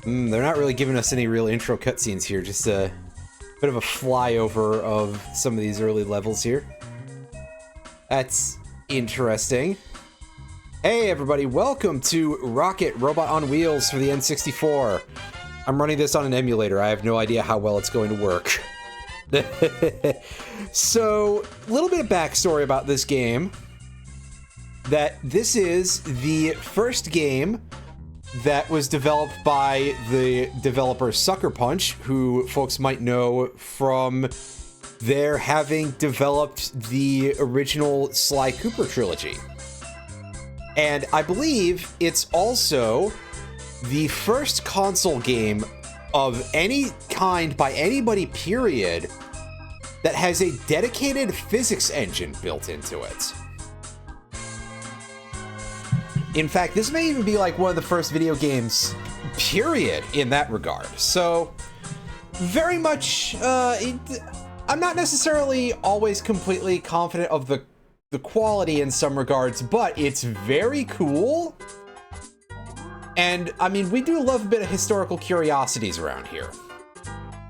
They're not really giving us any real intro cutscenes here, just a bit of a flyover of some of these early levels here. That's interesting. Hey everybody, welcome to Rocket Robot on Wheels for the N64. I'm running this on an emulator. I have no idea how well it's going to work. So, a little bit of backstory about this game. That this is the first game that was developed by the developer Sucker Punch, who folks might know from their having developed the original Sly Cooper trilogy. And I believe it's also the first console game of any kind by anybody, period, that has a dedicated physics engine built into it. In fact, this may even be like one of the first video games, period, in that regard. So, very much, I'm not necessarily always completely confident of the quality in some regards, but it's very cool. And, I mean, we do love a bit of historical curiosities around here.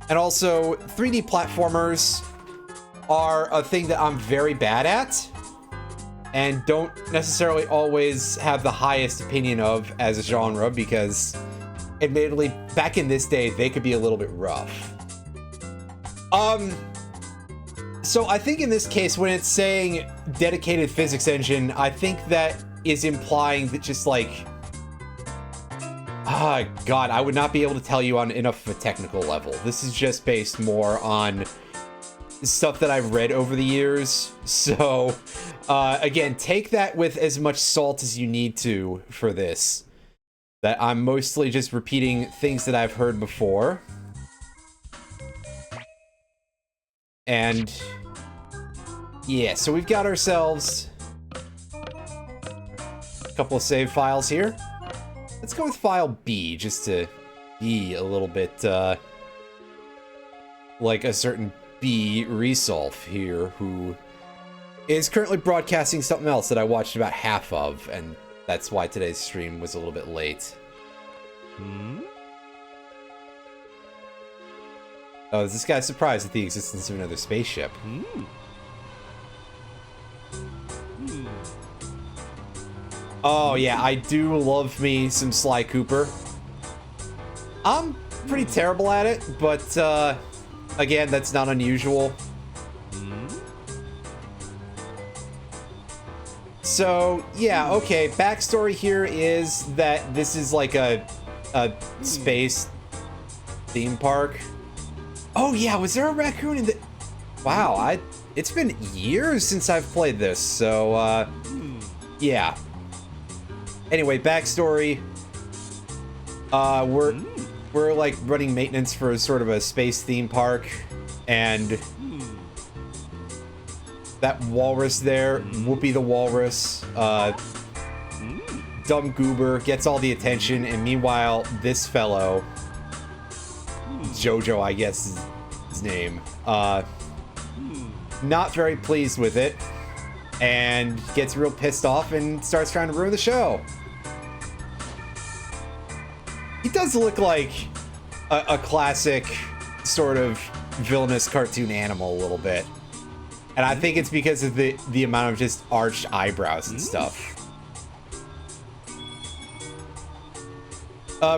And also, 3D platformers are a thing that I'm very bad at, and don't necessarily always have the highest opinion of as a genre, because admittedly, back in this day, they could be a little bit rough. So I think in this case, when it's saying dedicated physics engine, I think that is implying that just like, God, I would not be able to tell you on enough of a technical level. This is just based more on stuff that I've read over the years. So, again, take that with as much salt as you need to for this. That I'm mostly just repeating things that I've heard before. And yeah, so we've got ourselves a couple of save files here. Let's go with file B, just to be a little bit like a certain B Resolve here, who is currently broadcasting something else that I watched about half of, and that's why today's stream was a little bit late. Oh, is this guy surprised at the existence of another spaceship? Oh yeah, I do love me some Sly Cooper. I'm pretty terrible at it, but again, that's not unusual. So, yeah, okay, backstory here is that this is like a space theme park. Oh yeah, was there a raccoon in the... Wow, it's been years since I've played this, so, yeah. Anyway, backstory. We're like running maintenance for sort of a space theme park, and that walrus there, Whoopi the walrus, dumb goober, gets all the attention, and meanwhile, this fellow, Jojo, I guess is his name, not very pleased with it, and gets real pissed off and starts trying to ruin the show. He does look like a classic sort of villainous cartoon animal a little bit. And I think it's because of the amount of just arched eyebrows and stuff.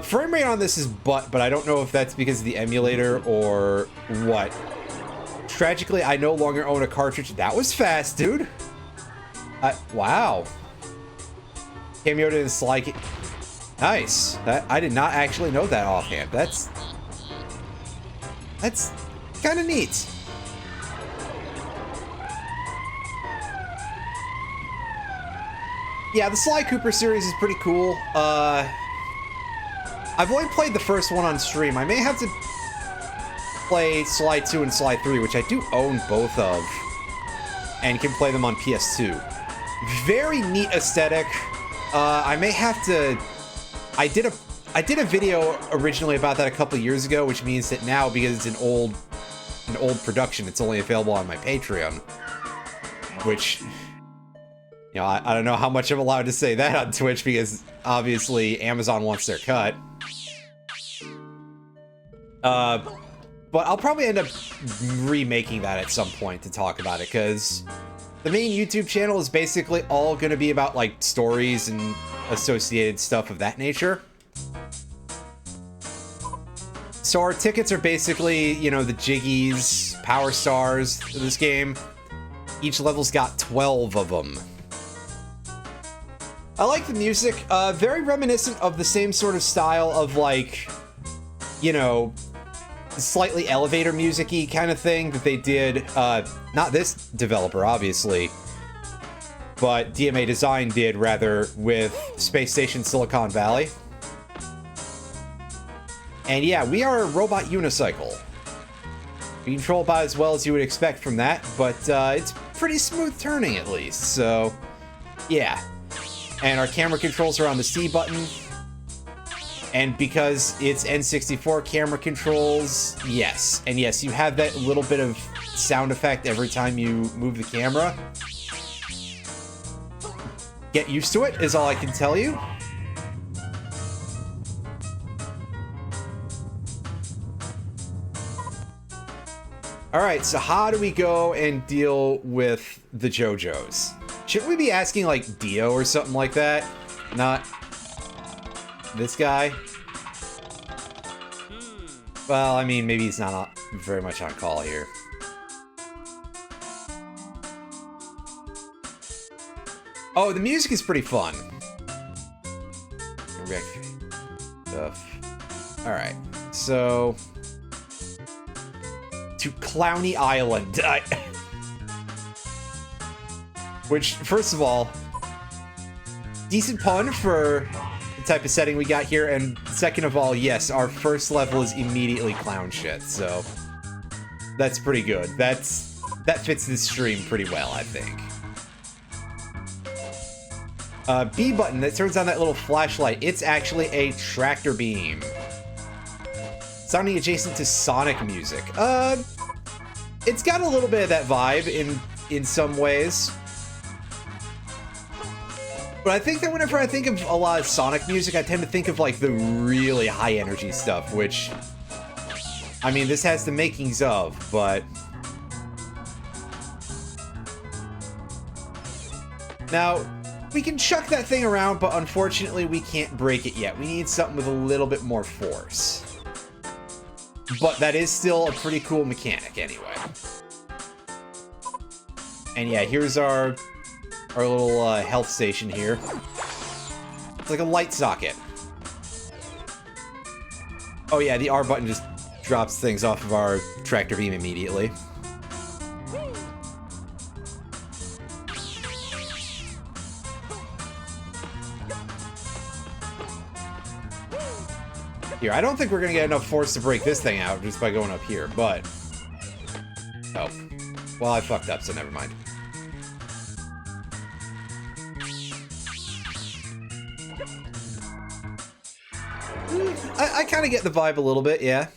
Frame rate on this is but I don't know if that's because of the emulator or what. Tragically, I no longer own a cartridge. That was fast, dude. Wow. Cameo to the Sly... Nice. I did not actually know that offhand. That's kind of neat. Yeah, the Sly Cooper series is pretty cool. I've only played the first one on stream. I may have to play Sly 2 and Sly 3, which I do own both of, and can play them on PS2. Very neat aesthetic. I may have to... I did a video originally about that a couple of years ago, which means that now, because it's an old production, it's only available on my Patreon. Which, you know, I don't know how much I'm allowed to say that on Twitch, because obviously Amazon wants their cut. But I'll probably end up remaking that at some point to talk about it, because the main YouTube channel is basically all going to be about, like, stories and associated stuff of that nature. So our tickets are basically, you know, the Jiggies, Power Stars of this game. Each level's got 12 of them. I like the music. Very reminiscent of the same sort of style of, like, you know, slightly elevator music-y kind of thing that they did, not this developer, obviously, but DMA Design did, rather, with Space Station Silicon Valley. And yeah, we are a robot unicycle. We control about as well as you would expect from that, but it's pretty smooth turning at least, so yeah. And our camera controls are on the C button. And because it's N64 camera controls, yes. And yes, you have that little bit of sound effect every time you move the camera. Get used to it, is all I can tell you. Alright, so how do we go and deal with the JoJos? Shouldn't we be asking, like, Dio or something like that? Not this guy? Well, I mean, maybe he's not very much on call here. Oh, the music is pretty fun. Alright, so... to Clowny Island. Which, first of all, decent pun for the type of setting we got here, and second of all, yes, our first level is immediately clown shit, so that's pretty good. That fits this stream pretty well, I think. B button, that turns on that little flashlight. It's actually a tractor beam. Sounding adjacent to Sonic music. It's got a little bit of that vibe in some ways. But I think that whenever I think of a lot of Sonic music, I tend to think of, like, the really high energy stuff, which, I mean, this has the makings of, but... Now, we can chuck that thing around, but unfortunately we can't break it yet. We need something with a little bit more force. But that is still a pretty cool mechanic anyway. And yeah, here's our little health station here. It's like a light socket. Oh yeah, the R button just drops things off of our tractor beam immediately. Here, I don't think we're gonna get enough force to break this thing out just by going up here, but... Oh. Well, I fucked up, so never mind. I kind of get the vibe a little bit, yeah.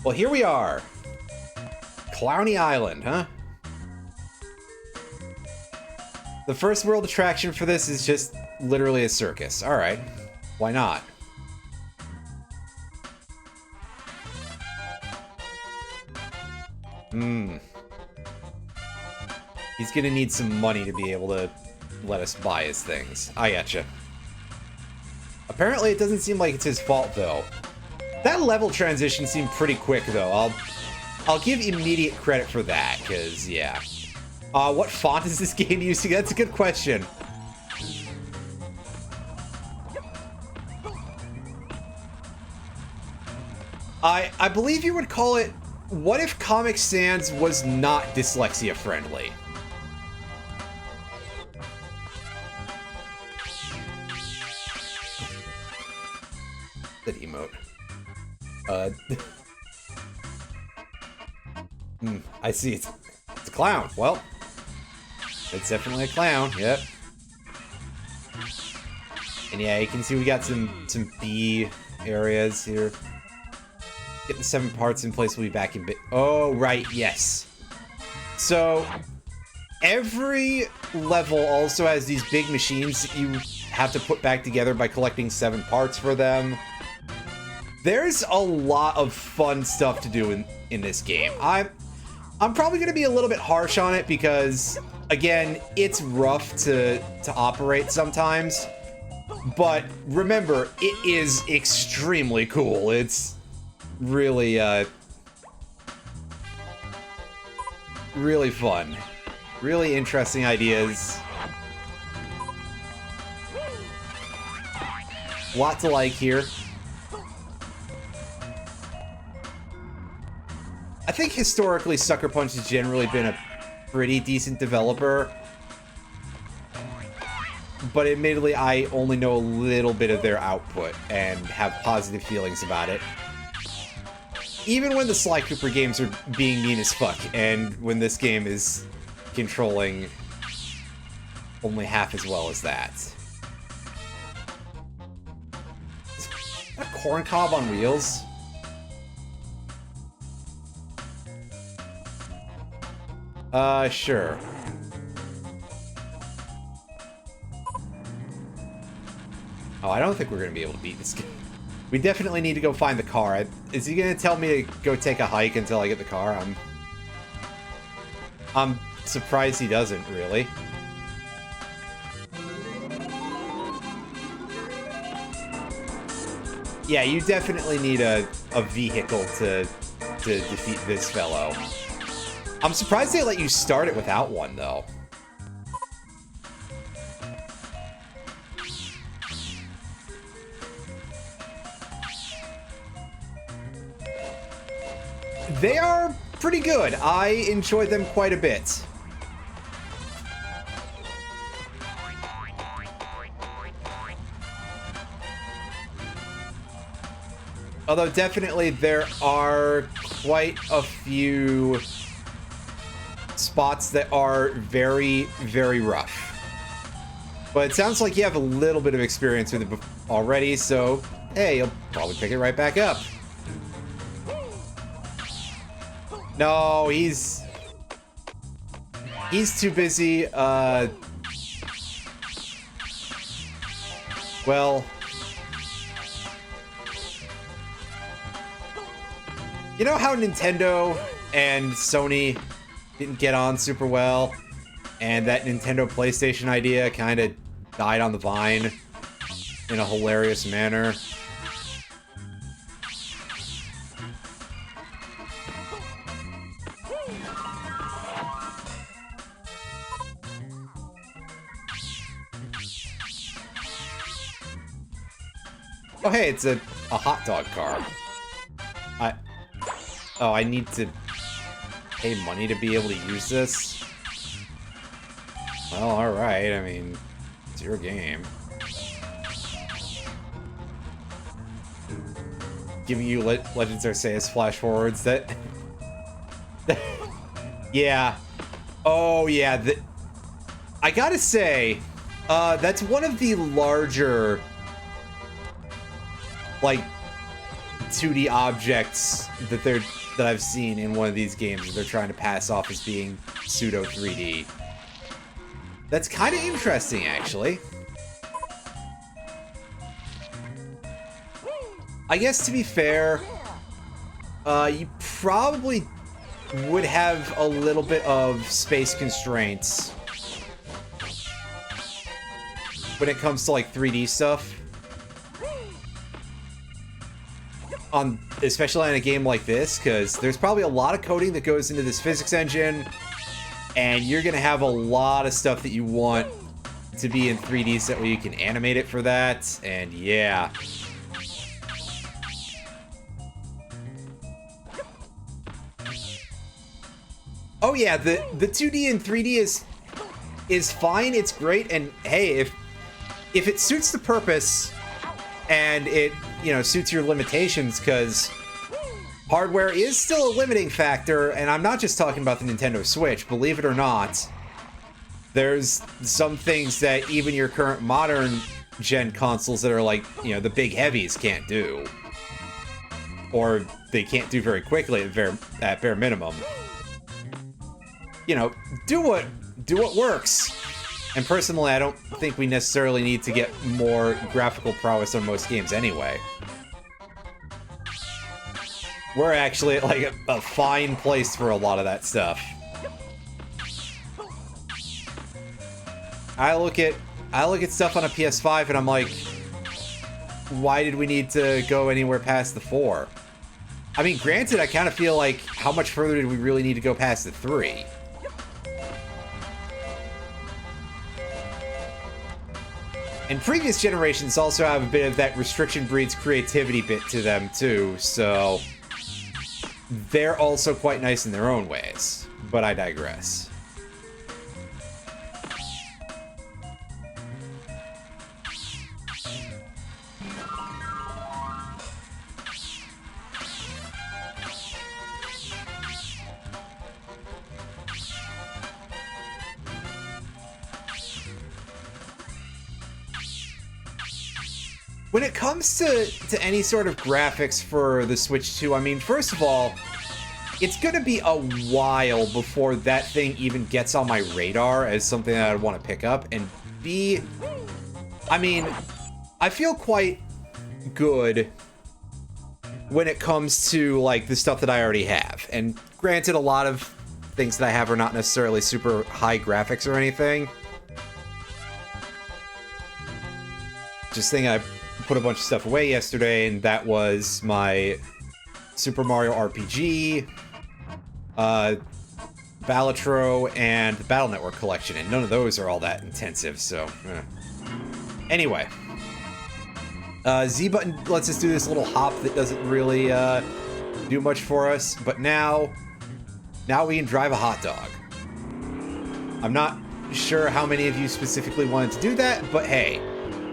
Well, here we are. Clowny Island, huh? The first world attraction for this is just literally a circus. Alright. Why not? He's gonna need some money to be able to let us buy his things. I gotcha. Apparently it doesn't seem like it's his fault, though. That level transition seemed pretty quick, though. I'll give immediate credit for that, because, yeah. What font is this game using? That's a good question. I believe you would call it, what if Comic Sans was not dyslexia friendly? That emote. I see, it's a clown. Well, it's definitely a clown, yep. And yeah, you can see we got some B areas here. Get the 7 parts in place, we'll be back in bit. Oh, right, yes. So, every level also has these big machines that you have to put back together by collecting 7 parts for them. There's a lot of fun stuff to do in this game. I'm probably going to be a little bit harsh on it because, again, it's rough to operate sometimes. But remember, it is extremely cool. It's really, really fun. Really interesting ideas. Lot to like here. I think historically Sucker Punch has generally been a pretty decent developer. But admittedly, I only know a little bit of their output and have positive feelings about it. Even when the Sly Cooper games are being mean as fuck, and when this game is controlling only half as well as that. Is that a corn cob on wheels? Sure. Oh, I don't think we're gonna be able to beat this game. We definitely need to go find the car. Is he gonna tell me to go take a hike until I get the car? I'm surprised he doesn't, really. Yeah, you definitely need a vehicle to defeat this fellow. I'm surprised they let you start it without one, though. They are pretty good. I enjoy them quite a bit. Although definitely there are quite a few spots that are very, very rough. But it sounds like you have a little bit of experience with it already, so hey, you'll probably pick it right back up. No, he's too busy, well, you know how Nintendo and Sony didn't get on super well, and that Nintendo PlayStation idea kind of died on the vine in a hilarious manner? Oh, hey, it's a hot dog car. Oh, I need to pay money to be able to use this? Well, alright, I mean, it's your game. Giving you Legends Arceus flash forwards that... yeah. Oh, yeah, I gotta say, that's one of the larger, like, 2D objects that I've seen in one of these games that they're trying to pass off as being pseudo 3D. That's kind of interesting, actually. I guess to be fair, you probably would have a little bit of space constraints when it comes to like 3D stuff. Especially on a game like this, because there's probably a lot of coding that goes into this physics engine, and you're gonna have a lot of stuff that you want to be in 3D so that way you can animate it for that, and yeah. Oh yeah, the 2D and 3D is fine, it's great, and hey, if it suits the purpose and it, you know, suits your limitations, because hardware is still a limiting factor, and I'm not just talking about the Nintendo Switch, believe it or not. There's some things that even your current modern gen consoles that are like, you know, the big heavies can't do. Or they can't do very quickly at bare minimum. You know, do what works. And personally, I don't think we necessarily need to get more graphical prowess on most games anyway. We're actually at, like, a fine place for a lot of that stuff. I look at stuff on a PS5 and I'm like, why did we need to go anywhere past the 4? I mean, granted, I kind of feel like, how much further did we really need to go past the 3? And previous generations also have a bit of that restriction breeds creativity bit to them, too, so they're also quite nice in their own ways. But I digress. When it comes to any sort of graphics for the Switch 2, I mean, first of all, it's gonna be a while before that thing even gets on my radar as something that I'd want to pick up, and B, I mean, I feel quite good when it comes to, like, the stuff that I already have, and granted, a lot of things that I have are not necessarily super high graphics or anything. Just thinking I put a bunch of stuff away yesterday, and that was my Super Mario RPG, Balatro, and the Battle Network collection, and none of those are all that intensive, so... Anyway. Z button lets us do this little hop that doesn't really do much for us, but now we can drive a hot dog. I'm not sure how many of you specifically wanted to do that, but hey,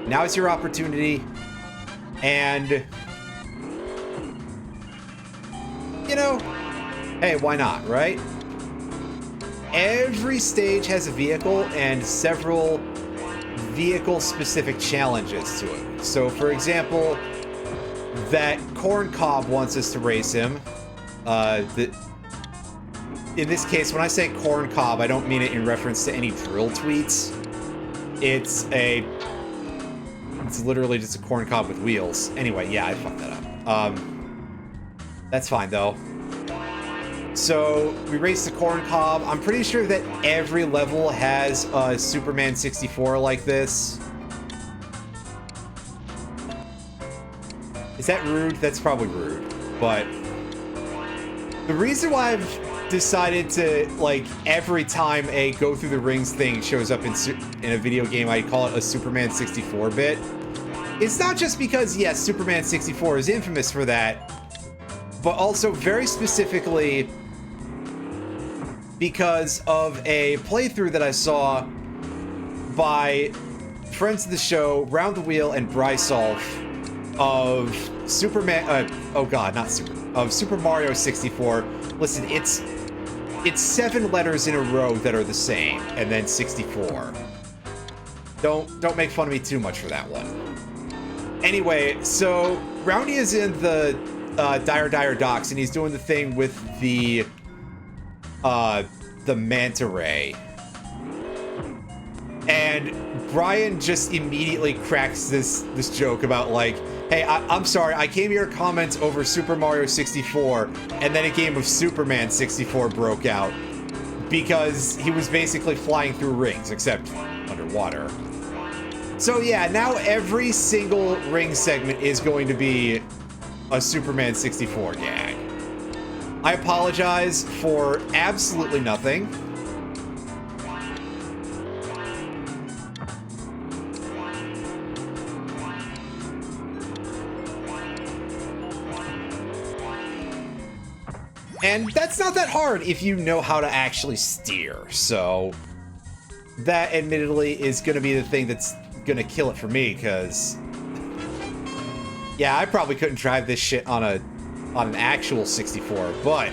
now is your opportunity. And, you know, hey, why not, right? Every stage has a vehicle and several vehicle-specific challenges to it. So, for example, that Corn Cob wants us to race him. In this case, when I say Corn Cob, I don't mean it in reference to any drill tweets. It's literally just a corn cob with wheels. Anyway, yeah, I fucked that up. That's fine, though. So, we race the corn cob. I'm pretty sure that every level has a Superman 64 like this. Is that rude? That's probably rude. But the reason why I've decided to, like, every time a go through the rings thing shows up in a video game, I call it a Superman 64 bit. It's not just because, yes, Superman 64 is infamous for that, but also very specifically because of a playthrough that I saw by friends of the show, Round the Wheel and Brysolf, of Superman, of Super Mario 64. Listen, it's 7 letters in a row that are the same, and then 64. Don't make fun of me too much for that one. Anyway, so Roundy is in the Dire docks, and he's doing the thing with the manta ray. And Brian just immediately cracks this joke about, like, hey, I'm sorry, I came here to comment over Super Mario 64, and then a game of Superman 64 broke out, because he was basically flying through rings, except underwater. So yeah, now every single ring segment is going to be a Superman 64 gag. I apologize for absolutely nothing. And that's not that hard if you know how to actually steer, so that admittedly is going to be the thing that's going to kill it for me, because yeah, I probably couldn't drive this shit on an actual 64, but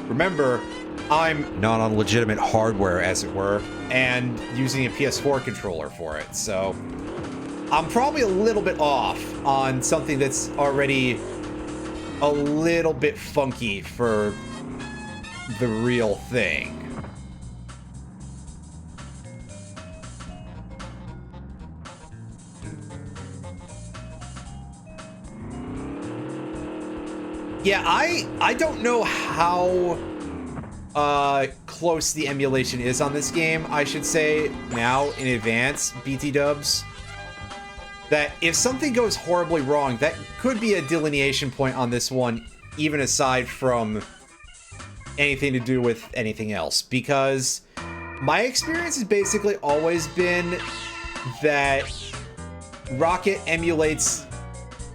remember, I'm not on legitimate hardware, as it were, and using a PS4 controller for it, so I'm probably a little bit off on something that's already a little bit funky for the real thing. Yeah, I don't know how close the emulation is on this game. I should say now in advance, BT dubs, that if something goes horribly wrong, that could be a delineation point on this one, even aside from anything to do with anything else. Because my experience has basically always been that Rocket emulates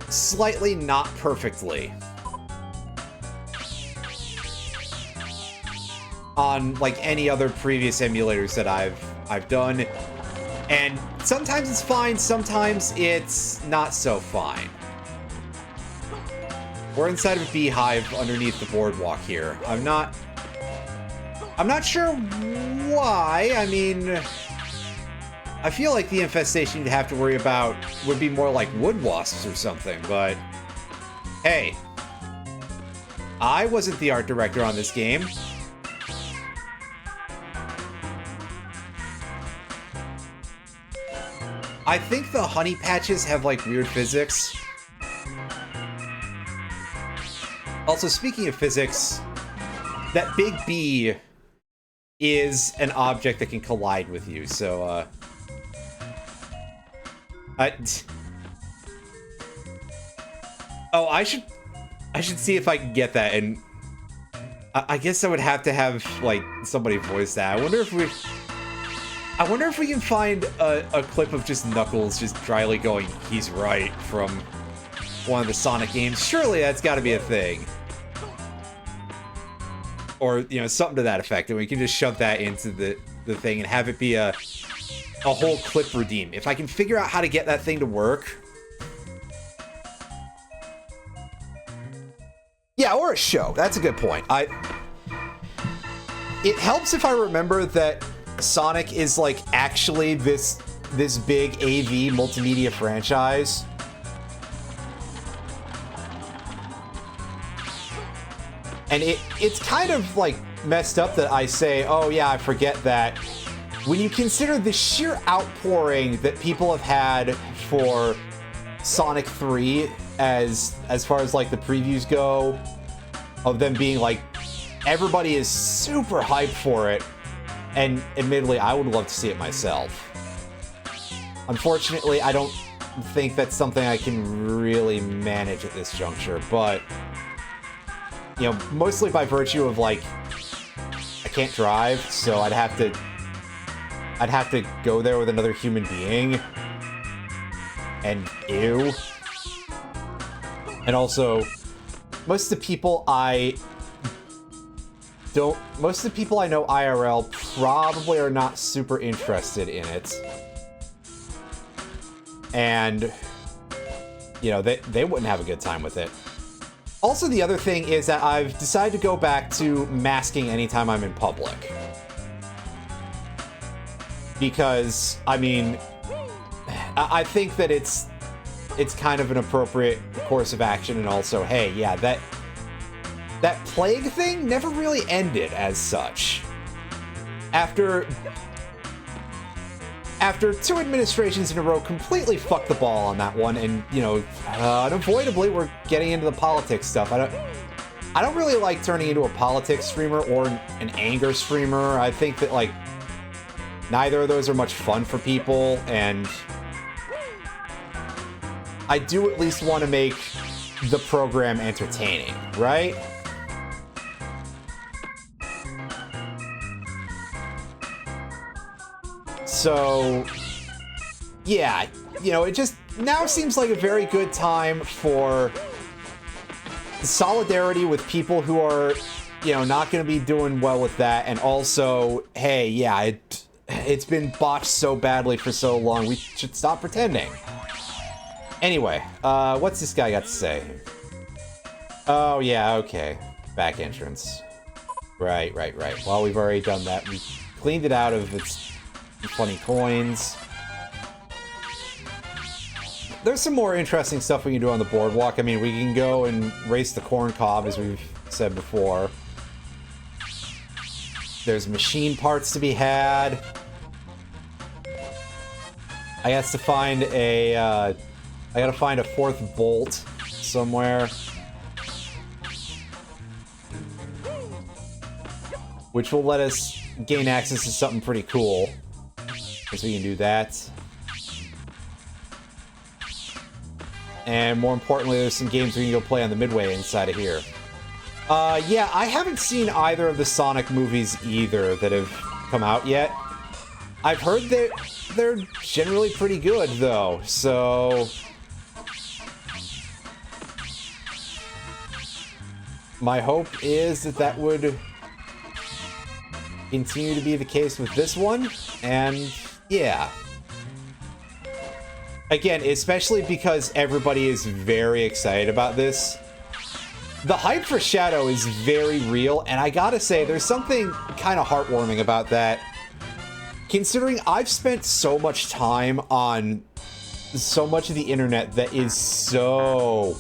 slightly not perfectly on like any other previous emulators that I've done. And sometimes it's fine, sometimes it's not so fine. We're inside of a beehive underneath the boardwalk here. I'm not sure why. I mean, I feel like the infestation you'd have to worry about would be more like wood wasps or something, but hey, I wasn't the art director on this game. I think the honey patches have like weird physics. Also, speaking of physics, that big bee is an object that can collide with you, so oh, I should see if I can get that, and I guess I would have to have like somebody voice that. I wonder if we can find a clip of just Knuckles just dryly going, "He's right," from one of the Sonic games. Surely that's got to be a thing. Or, you know, something to that effect, and we can just shove that into the thing and have it be a whole clip redeem. If I can figure out how to get that thing to work. Yeah, or a show. That's a good point. It helps if I remember that Sonic is like actually this big AV multimedia franchise. And it's kind of like messed up that I say, oh yeah, I forget that. When you consider the sheer outpouring that people have had for Sonic 3 as far as like the previews go, of them being like, everybody is super hyped for it. And admittedly, I would love to see it myself. Unfortunately, I don't think that's something I can really manage at this juncture, but you know, mostly by virtue of like, I can't drive, so I'd have to go there with another human being. And ew. And also, most of the people I know IRL probably are not super interested in it. And, you know, they wouldn't have a good time with it. Also, the other thing is that I've decided to go back to masking anytime I'm in public. Because, I mean, I think that it's kind of an appropriate course of action, and also, hey, yeah, that plague thing never really ended as such. After 2 administrations in a row completely fucked the ball on that one, and, you know, unavoidably we're getting into the politics stuff. I don't really like turning into a politics streamer or an anger streamer. I think that, like, neither of those are much fun for people, and I do at least want to make the program entertaining, right? So, yeah, you know, it just now seems like a very good time for solidarity with people who are, you know, not going to be doing well with that, and also, hey, yeah, it's been botched so badly for so long, we should stop pretending. Anyway, what's this guy got to say? Oh, yeah, okay. Back entrance. Right. Well, we've already done that. We cleaned it out of its funny coins. There's some more interesting stuff we can do on the boardwalk. I mean, we can go and race the corn cob, as we've said before. There's machine parts to be had. I got to find I gotta find a 4th bolt somewhere. which will let us gain access to something pretty cool. So we can do that. And more importantly, there's some games we can go play on the Midway inside of here. Yeah, I haven't seen either of the Sonic movies either that have come out yet. I've heard that they're generally pretty good, though, so... my hope is that that would continue to be the case with this one, and yeah. Again, especially because everybody is very excited about this. The hype for Shadow is very real, and I gotta say, there's something kind of heartwarming about that. Considering I've spent so much time on so much of the internet that is so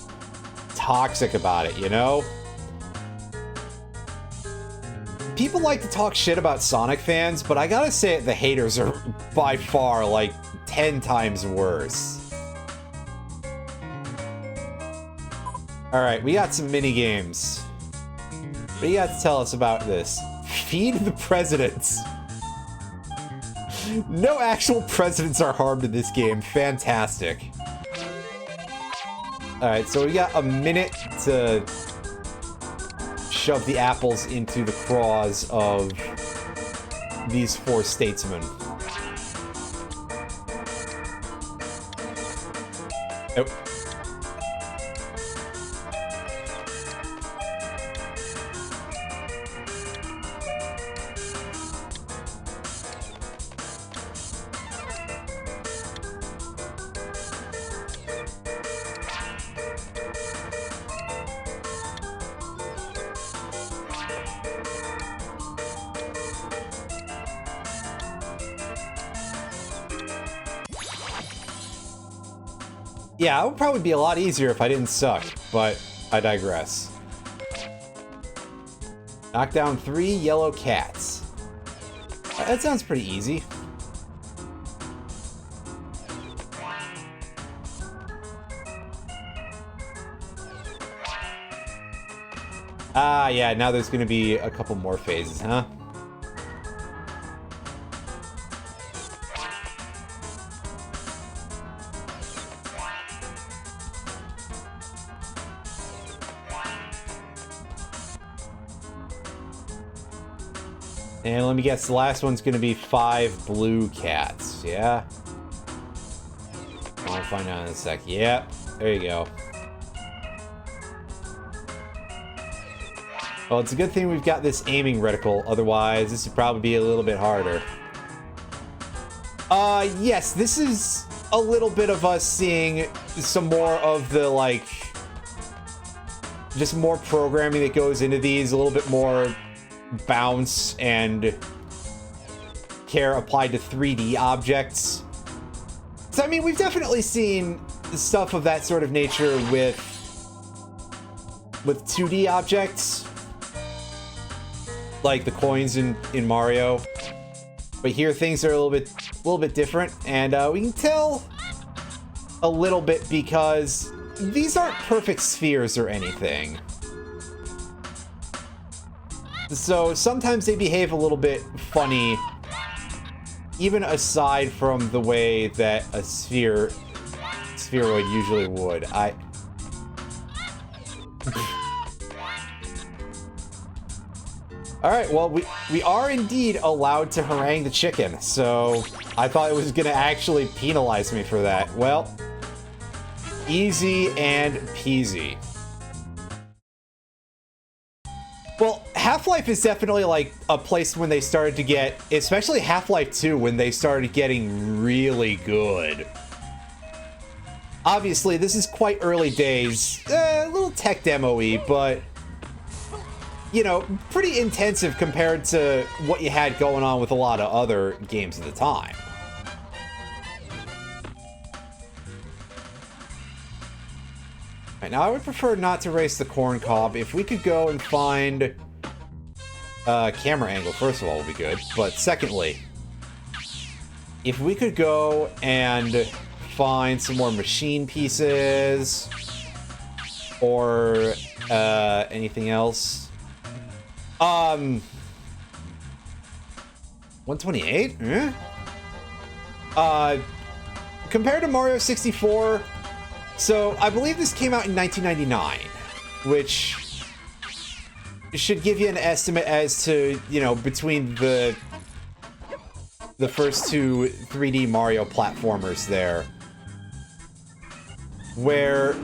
toxic about it, you know? People like to talk shit about Sonic fans, but I gotta say the haters are by far, like, 10 times worse. Alright, we got some mini-games. What do you got to tell us about this? Feed the presidents. No actual presidents are harmed in this game. Fantastic. Alright, so we got a minute to shove the apples into the craws of these 4 statesmen. Nope. Yeah, it would probably be a lot easier if I didn't suck, but I digress. Knock down 3 yellow cats. That sounds pretty easy. Ah, yeah, now there's gonna be a couple more phases, huh? And let me guess, the last one's gonna be 5 blue cats, yeah? I'll find out in a sec. Yep, there you go. Well, it's a good thing we've got this aiming reticle, otherwise this would probably be a little bit harder. Yes, this is a little bit of us seeing some more of the, like, just more programming that goes into these, a little bit more bounce and care applied to 3D objects. So, I mean, we've definitely seen stuff of that sort of nature with 2D objects, like the coins in Mario. But here things are a little bit different, and we can tell a little bit because these aren't perfect spheres or anything. So sometimes they behave a little bit funny, even aside from the way that a spheroid usually would. Alright, well, we are indeed allowed to harangue the chicken, so I thought it was gonna actually penalize me for that. Well, easy and peasy. Well, Half-Life is definitely, like, a place when they started to get, especially Half-Life 2, when they started getting really good. Obviously, this is quite early days, a little tech demo-y, but, you know, pretty intensive compared to what you had going on with a lot of other games at the time. Right, now, I would prefer not to race the corn cob. If we could go and find a camera angle, first of all, would be good. But secondly, if we could go and find some more machine pieces or anything else. 128? Eh? Compared to Mario 64, so I believe this came out in 1999, which should give you an estimate as to, you know, between the first two 3D Mario platformers there, where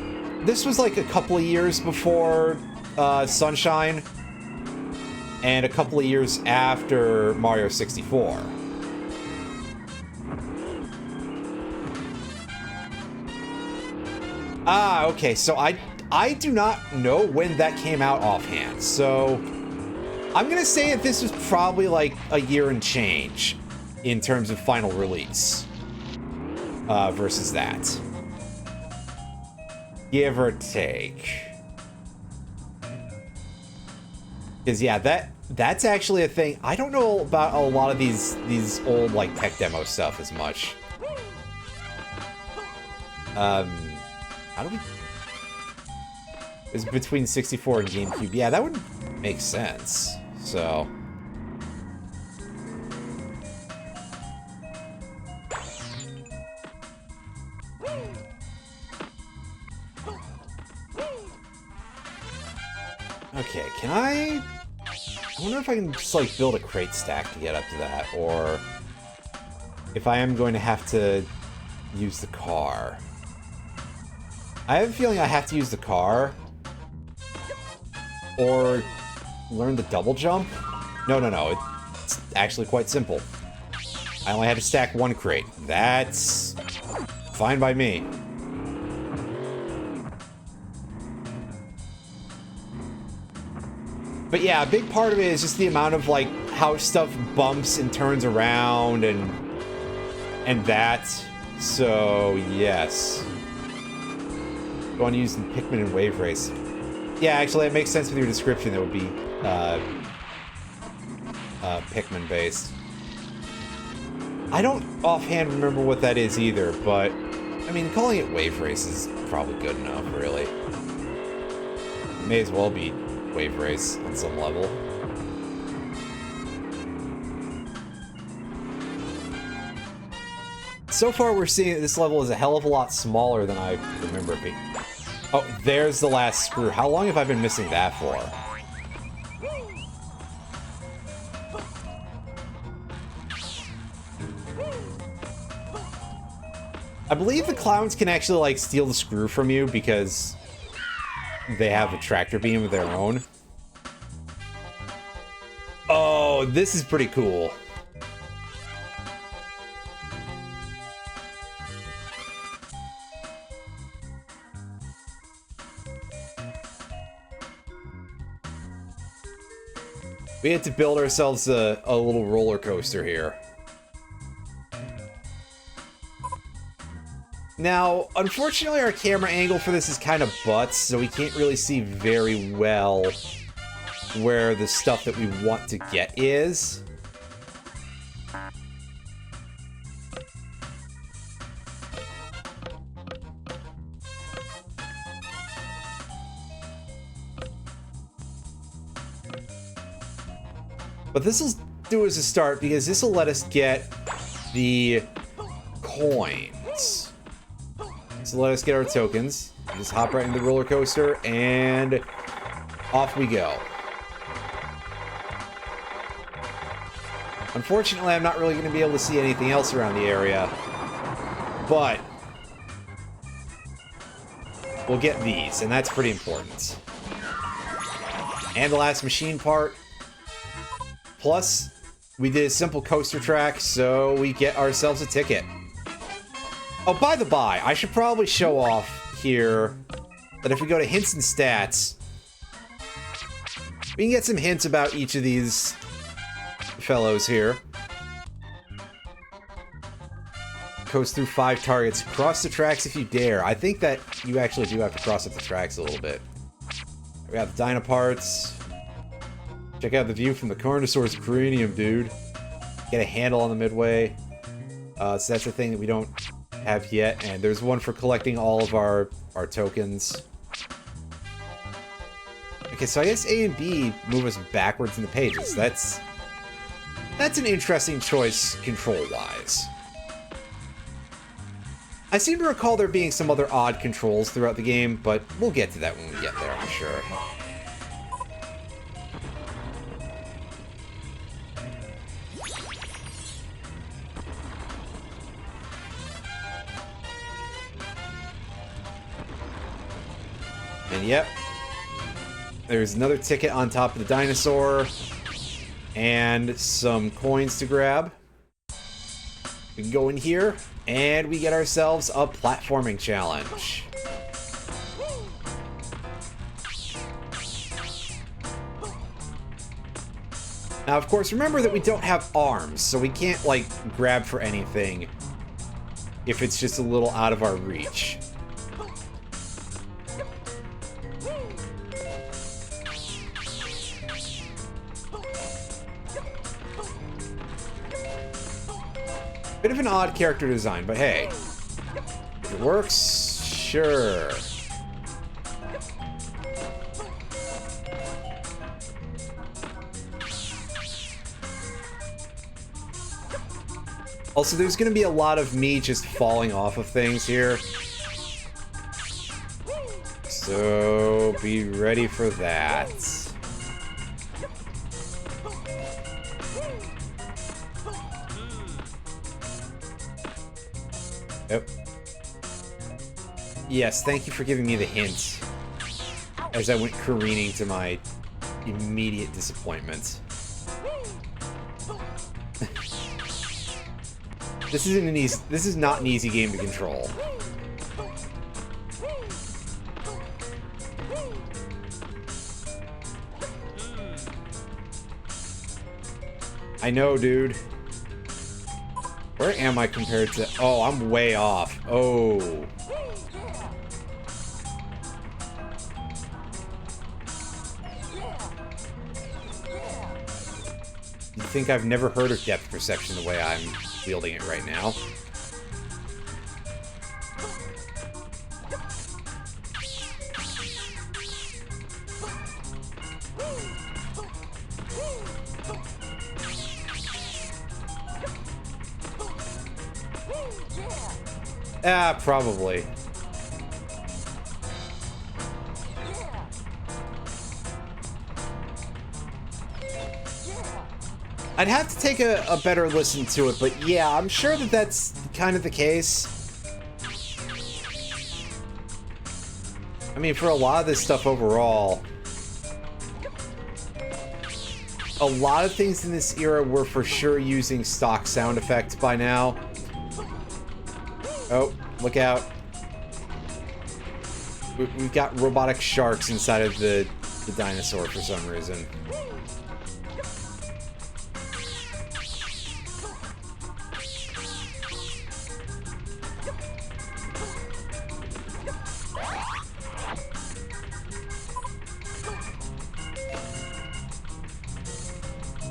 this was like a couple of years before Sunshine and a couple of years after Mario 64. Ah, okay, so I do not know when that came out offhand, so I'm gonna say that this was probably like a year and change in terms of final release versus that. Give or take. Because yeah, that's actually a thing. I don't know about a lot of these old like tech demo stuff as much. How do we... It's between 64 and GameCube. Yeah, that would make sense. So... Okay, can I wonder if I can just, like, build a crate stack to get up to that, or if I am going to have to use the car. I have a feeling I have to use the car, or learn the double jump. No, it's actually quite simple. I only had to stack one crate. That's fine by me. But yeah, a big part of it is just the amount of, like, how stuff bumps and turns around and that. So, yes. Go on using Pikmin and Wave Race. Yeah, actually, it makes sense with your description. That would be Pikmin based. I don't offhand remember what that is either, but I mean, calling it Wave Race is probably good enough, really. It may as well be Wave Race on some level. So far, we're seeing that this level is a hell of a lot smaller than I remember it being. Oh, there's the last screw. How long have I been missing that for? I believe the clowns can actually, like, steal the screw from you because they have a tractor beam of their own. Oh, this is pretty cool. We had to build ourselves a little roller coaster here. Now, unfortunately, our camera angle for this is kind of butts, so we can't really see very well where the stuff that we want to get is. But this will do as a start, because this will let us get the coins. So let us get our tokens. Just hop right in the roller coaster, and off we go. Unfortunately, I'm not really going to be able to see anything else around the area, but we'll get these, and that's pretty important. And the last machine part. Plus, we did a simple coaster track, so we get ourselves a ticket. Oh, by the by, I should probably show off here that if we go to hints and stats, we can get some hints about each of these fellows here. Coast through 5 targets. Cross the tracks if you dare. I think that you actually do have to cross up the tracks a little bit. We got the dino parts. Check out the view from the Carnosaur's cranium, dude. Get a handle on the midway. So that's the thing that we don't have yet. And there's one for collecting all of our tokens. Okay, so I guess A and B move us backwards in the pages. That's That's an interesting choice control-wise. I seem to recall there being some other odd controls throughout the game, but we'll get to that when we get there, I'm sure. And yep, there's another ticket on top of the dinosaur, and some coins to grab. We can go in here, and we get ourselves a platforming challenge. Now, of course, remember that we don't have arms, so we can't, like, grab for anything if it's just a little out of our reach. Bit of an odd character design, but hey. If it works, sure. Also, there's gonna be a lot of me just falling off of things here. So, be ready for that. Yep. Yes, thank you for giving me the hint as I went careening to my immediate disappointment. This is not an easy game to control. I know, dude. Where am I compared to... Oh, I'm way off. Oh. You think I've never heard of depth perception the way I'm wielding it right now? Ah, probably. I'd have to take a better listen to it, but yeah, I'm sure that that's kind of the case. I mean, for a lot of this stuff overall, a lot of things in this era were for sure using stock sound effects by now. Oh, look out. We've got robotic sharks inside of the dinosaur for some reason.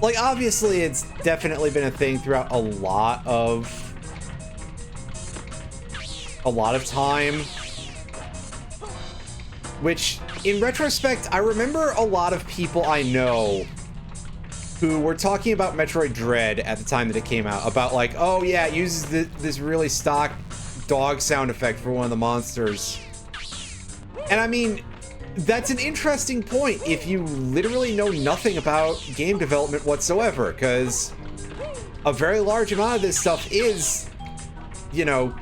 Like, obviously, it's definitely been a thing throughout a lot of time. Which, in retrospect, I remember a lot of people I know who were talking about Metroid Dread at the time that it came out. About, like, oh yeah, it uses this really stock dog sound effect for one of the monsters. And I mean... that's an interesting point if you literally know nothing about game development whatsoever, because a very large amount of this stuff is, you know,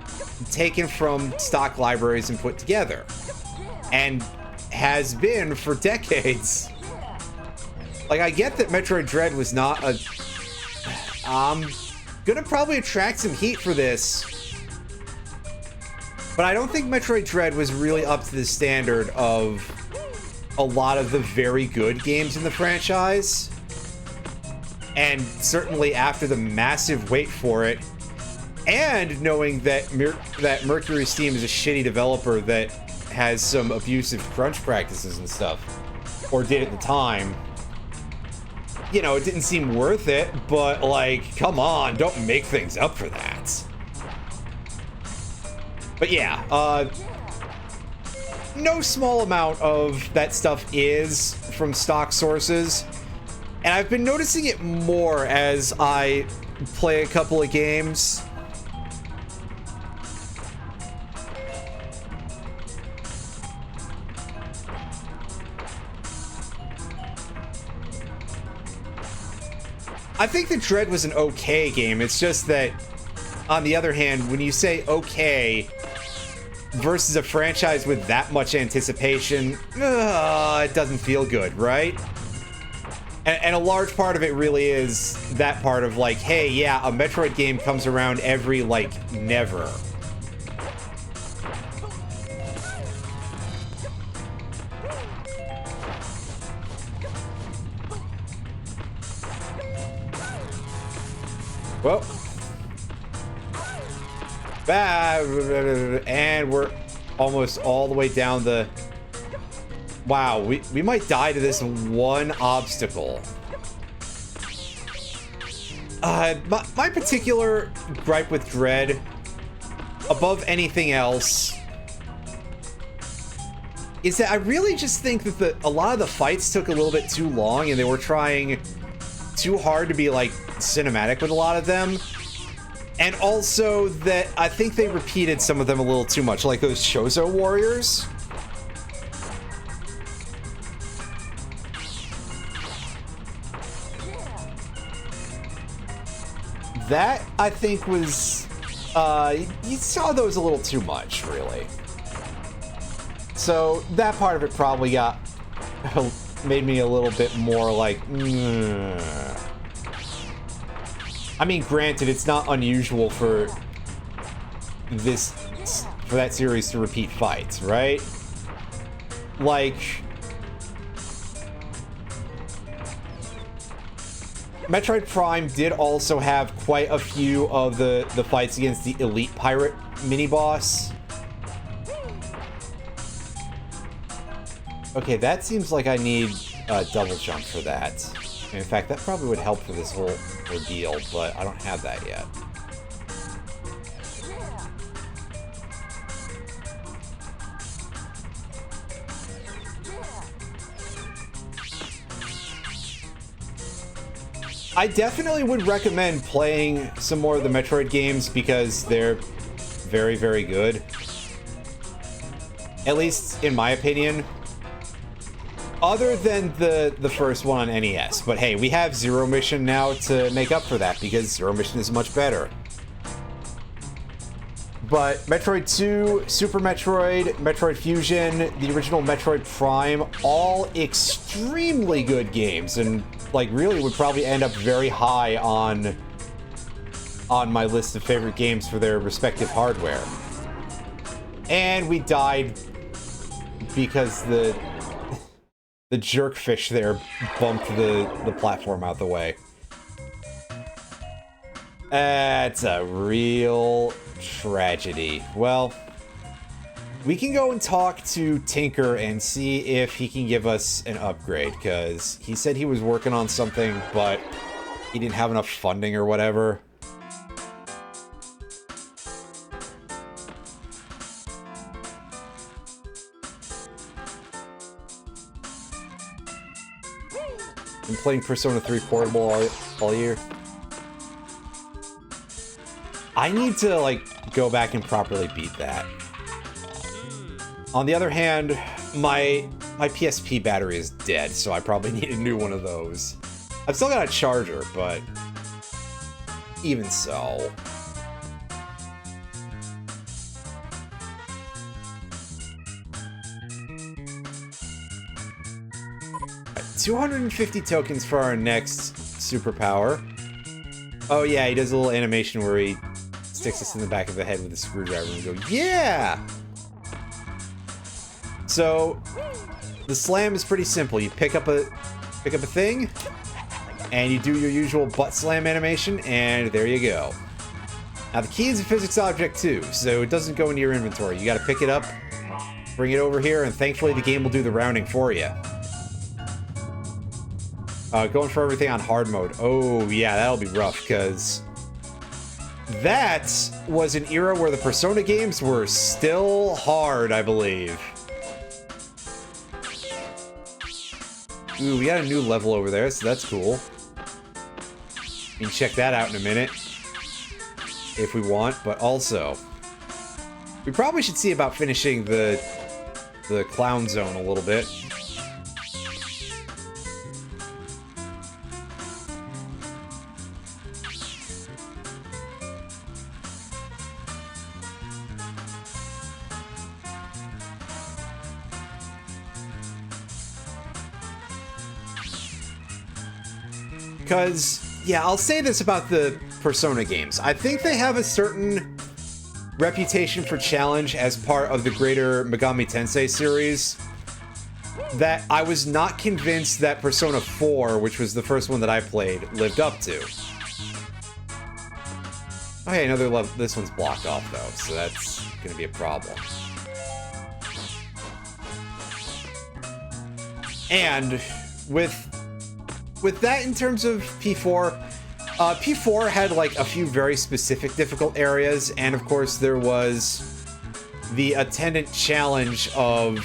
taken from stock libraries and put together. And has been for decades. Like, I get that Metroid Dread was not a... I'm gonna probably attract some heat for this. But I don't think Metroid Dread was really up to the standard of a lot of the very good games in the franchise. And certainly after the massive wait for it, and knowing that Mercury Steam is a shitty developer that has some abusive crunch practices and stuff, or did at the time, you know, it didn't seem worth it, but, like, come on, don't make things up for that. But yeah, no small amount of that stuff is from stock sources, And I've been noticing it more as I play a couple of games. I think that Dread was an okay game. It's just that, on the other hand, when you say okay versus a franchise with that much anticipation, it doesn't feel good, right? And a large part of it really is that part of like, hey, yeah, a Metroid game comes around every, like, never. Well, and we're almost all the way down the... Wow, we might die to this one obstacle. My particular gripe with Dread, above anything else, is that I really just think that a lot of the fights took a little bit too long, and they were trying too hard to be, like, cinematic with a lot of them. And also that I think they repeated some of them a little too much, like those Chozo warriors. That, I think, was... you saw those a little too much, really. So, that part of it probably got... made me a little bit more like... I mean, granted, it's not unusual for that series to repeat fights, right? Like... Metroid Prime did also have quite a few of the fights against the Elite Pirate mini-boss. Okay, that seems like I need a double jump for that. In fact, that probably would help for this whole ordeal, but I don't have that yet. I definitely would recommend playing some more of the Metroid games because they're very, very good. At least in my opinion. Other than the first one on NES. But hey, we have Zero Mission now to make up for that because Zero Mission is much better. But Metroid 2, Super Metroid, Metroid Fusion, the original Metroid Prime, all extremely good games, and like really would probably end up very high on my list of favorite games for their respective hardware. And we died because the jerkfish there bumped the platform out the way. That's a real tragedy. Well, we can go and talk to Tinker and see if he can give us an upgrade, because he said he was working on something, but he didn't have enough funding or whatever. Been playing Persona 3 Portable all year. I need to, like, go back and properly beat that. On the other hand, my PSP battery is dead, so I probably need a new one of those. I've still got a charger, but even so. Right, 250 tokens for our next superpower. Oh yeah, he does a little animation where he sticks us in the back of the head with a screwdriver and go, yeah! So, the slam is pretty simple. You pick up a thing, and you do your usual butt slam animation, and there you go. Now, the key is a physics object, too, so it doesn't go into your inventory. You gotta pick it up, bring it over here, and thankfully the game will do the rounding for you. Going for everything on hard mode. Oh, yeah, that'll be rough, because that was an era where the Persona games were still hard, I believe. Ooh, we got a new level over there, so that's cool. We can check that out in a minute. If we want, but also... we probably should see about finishing the clown zone a little bit. Because, yeah, I'll say this about the Persona games. I think they have a certain reputation for challenge as part of the greater Megami Tensei series that I was not convinced that Persona 4, which was the first one that I played, lived up to. Okay, another level. This one's blocked off, though, so that's going to be a problem. And with that in terms of P4, P4 had like a few very specific difficult areas, and of course there was the attendant challenge of,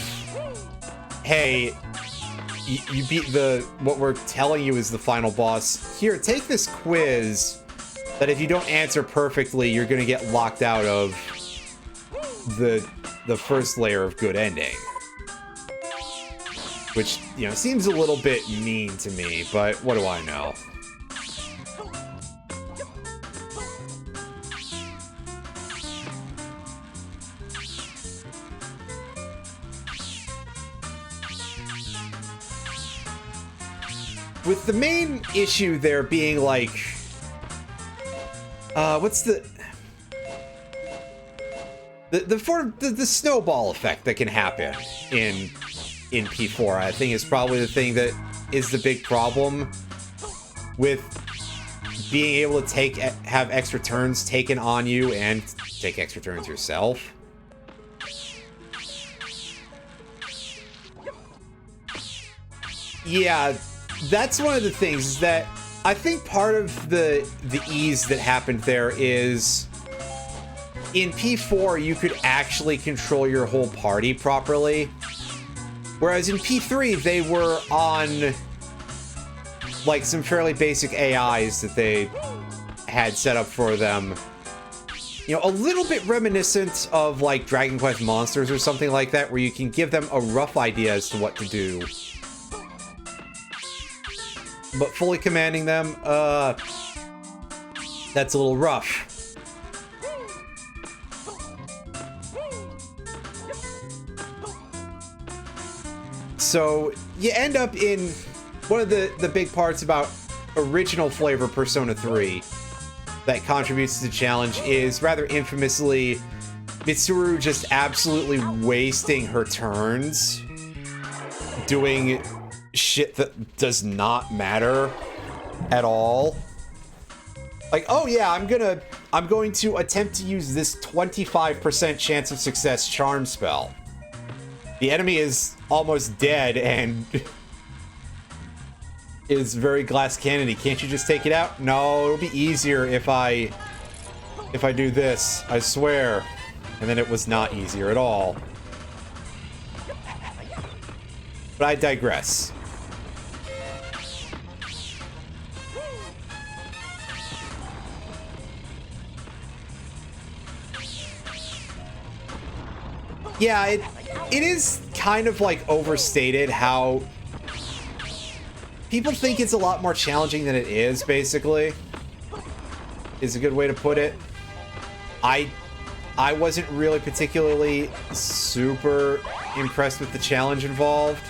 hey, you beat what we're telling you is the final boss. Here, take this quiz that if you don't answer perfectly, you're gonna get locked out of the first layer of good ending. Which, you know, seems a little bit mean to me, but what do I know? With the main issue there being like, what's the snowball effect that can happen in P4, I think is probably the thing that is the big problem with being able to have extra turns taken on you and take extra turns yourself. Yeah, that's one of the things is that I think part of the ease that happened there is in P4 you could actually control your whole party properly. Whereas in P3, they were on, like, some fairly basic AIs that they had set up for them. You know, a little bit reminiscent of, like, Dragon Quest Monsters or something like that, where you can give them a rough idea as to what to do. But fully commanding them, that's a little rough. So you end up in one of the big parts about original flavor Persona 3 that contributes to the challenge is rather infamously Mitsuru just absolutely wasting her turns doing shit that does not matter at all. Like, oh yeah, I'm going to attempt to use this 25% chance of success charm spell. The enemy is almost dead and is very glass cannony. Can't you just take it out? No, it'll be easier if I do this, I swear. And then it was not easier at all. But I digress. Yeah, it is kind of like overstated how people think it's a lot more challenging than it is, basically. Is a good way to put it. I wasn't really particularly super impressed with the challenge involved.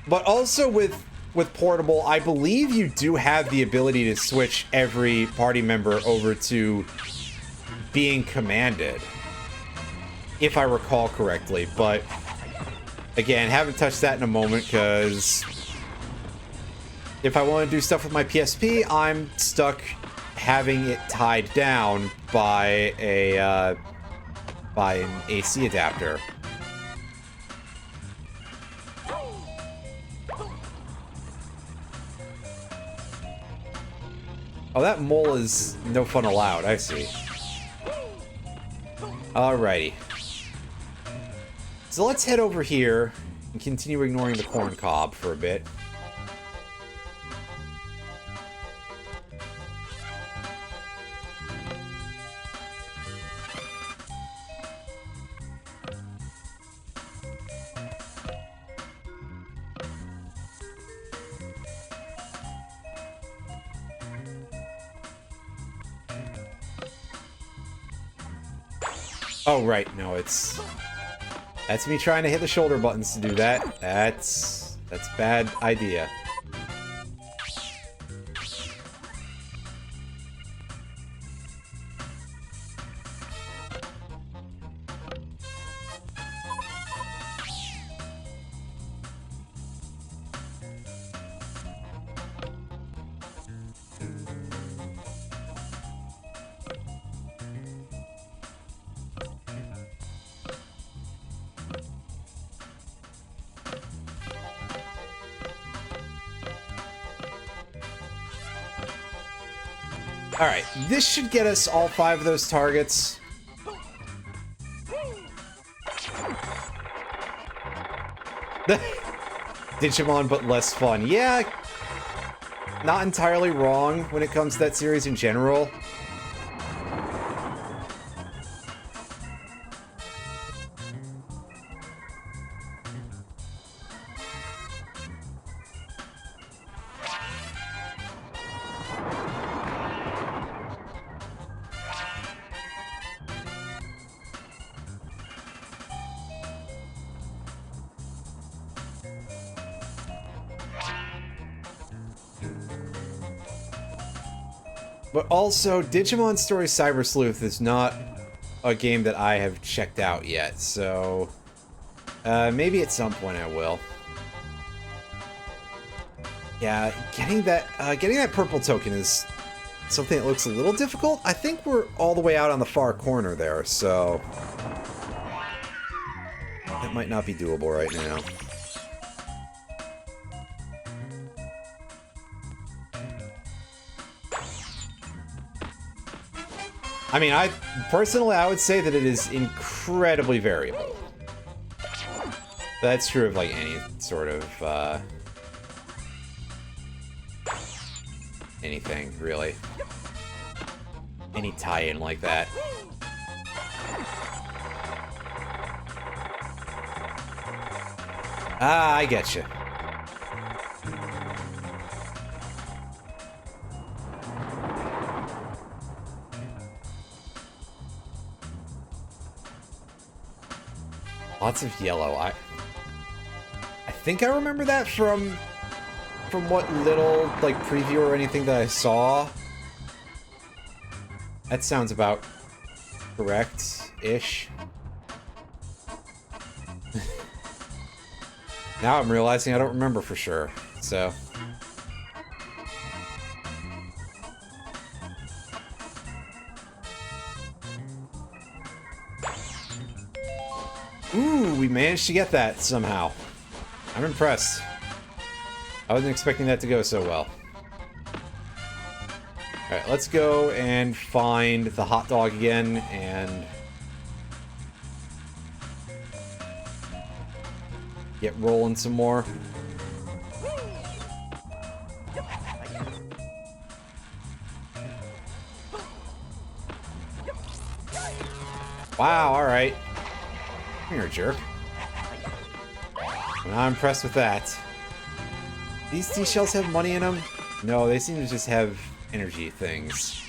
But also with Portable, I believe you do have the ability to switch every party member over to being commanded, if I recall correctly. But again, haven't touched that in a moment because if I want to do stuff with my PSP, I'm stuck having it tied down by an AC adapter. Oh, that mole is no fun allowed, I see. Alrighty. So let's head over here and continue ignoring the corn cob for a bit. Oh, right. No, it's... That's me trying to hit the shoulder buttons to do that. That's bad idea. Alright, this should get us all 5 of those targets. Digimon, but less fun. Yeah, not entirely wrong when it comes to that series in general. But also, Digimon Story Cyber Sleuth is not a game that I have checked out yet, so maybe at some point I will. Yeah, getting that purple token is something that looks a little difficult. I think we're all the way out on the far corner there, so that might not be doable right now. I mean, personally, I would say that it is incredibly variable. That's true of, like, any sort of, anything, really. Any tie-in like that. Ah, I get you. Lots of yellow. I think I remember that from what little, like, preview or anything that I saw. That sounds about correct-ish. Now I'm realizing I don't remember for sure, so... Ooh, we managed to get that somehow. I'm impressed. I wasn't expecting that to go so well. Alright, let's go and find the hot dog again, and... get rolling some more. Wow, alright. You're a jerk. I'm not impressed with that. These seashells have money in them? No, they seem to just have energy things.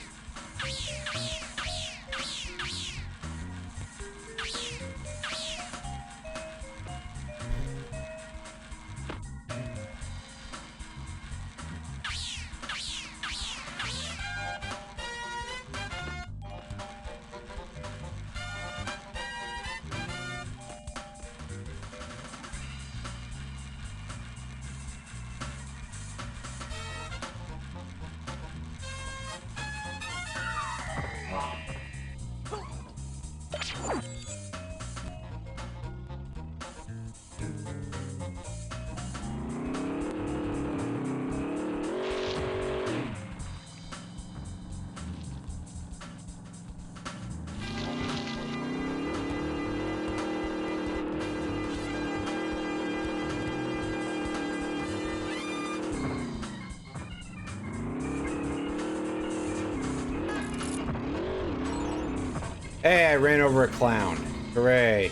Hey, I ran over a clown. Hooray.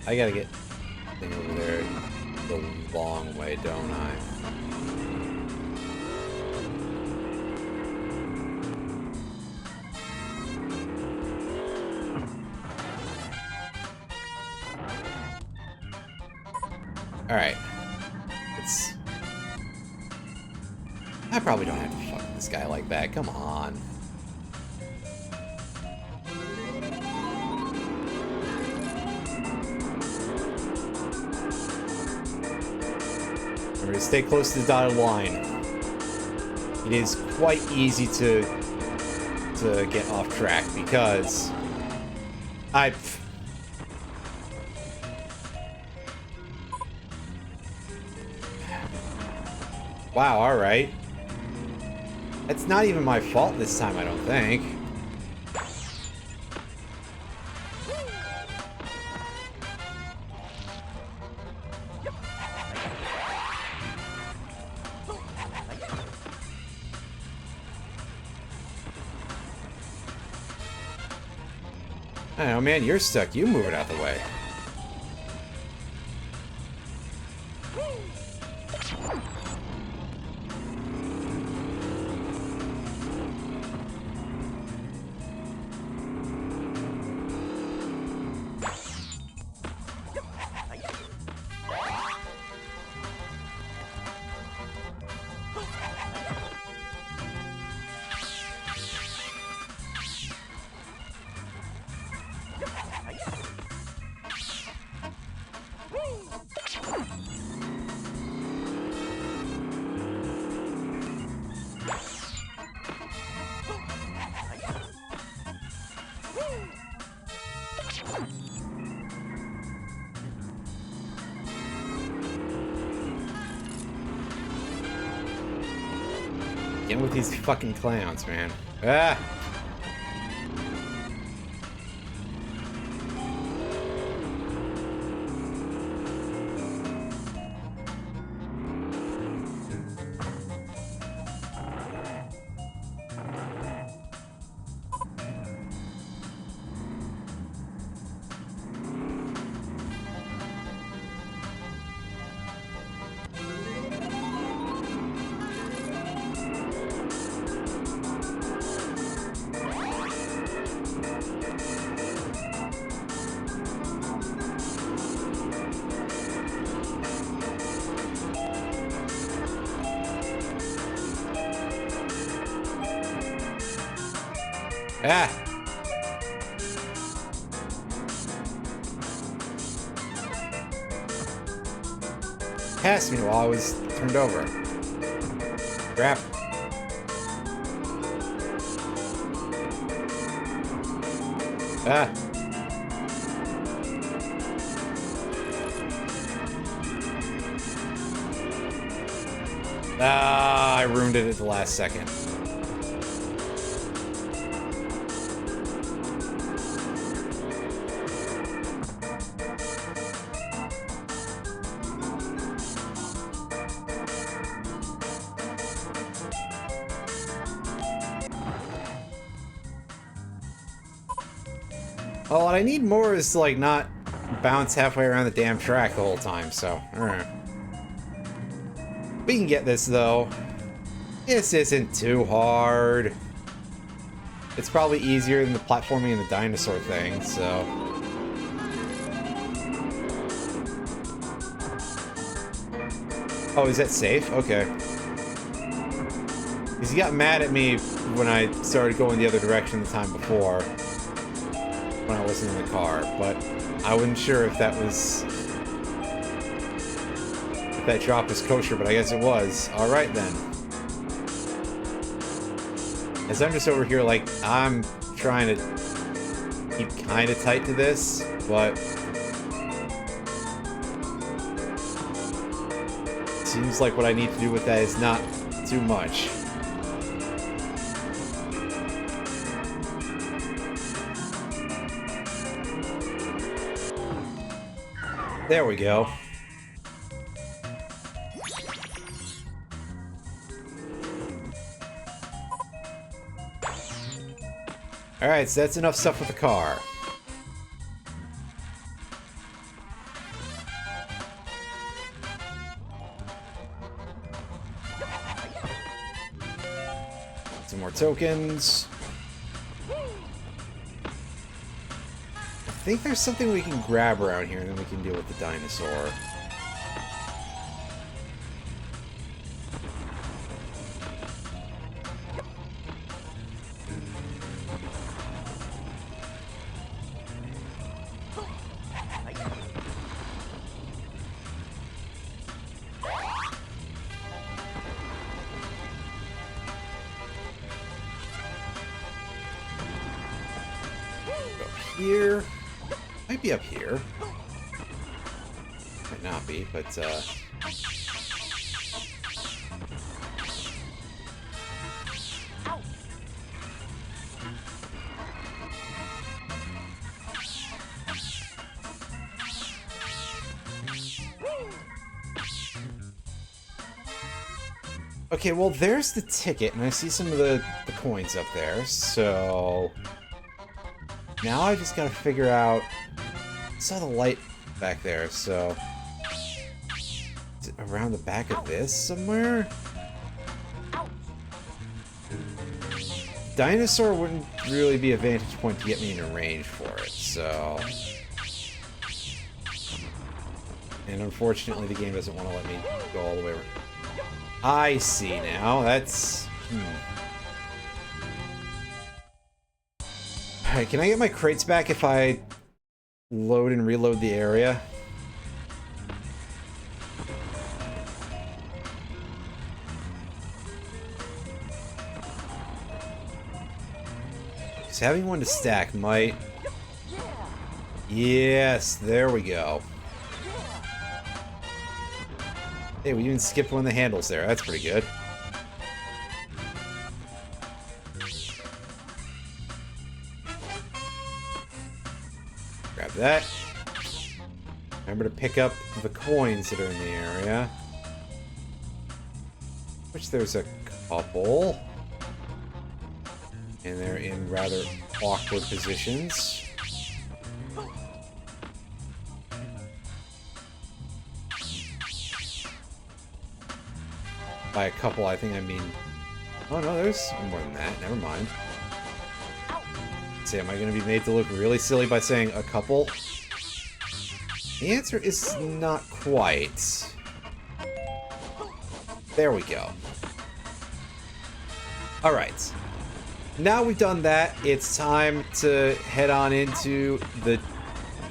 I gotta get thing over there the long way, don't I? Alright. I probably don't have to fuck with this guy like that. Come on. Remember to stay close to the dotted line. It is quite easy to get off track because wow, alright. It's not even my fault this time, I don't think. I don't know, man, you're stuck. You move it out the way. Get with these fucking clowns, man. Ah! Ah! Passed me while I was turned over. Crap. Ah! Ah, I ruined it at the last second. Oh, what I need more is to, like, not bounce halfway around the damn track the whole time, so... We can get this, though. This isn't too hard. It's probably easier than the platforming and the dinosaur thing, so... Oh, is that safe? Okay. Because he got mad at me when I started going the other direction the time before. When I wasn't in the car, but I wasn't sure if that was... if that drop was kosher, but I guess it was. Alright then. As I'm just over here, like, I'm trying to keep kind of tight to this, but... seems like what I need to do with that is not too much. There we go. Alright, so that's enough stuff with the car. Some more tokens. I think there's something we can grab around here, and then we can deal with the dinosaur. Here. Might be up here. Might not be, but okay, well, there's the ticket, and I see some of the coins up there, so now I just gotta figure out... I saw the light back there, so... Is it around the back of this somewhere? Dinosaur wouldn't really be a vantage point to get me into range for it, so... And unfortunately the game doesn't want to let me go all the way around. I see now, that's... Alright, can I get my crates back if I load and reload the area? Just having one to stack might... Yes, there we go. Hey, we even skipped one of the handles there. That's pretty good. Grab that. Remember to pick up the coins that are in the area. Which there's a couple. And they're in rather awkward positions. By a couple, I think I mean... Oh no, there's more than that. Never mind. Let's see, am I going to be made to look really silly by saying a couple? The answer is not quite. There we go. Alright. Now we've done that, it's time to head on into the...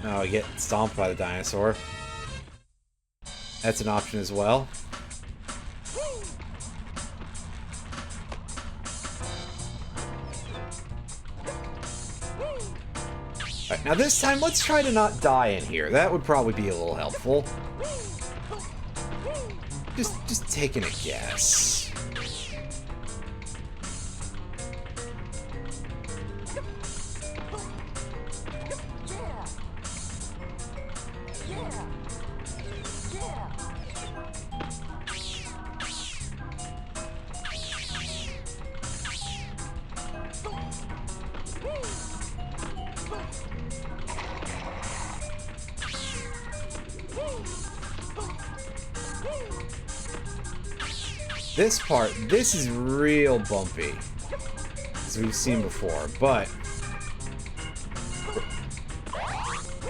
Oh, get stomped by the dinosaur. That's an option as well. Alright, now this time, let's try to not die in here. That would probably be a little helpful. Just taking a guess. This part, this is real bumpy, as we've seen before, but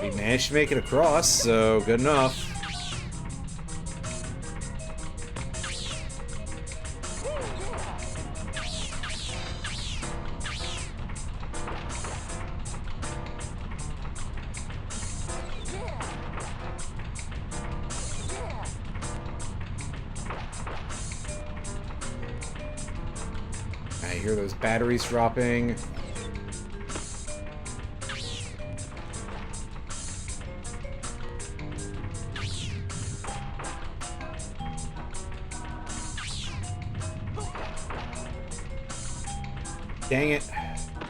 we managed to make it across, so good enough. I hear those batteries dropping. Dang it.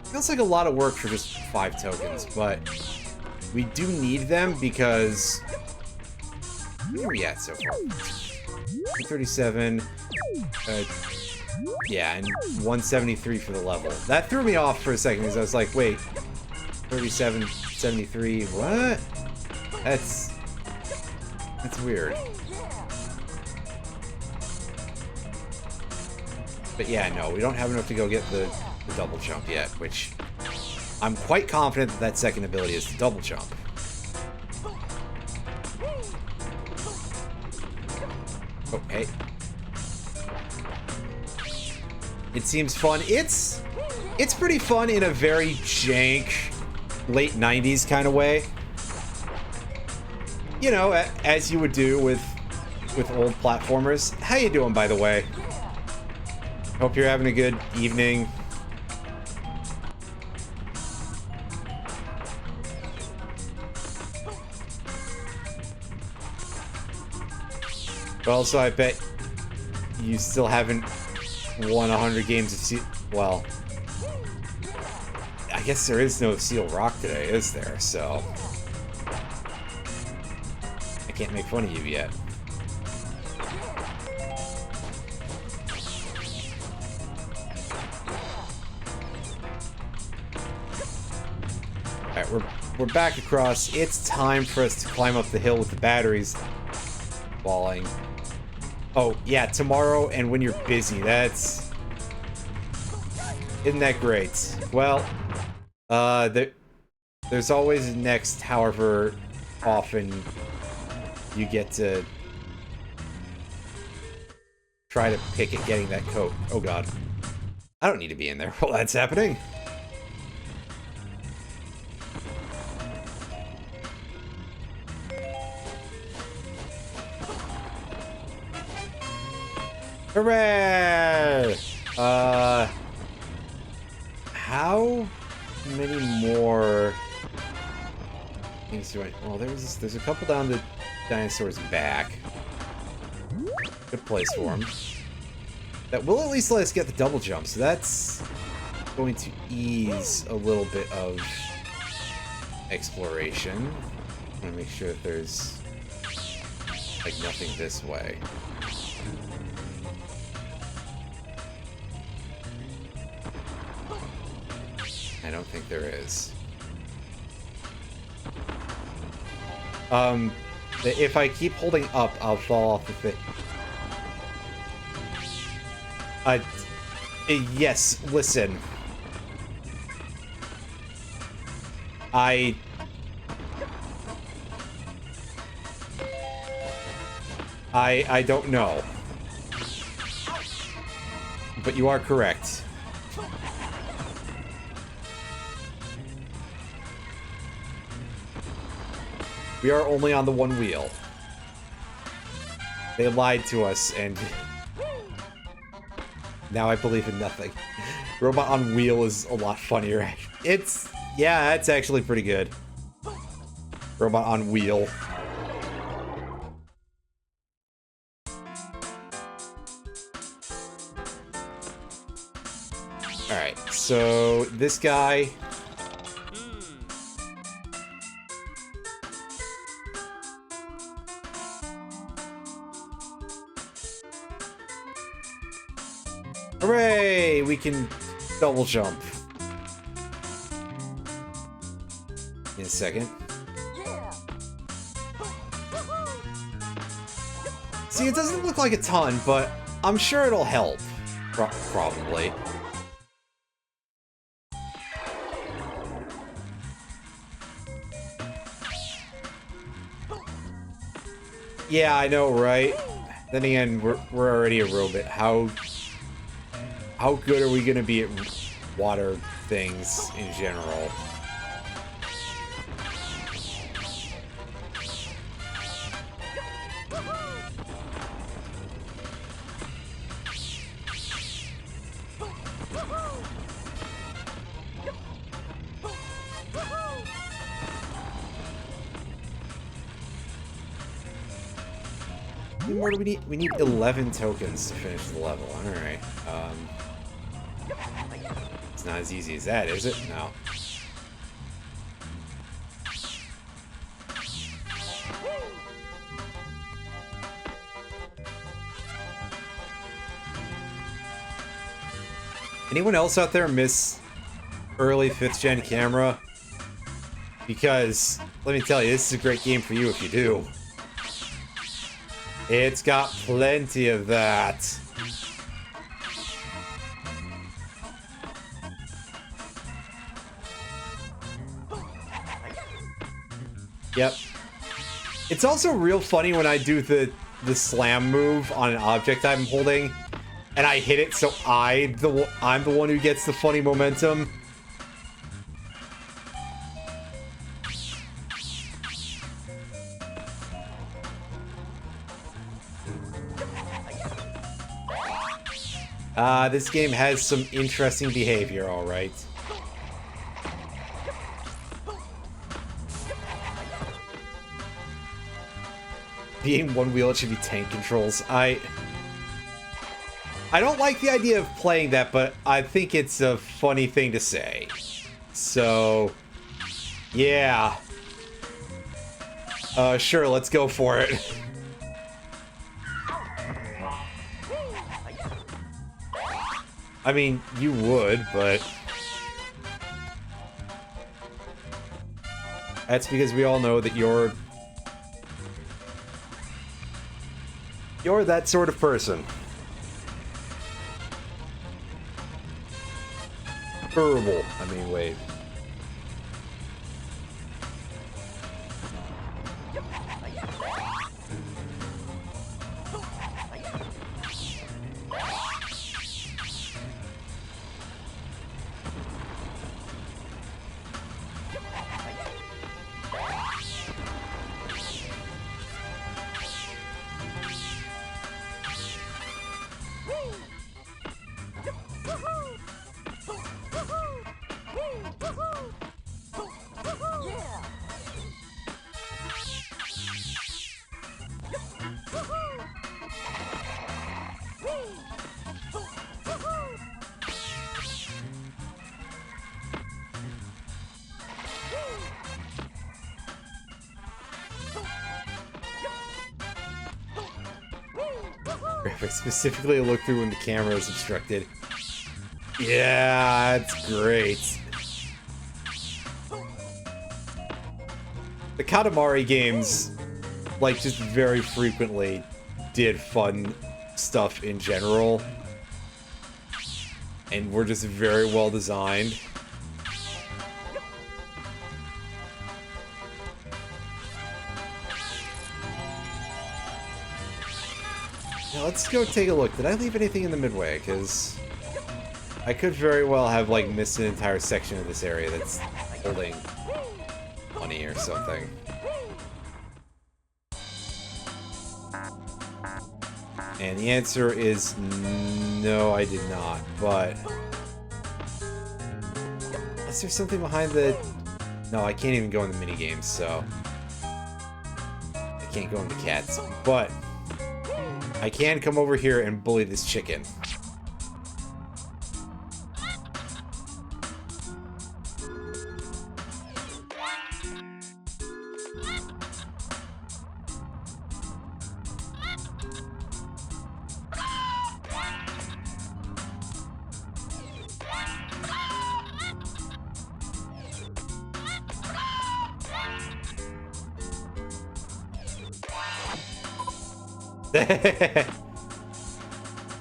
Feels like a lot of work for just 5 tokens, but we do need them because... Where are we at so far? 237. Yeah, and 173 for the level. That threw me off for a second because I was like, wait, 37, 73, what? That's weird. But yeah, no, we don't have enough to go get the double jump yet, which I'm quite confident that that second ability is the double jump. Oh, hey. It seems fun. It's pretty fun in a very jank, late 90s kind of way. You know, as you would do with old platformers. How you doing, by the way? Hope you're having a good evening. But also, I bet you still haven't won 100 games of Seal. Well, I guess there is no Seal Rock today, is there? So I can't make fun of you yet. Alright, we're back across. It's time for us to climb up the hill with the batteries falling. Oh, yeah, tomorrow and when you're busy. Isn't that great? Well, there's always next, however often you get to try to pick at getting that coat. Oh god. I don't need to be in there while that's happening. Hooray! How many more things do I... Well, there's a couple down the dinosaur's back. Good place for them. That will at least let us get the double jump, so that's going to ease a little bit of exploration. I want to make sure that there's, like, nothing this way. I don't think there is. If I keep holding up, I'll fall off the thing. Yes, listen. I don't know. But you are correct. We are only on the one wheel. They lied to us, and now I believe in nothing. Robot on wheel is a lot funnier. Yeah, it's actually pretty good. Robot on wheel. Alright, so this guy... Hooray! We can double jump. In a second. See, it doesn't look like a ton, but I'm sure it'll help. Probably. Yeah, I know, right? Then again, we're already a robot. How good are we gonna be at water things in general? How many more do we need? We need 11 tokens to finish the level. Alright. It's not as easy as that, is it? No. Anyone else out there miss early 5th gen camera? Because, let me tell you, this is a great game for you if you do. It's got plenty of that. Yep. It's also real funny when I do the slam move on an object I'm holding, and I hit it, so I'm the one who gets the funny momentum. This game has some interesting behavior, alright. Being one wheel, it should be tank controls. I don't like the idea of playing that, but I think it's a funny thing to say. So, yeah. Sure, let's go for it. I mean, you would, but... that's because we all know that you're that sort of person. Durable. I mean, wait. Specifically look through when the camera is obstructed. Yeah, that's great. The Katamari games, like, just very frequently did fun stuff in general. And were just very well designed. Now let's go take a look. Did I leave anything in the midway? Because I could very well have, like, missed an entire section of this area that's holding money or something. And the answer is no, I did not, but... is there something behind the... no, I can't even go in the minigames, so... I can't go into cats, but... I can come over here and bully this chicken.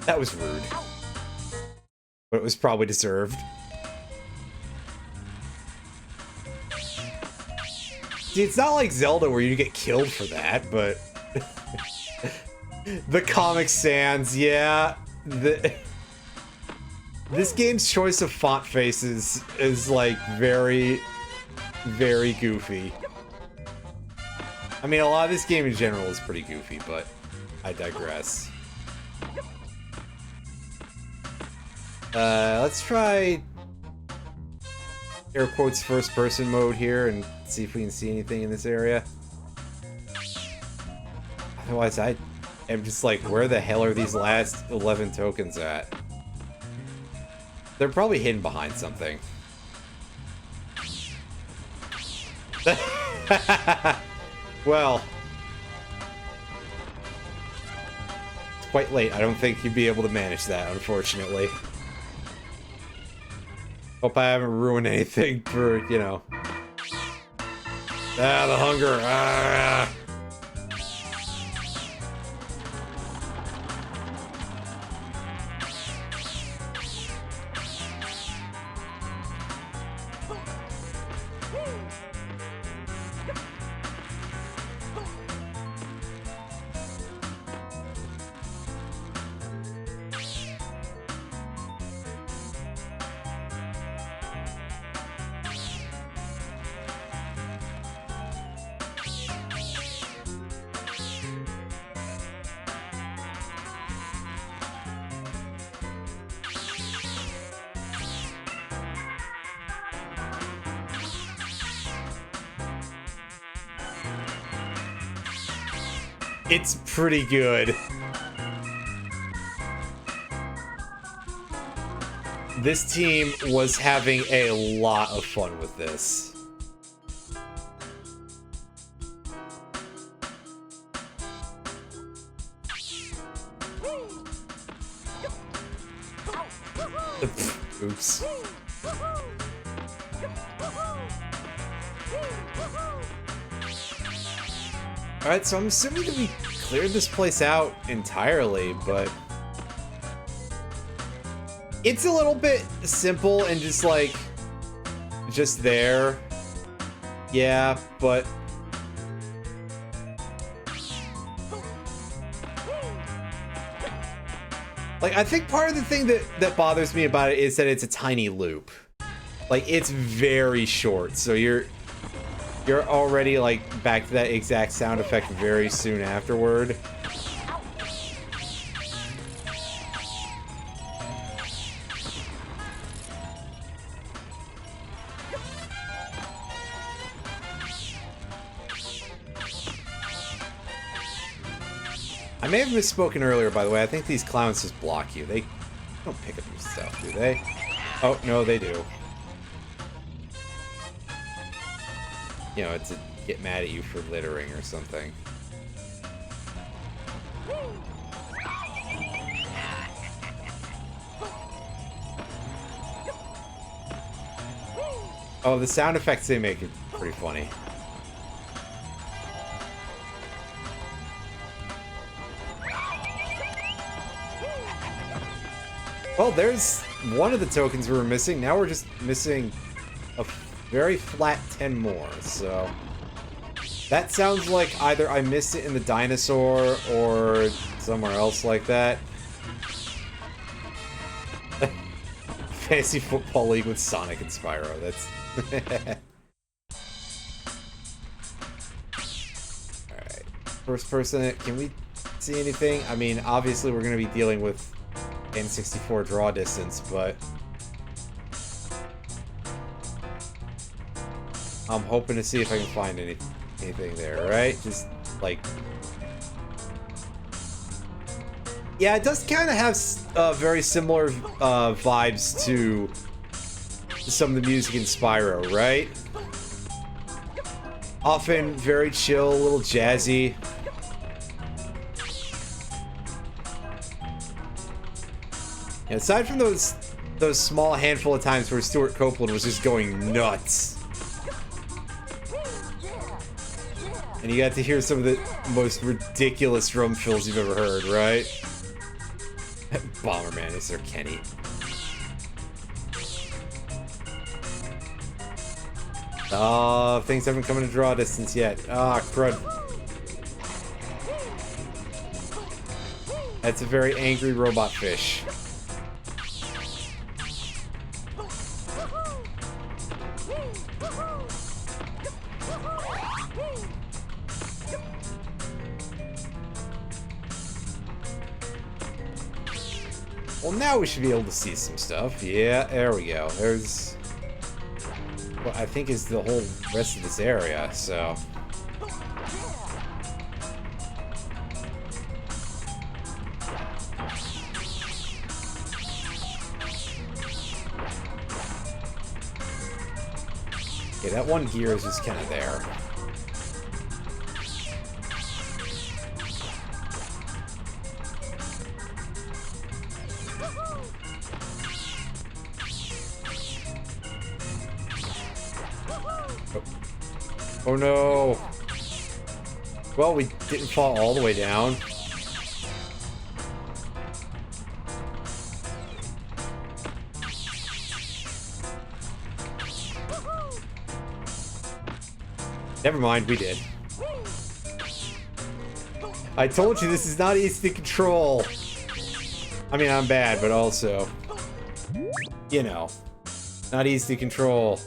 That was rude. But it was probably deserved. See, it's not like Zelda where you get killed for that, but... the Comic Sans, yeah. This game's choice of font faces is, like, very, very goofy. I mean, a lot of this game in general is pretty goofy, but I digress. Let's try air quotes first person mode here and see if we can see anything in this area. Otherwise, I am just like, where the hell are these last 11 tokens at? They're probably hidden behind something. Well, it's quite late. I don't think you'd be able to manage that, unfortunately. Hope I haven't ruined anything for, you know. Ah, the hunger. Ah. It's pretty good. This team was having a lot of fun with this. Oops. Alright, so I'm assuming that we cleared this place out entirely, but it's a little bit simple and just like, just there. Yeah, but like, I think part of the thing that bothers me about it is that it's a tiny loop. Like, it's very short, so you're already like back to that exact sound effect very soon afterward. I may have misspoken earlier, by the way. I think these clowns just block you. They don't pick up your stuff, do they? Oh, no, they do. You know, to get mad at you for littering or something. Oh, the sound effects they make are pretty funny. Well, there's one of the tokens we were missing. Now we're just missing a very flat 10 more, so that sounds like either I missed it in the dinosaur or somewhere else like that. Fantasy Football League with Sonic and Spyro. That's alright. First person, can we see anything? I mean, obviously we're gonna be dealing with N64 draw distance, but I'm hoping to see if I can find anything there, right? Just, like... Yeah, it does kind of have very similar vibes to some of the music in Spyro, right? Often very chill, a little jazzy. And aside from those small handful of times where Stuart Copeland was just going nuts. And you got to hear some of the most ridiculous drum fills you've ever heard, right? Bomberman is their Kenny. Oh, things haven't come to draw distance yet. Ah, crud. That's a very angry robot fish. Well, now we should be able to see some stuff. Yeah, there we go. There's what I think is the whole rest of this area, so... Okay, that one gear is just kind of there. Oh, oh no. Well, we didn't fall all the way down. Never mind, we did. I told you this is not easy to control. I mean, I'm bad, but also, you know, not easy to control.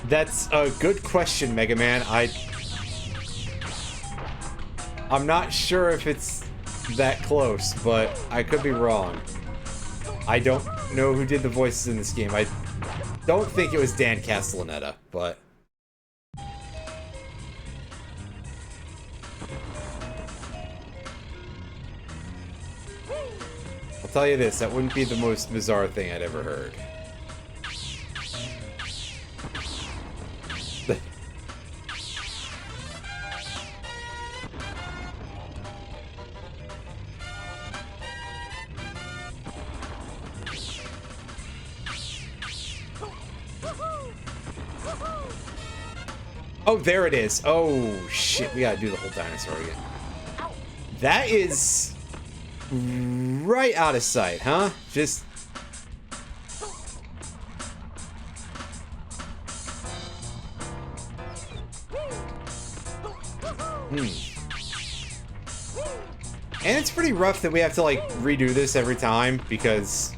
That's a good question, Mega Man. I'm not sure if it's that close, but I could be wrong. I don't know who did the voices in this game. I don't think it was Dan Castellaneta, but... I'll tell you this, that wouldn't be the most bizarre thing I'd ever heard. Oh, there it is. Oh, shit. We gotta do the whole dinosaur again. That is right out of sight, huh? Just... And it's pretty rough that we have to, like, redo this every time, because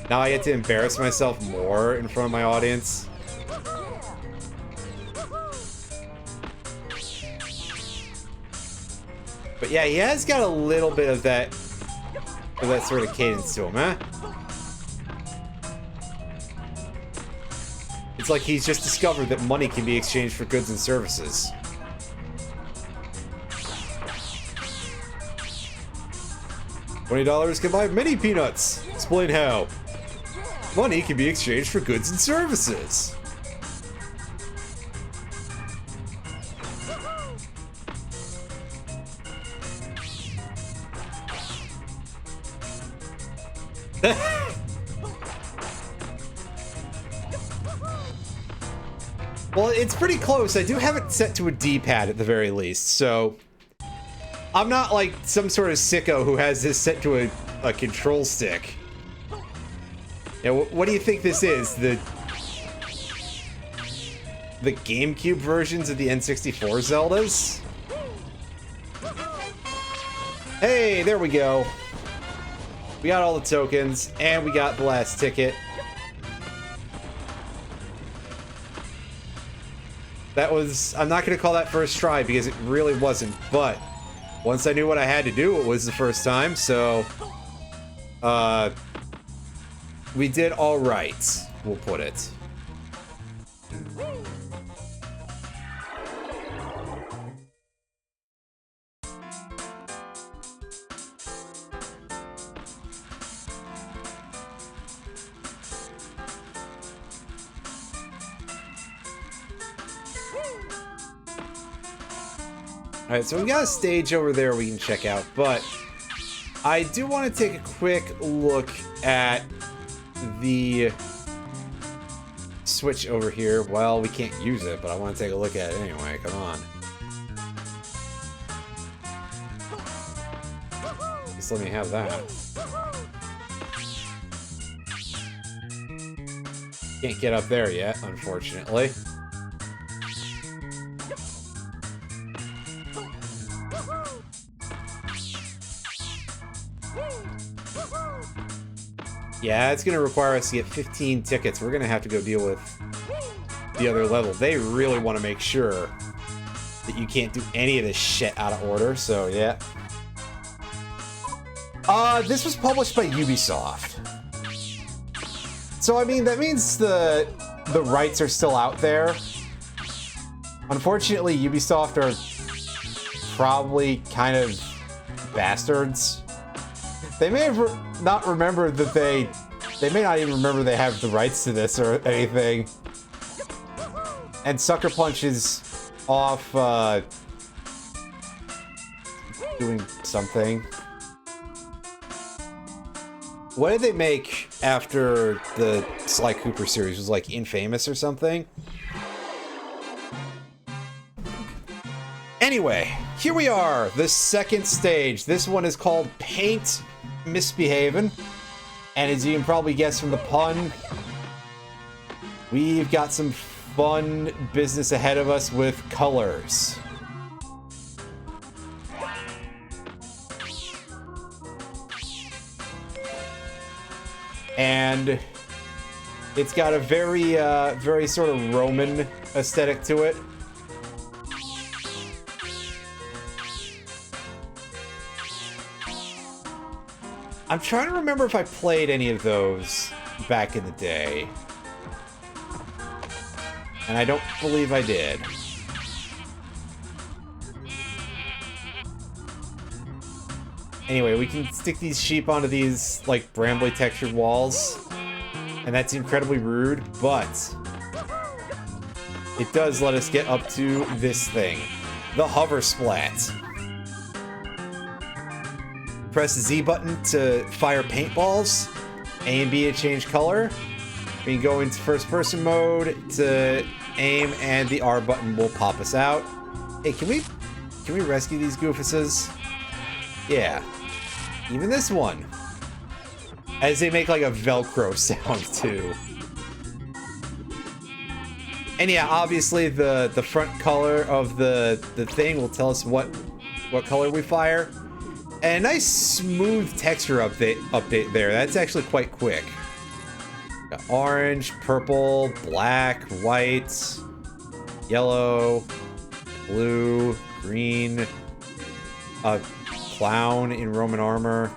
now I get to embarrass myself more in front of my audience. But yeah, he has got a little bit of that sort of cadence to him, huh? It's like he's just discovered that money can be exchanged for goods and services. $20 can buy mini peanuts. Explain how. Money can be exchanged for goods and services. Well, it's pretty close. I do have it set to a D-pad at the very least, so... I'm not like some sort of sicko who has this set to a control stick. Yeah, what do you think this is? The GameCube versions of the N64 Zeldas? Hey, there we go. We got all the tokens, and we got the last ticket. That was... I'm not going to call that first try, because it really wasn't, but... Once I knew what I had to do, it was the first time, so... we did alright, we'll put it. Alright, so we got a stage over there we can check out, but I do want to take a quick look at the switch over here. Well, we can't use it, but I want to take a look at it anyway. Come on. Just let me have that. Can't get up there yet, unfortunately. Yeah, it's gonna require us to get 15 tickets. We're gonna have to go deal with the other level. They really want to make sure that you can't do any of this shit out of order, so yeah. This was published by Ubisoft. So, I mean, that means the rights are still out there. Unfortunately, Ubisoft are probably kind of bastards. They may have not remembered that they may not even remember they have the rights to this or anything. And Sucker Punch is off, doing something. What did they make after the Sly Cooper series? Was like Infamous or something? Anyway, here we are, the second stage. This one is called Paint Misbehavin'. And as you can probably guess from the pun, we've got some fun business ahead of us with colors. And it's got a very, very sort of Roman aesthetic to it. I'm trying to remember if I played any of those back in the day. And I don't believe I did. Anyway, we can stick these sheep onto these, like, brambly textured walls. And that's incredibly rude, but it does let us get up to this thing. The hover splat. Press the Z button to fire paintballs. A and B to change color. We can go into first person mode to aim, and the R button will pop us out. Hey, can we rescue these goofuses? Yeah. Even this one. As they make like a Velcro sound too. And yeah, obviously the front color of the thing will tell us what color we fire. And a nice smooth texture update there. That's actually quite quick. Got orange, purple, black, white, yellow, blue, green, a clown in Roman armor.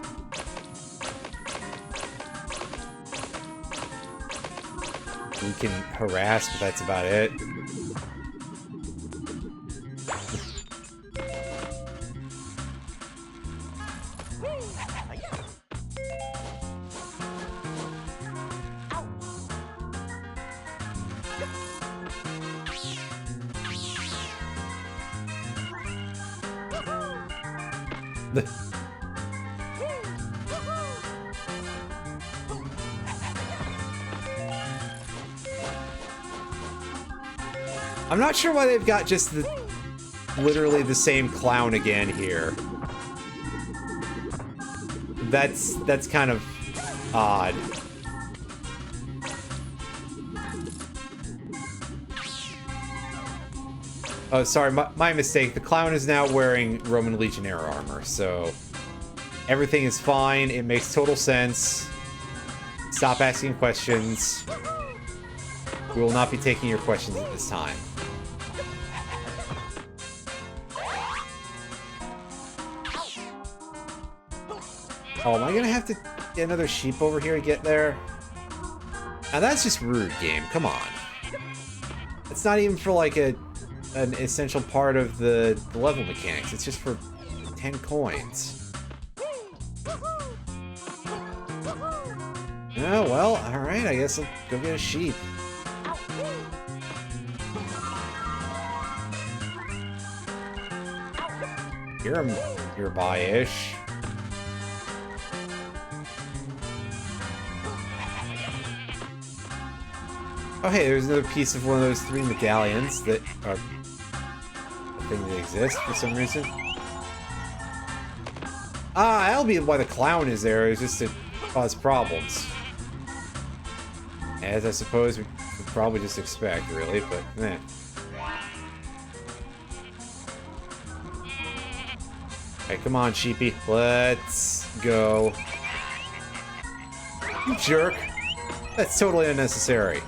We can harass, but that's about it. I'm not sure why they've got just literally the same clown again here. That's kind of odd. Oh, sorry, my mistake. The clown is now wearing Roman Legionnaire armor, so everything is fine. It makes total sense. Stop asking questions. We will not be taking your questions at this time. Oh, am I gonna have to get another sheep over here to get there? Now that's just rude, game. Come on. It's not even for like an essential part of the level mechanics. It's just for 10 coins. Oh, well, alright. I guess I'll go get a sheep. You're nearby-ish. Oh, hey, there's another piece of one of those 3 medallions that are a thing that exists for some reason. That'll be why the clown is there, is just to cause problems. As I suppose we could probably just expect, really, but eh. Alright, come on, sheepy. Let's go. You jerk. That's totally unnecessary.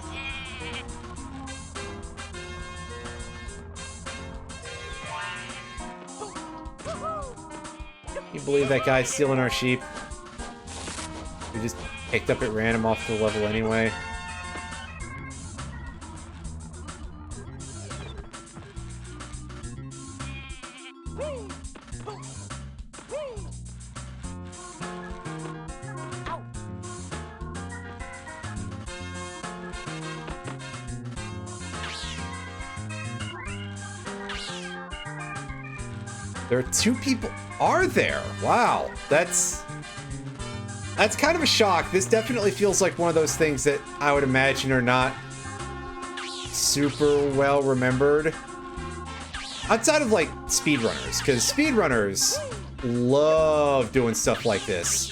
Can you believe that guy's stealing our sheep? We just picked up at random off the level anyway. There are 2 people. Are there? Wow, that's kind of a shock. This definitely feels like one of those things that I would imagine are not super well remembered. Outside of like speedrunners, because speedrunners love doing stuff like this.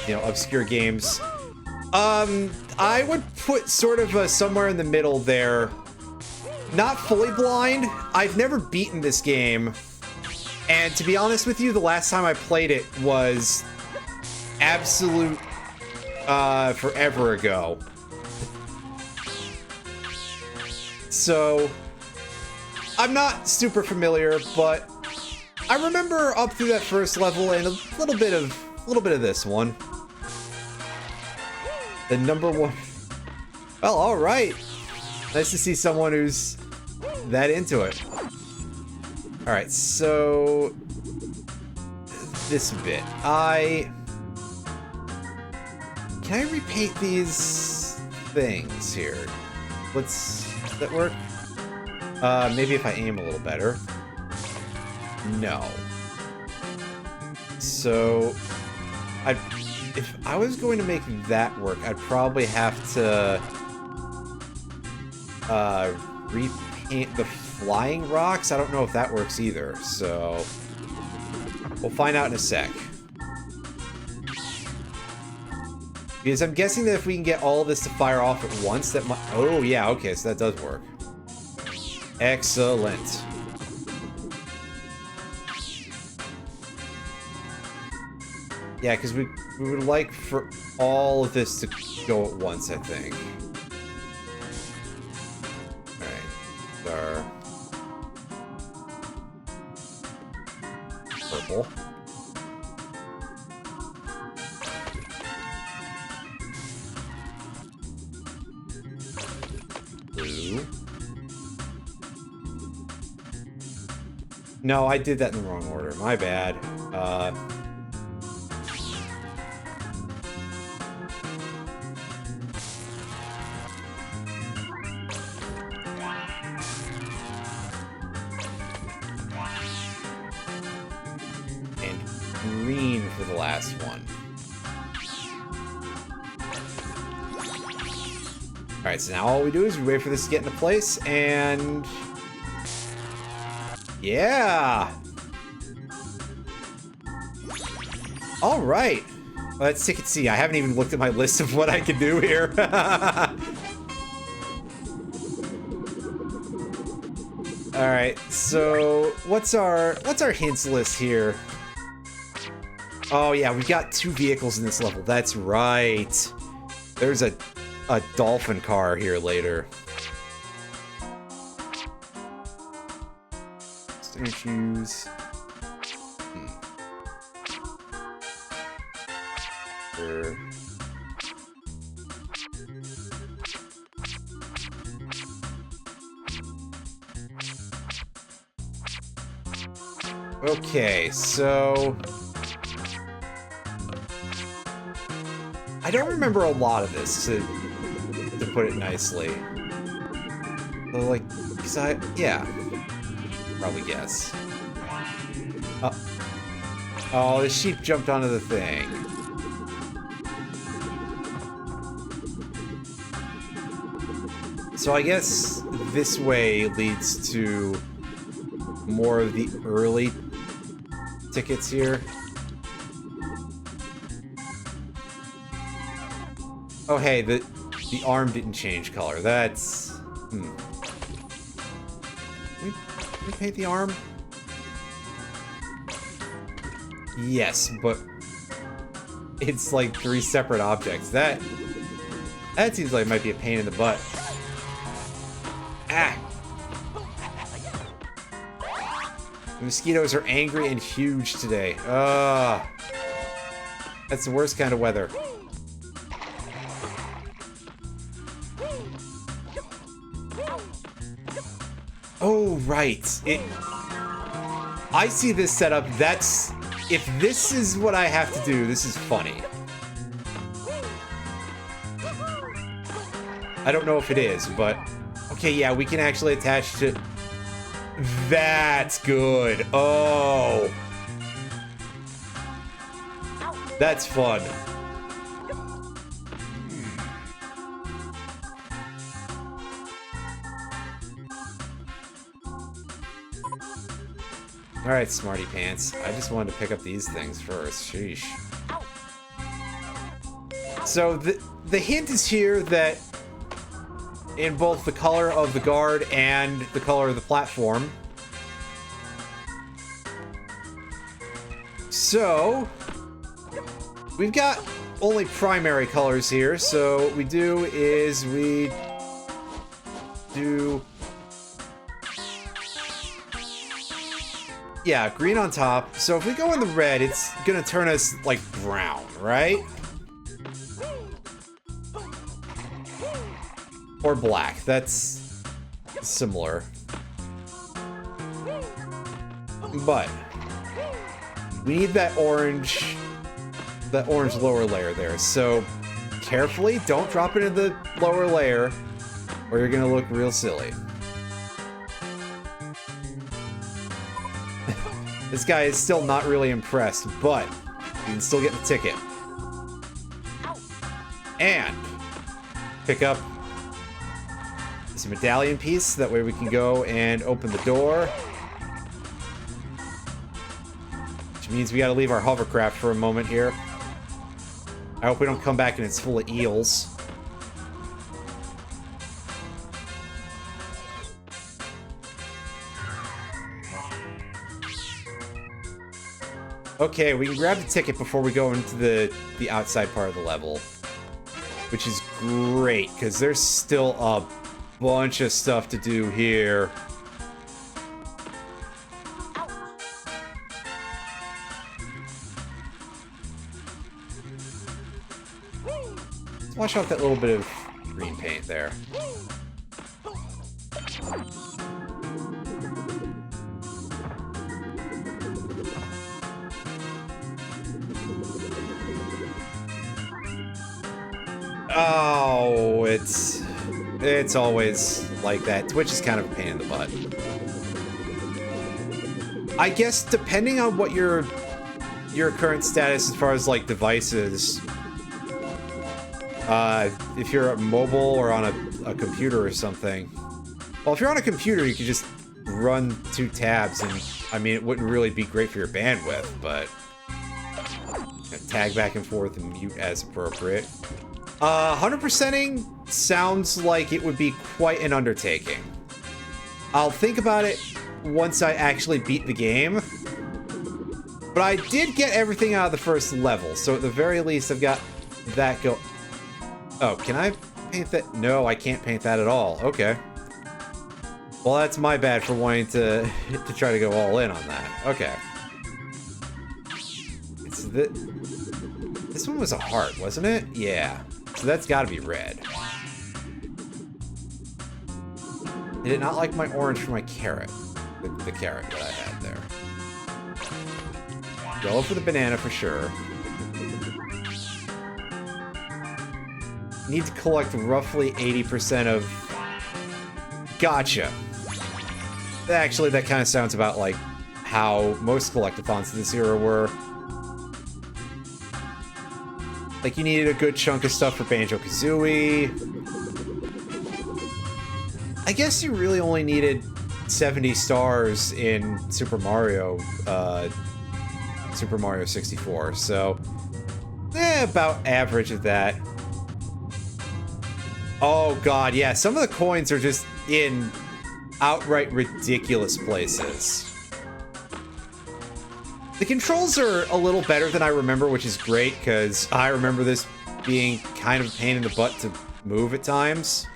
You know, obscure games. I would put sort of a somewhere in the middle there. Not fully blind. I've never beaten this game. And to be honest with you, the last time I played it was absolute forever ago. So I'm not super familiar, but I remember up through that first level and a little bit of this one. The number 1. Well, all right. Nice to see someone who's that into it. All right, so this bit. Can I repaint these things here? Does that work? Maybe if I aim a little better. No. So, if I was going to make that work, I'd probably have to repaint the flying rocks. I don't know if that works either, so we'll find out in a sec. Because I'm guessing that if we can get all of this to fire off at once, that might... Oh, yeah, okay, so that does work. Excellent. Yeah, because we would like for all of this to go at once, I think. Alright, purple. Blue. No, I did that in the wrong order. My bad. Green for the last one. Alright, so now all we do is we wait for this to get into place, and... yeah! Alright! Well, let's take it see. I haven't even looked at my list of what I can do here. Alright, so what's our hints list here? Oh yeah, we've got 2 vehicles in this level. That's right. There's a Dolphin car here later. Statues. Sure. Okay, so... I don't remember a lot of this, to put it nicely. Like, cause yeah. Probably guess. Oh, the sheep jumped onto the thing. So I guess this way leads to more of the early tickets here. Oh hey, The arm didn't change color. That's... Can we paint the arm? Yes, but it's like 3 separate objects. That seems like it might be a pain in the butt. Ah! The mosquitoes are angry and huge today. That's the worst kind of weather. Oh, right. I see this setup. That's... If this is what I have to do, this is funny. I don't know if it is, but... Okay, yeah, we can actually attach to... That's good. Oh. That's fun. Alright, smarty pants. I just wanted to pick up these things first. Sheesh. So, the hint is here that in both the color of the guard and the color of the platform. So, we've got only primary colors here, so what we do is we do... Yeah, green on top. So if we go in the red, it's gonna turn us, like, brown, right? Or black. That's similar. But we need that orange lower layer there. So carefully, don't drop it in the lower layer, or you're gonna look real silly. This guy is still not really impressed, but you can still get the ticket. And pick up this medallion piece, that way we can go and open the door. Which means we gotta leave our hovercraft for a moment here. I hope we don't come back and it's full of eels. Okay, we can grab the ticket before we go into the outside part of the level. Which is great, because there's still a bunch of stuff to do here. Let's wash off that little bit of green paint there. Oh, it's always like that. Twitch is kind of a pain in the butt. I guess depending on what your current status as far as like devices, if you're mobile or on a computer or something. Well, if you're on a computer, you could just run 2 tabs, and I mean, it wouldn't really be great for your bandwidth, but tag back and forth and mute as appropriate. 100%ing sounds like it would be quite an undertaking. I'll think about it once I actually beat the game. But I did get everything out of the first level, so at the very least I've got that go... Oh, can I paint that? No, I can't paint that at all. Okay. Well, that's my bad for wanting to try to go all in on that. Okay. It's this one was a heart, wasn't it? Yeah. So that's gotta be red. Did it not like my orange for my carrot? The carrot that I had there. Go for the banana for sure. Need to collect roughly 80% of... Gotcha. Actually, that kind of sounds about like how most collectathons this era were. Like, you needed a good chunk of stuff for Banjo-Kazooie. I guess you really only needed 70 stars in Super Mario 64, so... about average of that. Oh god, yeah, some of the coins are just in outright ridiculous places. The controls are a little better than I remember, which is great, because I remember this being kind of a pain in the butt to move at times.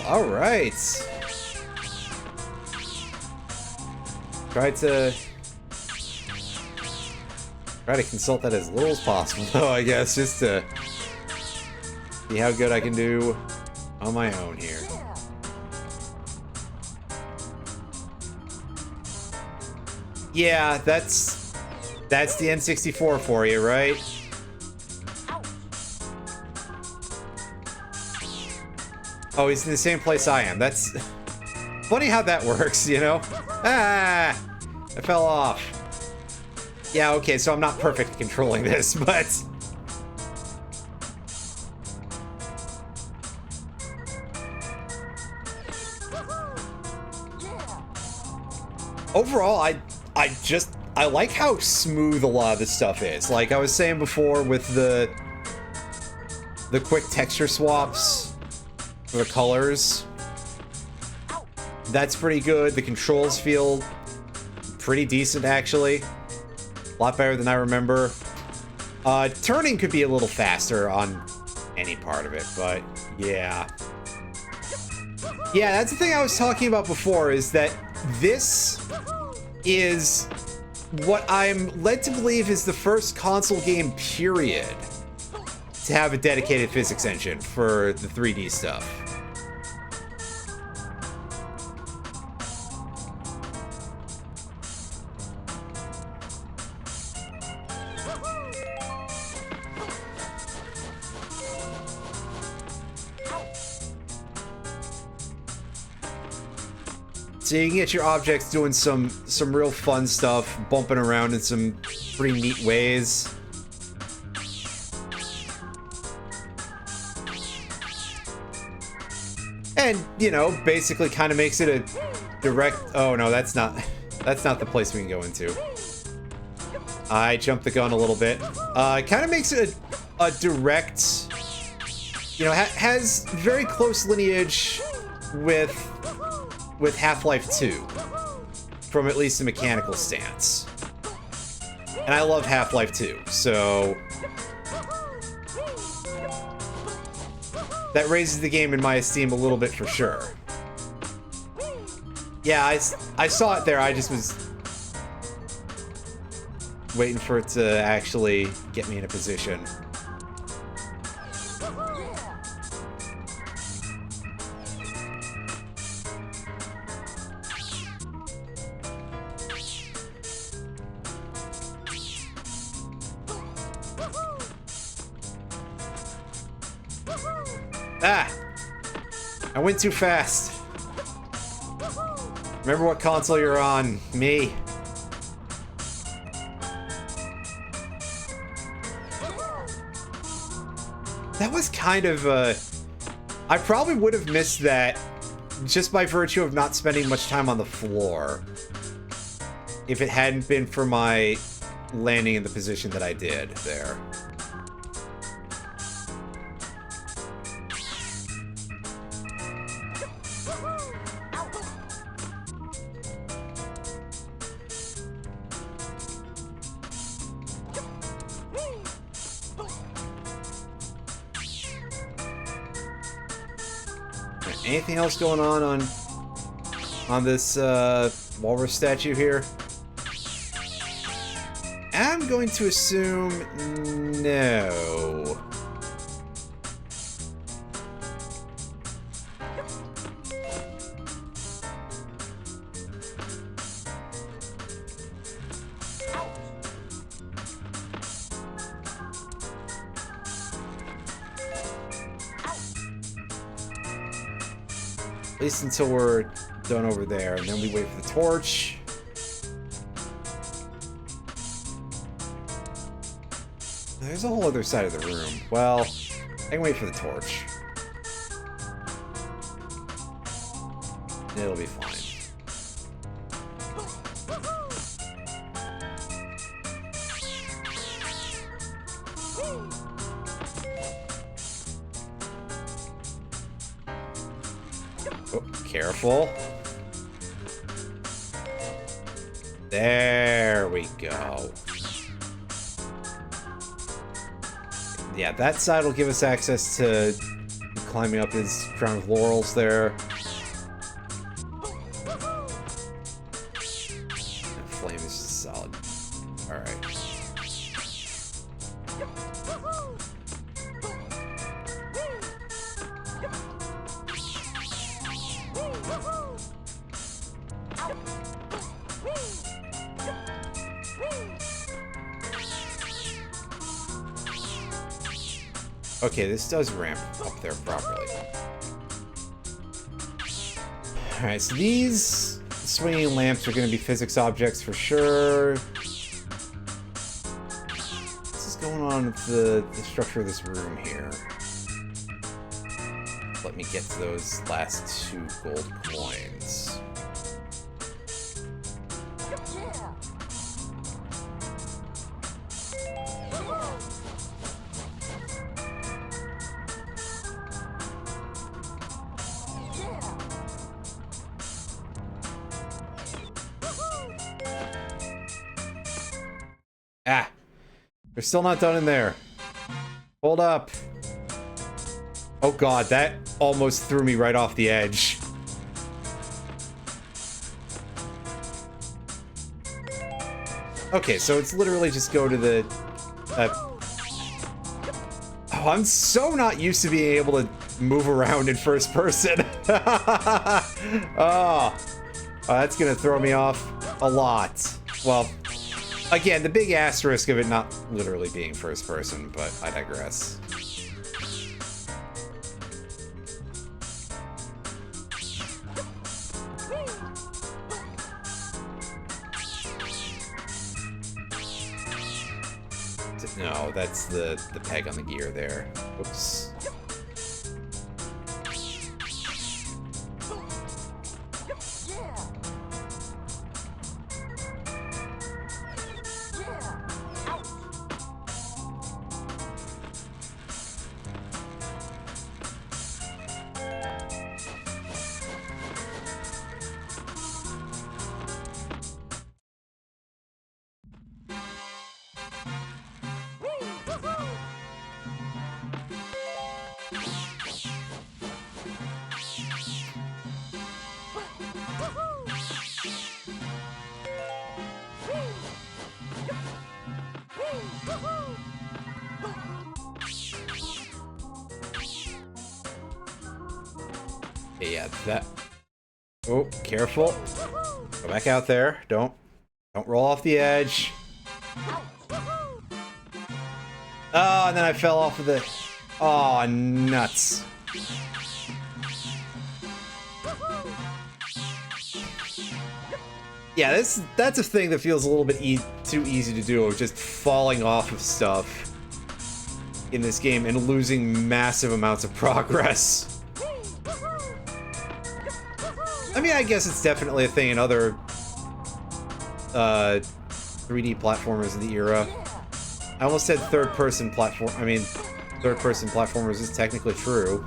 All right. Try to consult that as little as possible, though, I guess, just to see how good I can do on my own here. Yeah, that's the N64 for you, right? Oh, he's in the same place I am. That's funny how that works, you know? Ah! I fell off. Yeah, okay, so I'm not perfect at controlling this, but... Overall, I like how smooth a lot of this stuff is. Like I was saying before with the quick texture swaps for the colors. That's pretty good. The controls feel pretty decent, actually. A lot better than I remember. Turning could be a little faster on any part of it, but yeah. Yeah, that's the thing I was talking about before, is that this is what I'm led to believe is the first console game, period, to have a dedicated physics engine for the 3D stuff. So you can get your objects doing some real fun stuff, bumping around in some pretty neat ways. And, you know, basically kind of makes it a direct... Oh, no, that's not the place we can go into. I jumped the gun a little bit. It kind of makes it a direct... You know, has very close lineage with Half-Life 2, from at least a mechanical stance. And I love Half-Life 2, so that raises the game in my esteem a little bit for sure. Yeah, I saw it there, I just was waiting for it to actually get me in a position. Ah! I went too fast. Remember what console you're on. Me. That was kind of I probably would have missed that just by virtue of not spending much time on the floor if it hadn't been for my landing in the position that I did there. Anything else going on this walrus statue here? I'm going to assume no. At least until we're done over there, and then we wait for the torch. There's a whole other side of the room. Well, I can wait for the torch. It'll be fine. Oh, careful. There we go. Yeah, that side will give us access to climbing up his crown of laurels there. That flame is just solid. Alright. Okay, this does ramp up there properly. Alright, so these swinging lamps are going to be physics objects for sure. What's is going on with the structure of this room here? Let me get to those last 2 gold coins. Ah! We're still not done in there. Hold up. Oh god, that almost threw me right off the edge. Okay, so it's literally just go to the... Oh, I'm so not used to being able to move around in first person. Oh, that's gonna throw me off a lot. Well... Again, the big asterisk of it not literally being first person, but I digress. No, that's the peg on the gear there. Oops. Yeah, that... Oh, careful. Go back out there. Don't roll off the edge. Oh, and then I fell off of the... Oh, nuts. Yeah, that's a thing that feels a little bit too easy to do, just falling off of stuff in this game and losing massive amounts of progress. I mean, I guess it's definitely a thing in other 3D platformers of the era. I almost said third-person platform. I mean, third-person platformers is technically true.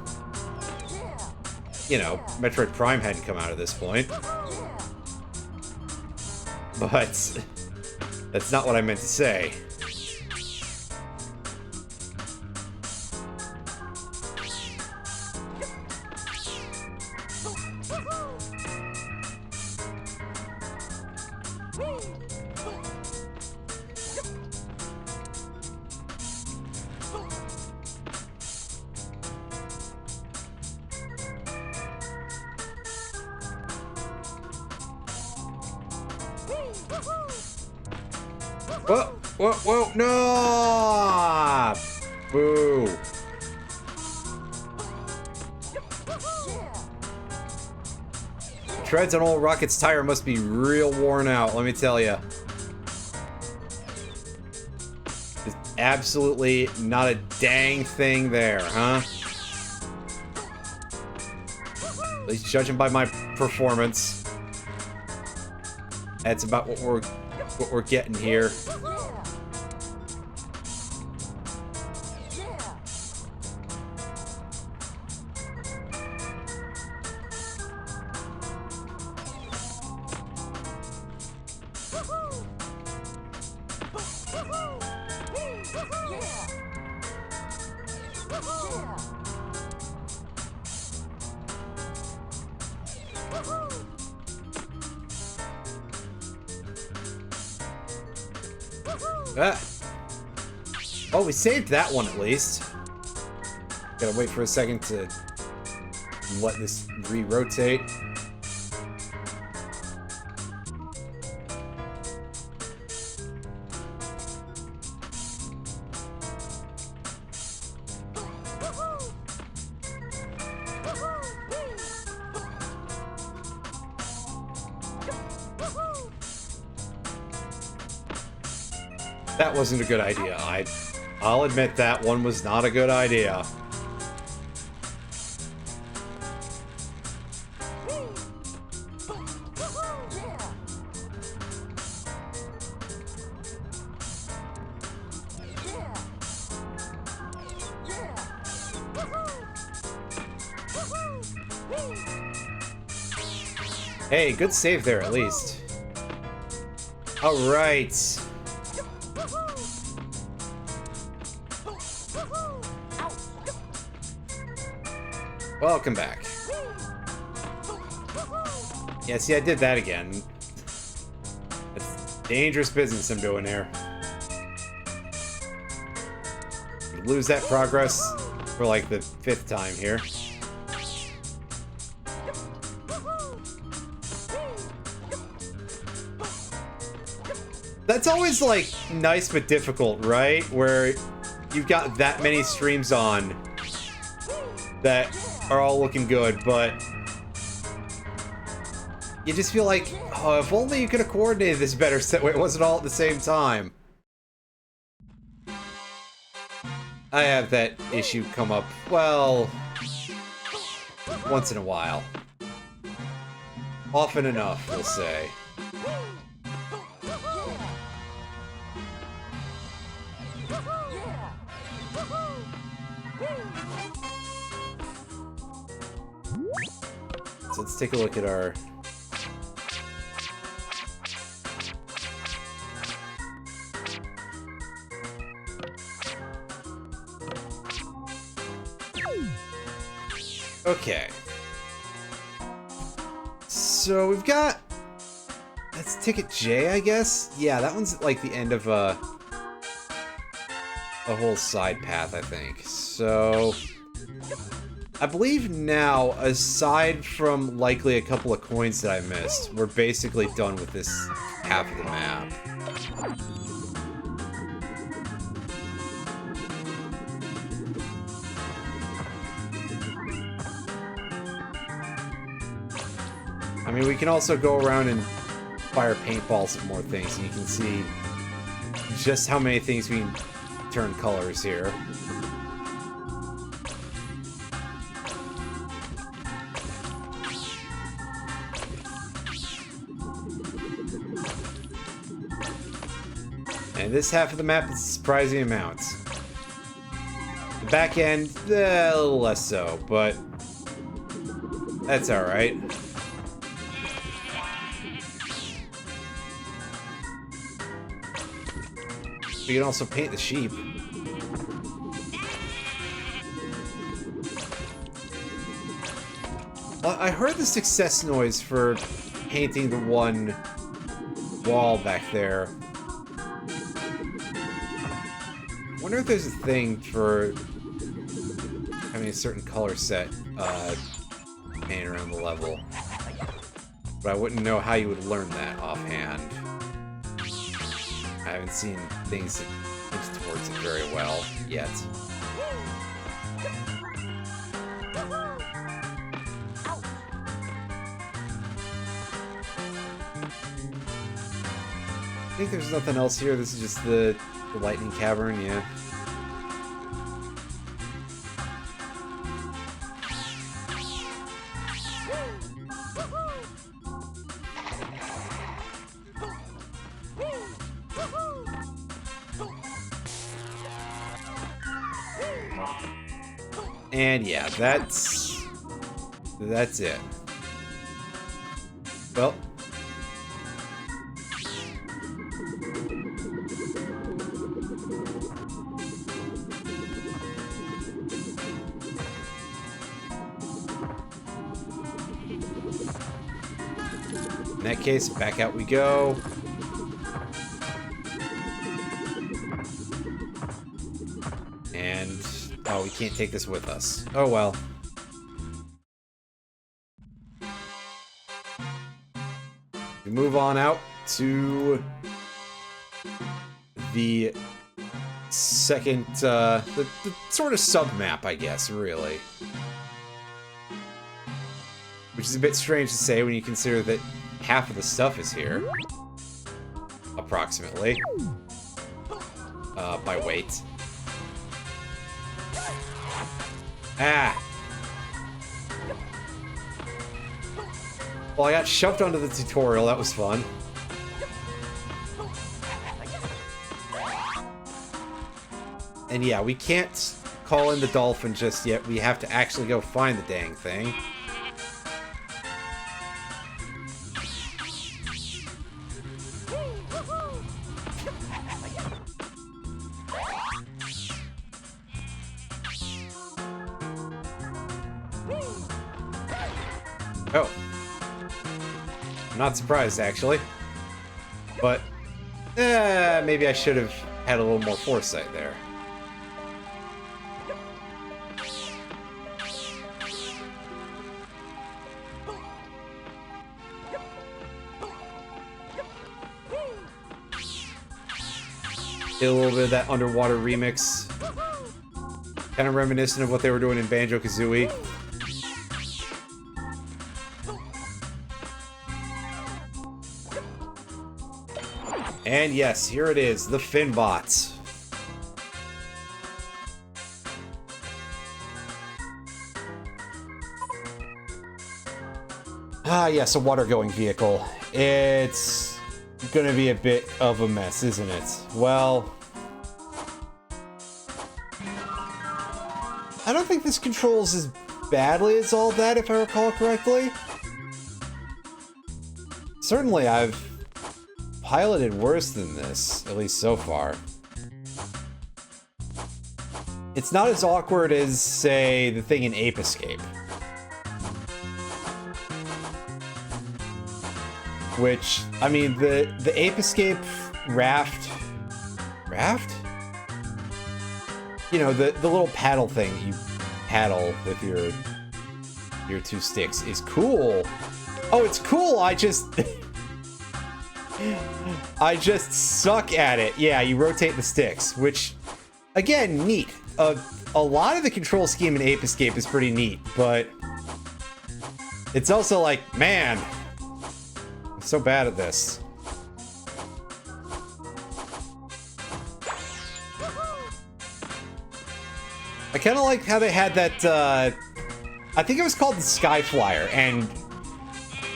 You know, Metroid Prime hadn't come out at this point. But that's not what I meant to say. Whoa, no! Boo. The treads on old Rocket's tire must be real worn out, let me tell you. There's absolutely not a dang thing there, huh? At least judging by my performance. That's about what we're getting here. Ah. Oh, we saved that one at least. Gotta wait for a second to let this re-rotate. That wasn't a good idea. I'll admit that one was not a good idea. Hey, good save there at least. All right. Welcome back. Yeah, see, I did that again. It's dangerous business I'm doing here. Lose that progress for like the 5th time here. That's always like nice but difficult, right? Where you've got that many streams on that are all looking good, but you just feel like, oh, if only you could have coordinated this better so it wasn't all at the same time. I have that issue come up, well, once in a while. Often enough, we'll say. So let's take a look at our... Okay. So we've got... That's ticket J, I guess? Yeah, that one's like the end of a whole side path, I think. So... I believe now, aside from likely a couple of coins that I missed, we're basically done with this half of the map. I mean, we can also go around and fire paintballs at more things, and you can see just how many things we can turn colors here. And this half of the map is a surprising amount. The back end, a little less so, but that's alright. We can also paint the sheep. I heard the success noise for painting the one wall back there. I wonder if there's a thing for having a certain color set painted around the level. But I wouldn't know how you would learn that offhand. I haven't seen things that hint towards it very well yet. I think there's nothing else here. This is just the lightning cavern, yeah. And yeah, that's it. Well. In that case, back out we go. And, oh, we can't take this with us. Oh well. We move on out to the second, the sort of sub-map, I guess, really. Which is a bit strange to say when you consider that half of the stuff is here. Approximately. By weight. Ah! Well, I got shoved onto the tutorial, that was fun. And yeah, we can't call in the Dolphin just yet, we have to actually go find the dang thing. Oh. I'm not surprised, actually. But, maybe I should have had a little more foresight there. Get a little bit of that underwater remix. Kind of reminiscent of what they were doing in Banjo-Kazooie. And yes, here it is, the Finbots. Ah, yes, a water-going vehicle. It's gonna be a bit of a mess, isn't it? Well, I don't think this controls as badly as all that, if I recall correctly. Certainly, I've piloted worse than this, at least so far. It's not as awkward as, say, the thing in Ape Escape. Which, I mean, the Ape Escape raft? You know, the little paddle thing that you paddle with your two sticks is cool. Oh, it's cool, I just suck at it. Yeah, you rotate the sticks, which, again, neat. A lot of the control scheme in Ape Escape is pretty neat, but it's also like, man, I'm so bad at this. I kind of like how they had that, I think it was called the Sky Flyer, and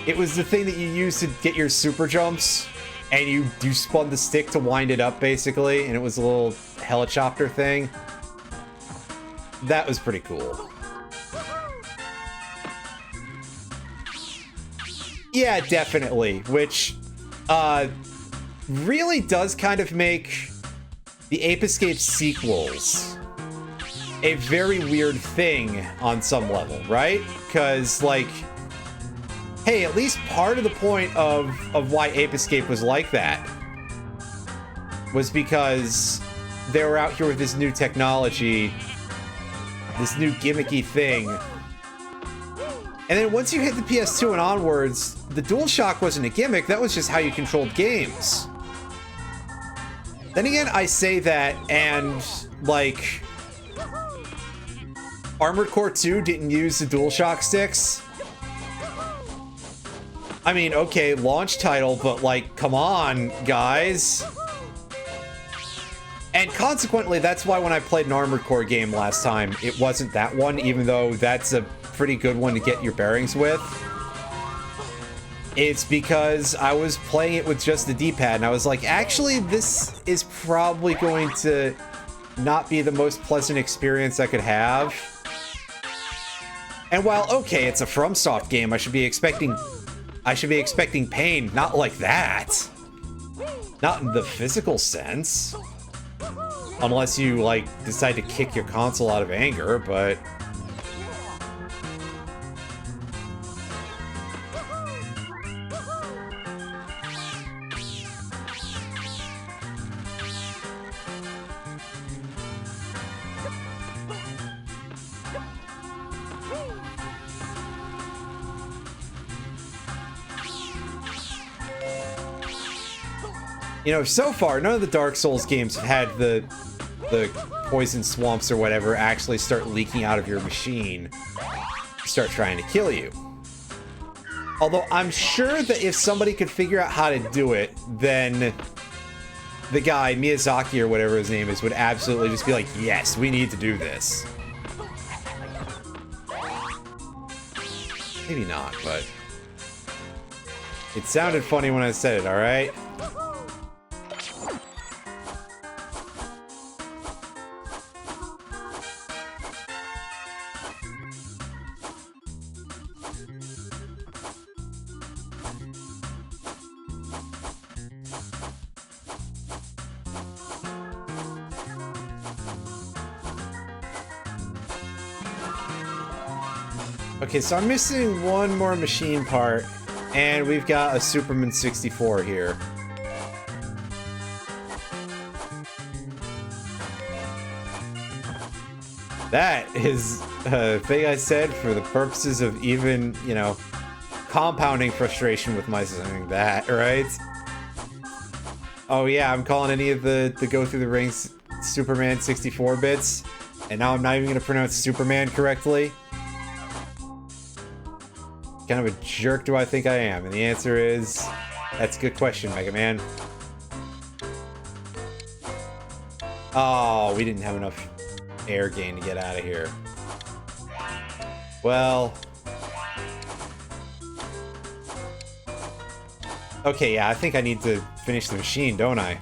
it was the thing that you used to get your super jumps, and you spun the stick to wind it up, basically, and it was a little helicopter thing. That was pretty cool. Yeah, definitely, which, really does kind of make the Ape Escape sequels a very weird thing on some level, right? Because, like, hey, at least part of the point of why Ape Escape was like that was because they were out here with this new technology, this new gimmicky thing. And then once you hit the PS2 and onwards, the DualShock wasn't a gimmick, that was just how you controlled games. Then again, I say that, and, like, Armored Core 2 didn't use the DualShock sticks. I mean, okay, launch title, but, like, come on, guys. And consequently, that's why when I played an Armored Core game last time, it wasn't that one, even though that's a pretty good one to get your bearings with. It's because I was playing it with just the D-pad, and I was like, actually, this is probably going to not be the most pleasant experience I could have. And while, okay, it's a FromSoft game, I should be expecting pain, not like that. Not in the physical sense. Unless you, like, decide to kick your console out of anger, but... You know, so far, none of the Dark Souls games have had the poison swamps or whatever actually start leaking out of your machine, start trying to kill you. Although I'm sure that if somebody could figure out how to do it, then the guy, Miyazaki or whatever his name is, would absolutely just be like, yes, we need to do this. Maybe not, but it sounded funny when I said it, alright? Okay, so I'm missing one more machine part, and we've got a Superman 64 here. That is a thing I said for the purposes of even, you know, compounding frustration with my saying that, right? Oh yeah, I'm calling any of the Go Through the Rings Superman 64 bits, and now I'm not even going to pronounce Superman correctly. Kind of a jerk do I think I am? And the answer is, that's a good question, Mega Man. Oh, we didn't have enough air gain to get out of here. Well... okay, yeah, I think I need to finish the machine, don't I?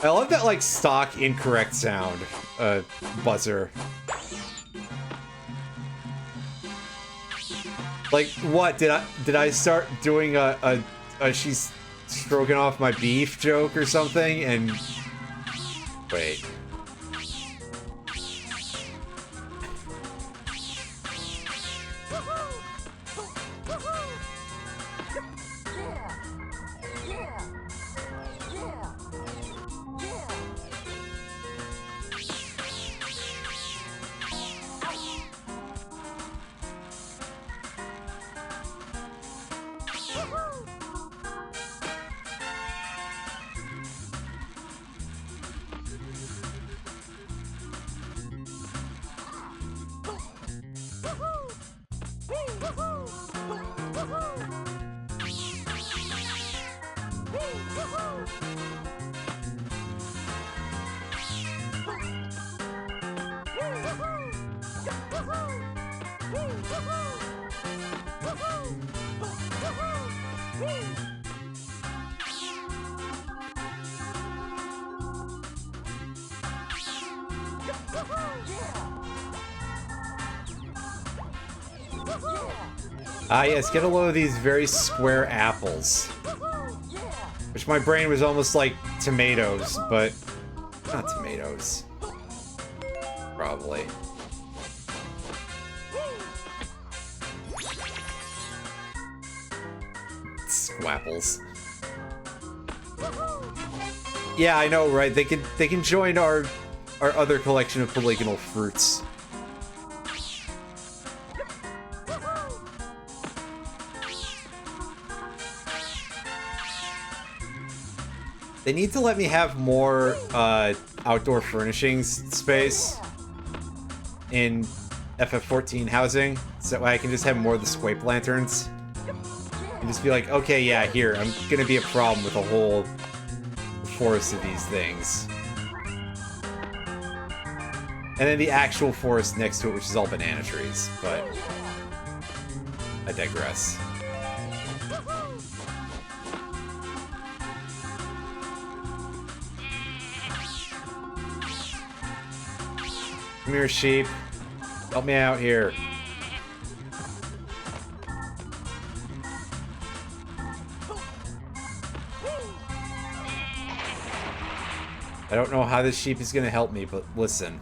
I love that, like, stock incorrect sound, buzzer. Like, what, did I start doing a she's stroking off my beef joke or something, and... wait. Ah, yes, get a load of these very square apples. Which my brain was almost like tomatoes, but not tomatoes. Probably. Squapples. Yeah, I know, right? They can join our other collection of polygonal fruits. They need to let me have more outdoor furnishings space in FF14 housing, so that way I can just have more of the swipe lanterns. And just be like, okay, yeah, here, I'm gonna be a problem with a whole forest of these things. And then the actual forest next to it, which is all banana trees, but... I digress. Come here, sheep. Help me out here. I don't know how this sheep is going to help me, but listen.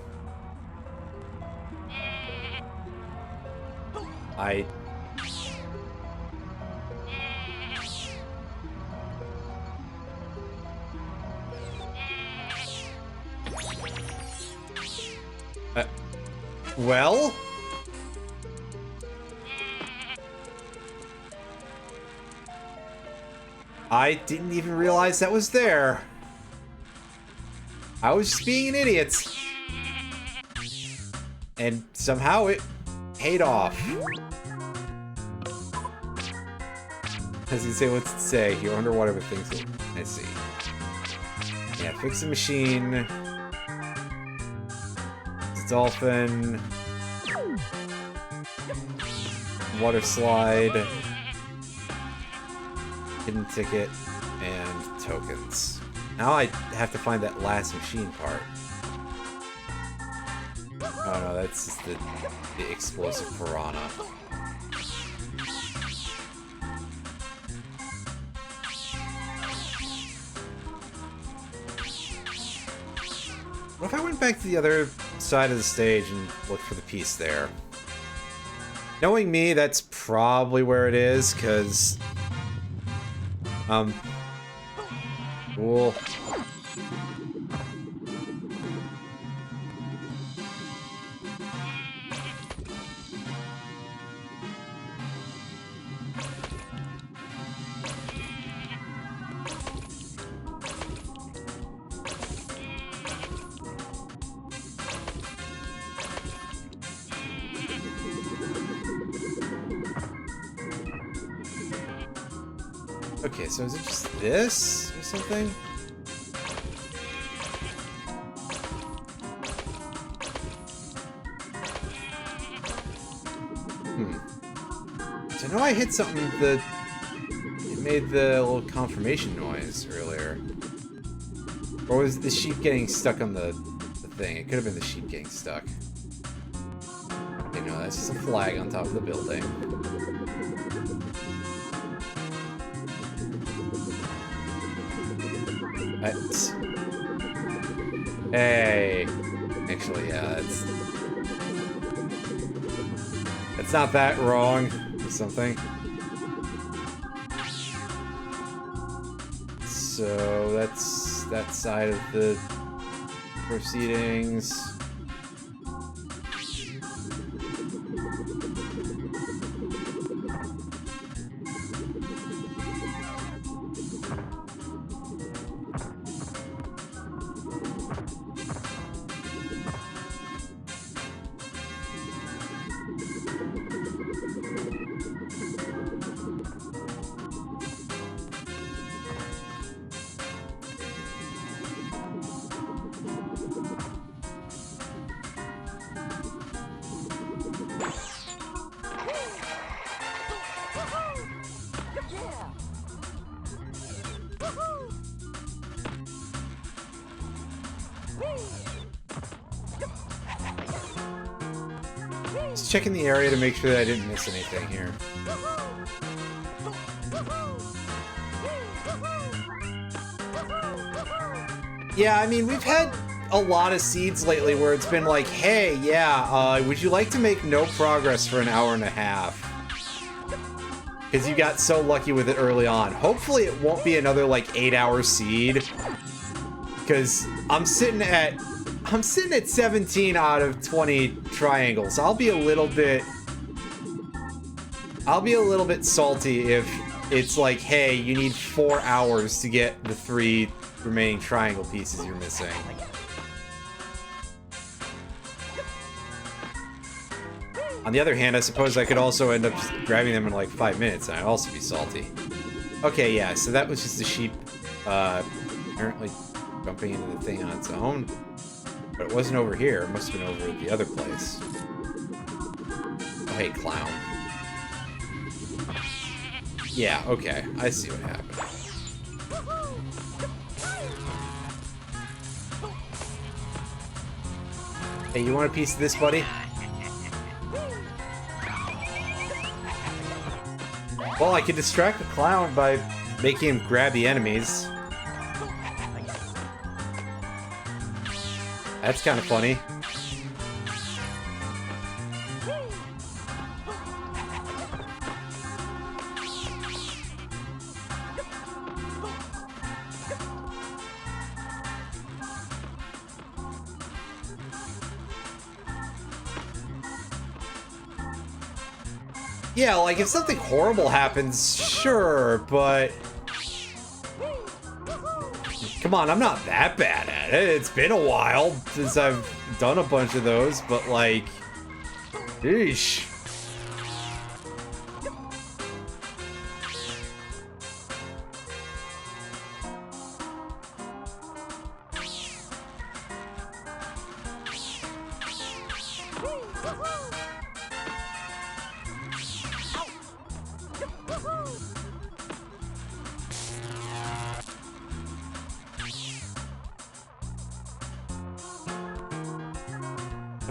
Well? I didn't even realize that was there. I was just being an idiot. And somehow it paid off. As you say, what's it say? You're underwater with things. I see. Yeah, fix the machine. Dolphin. Water slide. Hidden ticket. And tokens. Now I have to find that last machine part. Oh no, that's just the explosive piranha. What if I went back to the other side of the stage and looked for the piece there? Knowing me, that's probably where it is, because... Cool. Okay, so is it just this or something? So I know I hit something that it made the little confirmation noise earlier. Or was the sheep getting stuck on the thing? It could have been the sheep getting stuck. Okay, no, that's just a flag on top of the building. That's... Hey! Actually, yeah, that's not that wrong or something. So that's that side of the proceedings. Just checking the area to make sure that I didn't miss anything here. Yeah, I mean, we've had a lot of seeds lately where it's been like, hey, yeah, would you like to make no progress for an hour and a half? Because you got so lucky with it early on. Hopefully it won't be another, like, 8-hour seed. Because I'm sitting at 17 out of 20 triangles. I'll be a little bit salty if it's like, hey, you need 4 hours to get the 3 remaining triangle pieces you're missing. On the other hand, I suppose I could also end up grabbing them in like 5 minutes and I'd also be salty. Okay, yeah, so that was just a sheep apparently jumping into the thing on its own. But it wasn't over here. It must have been over at the other place. Oh, hey, clown. Yeah, okay. I see what happened. Hey, you want a piece of this, buddy? Well, I could distract the clown by making him grab the enemies. That's kind of funny. Yeah, like, if something horrible happens, sure, but... Come on, I'm not that bad at it. It's been a while since I've done a bunch of those, but, like... Yeesh.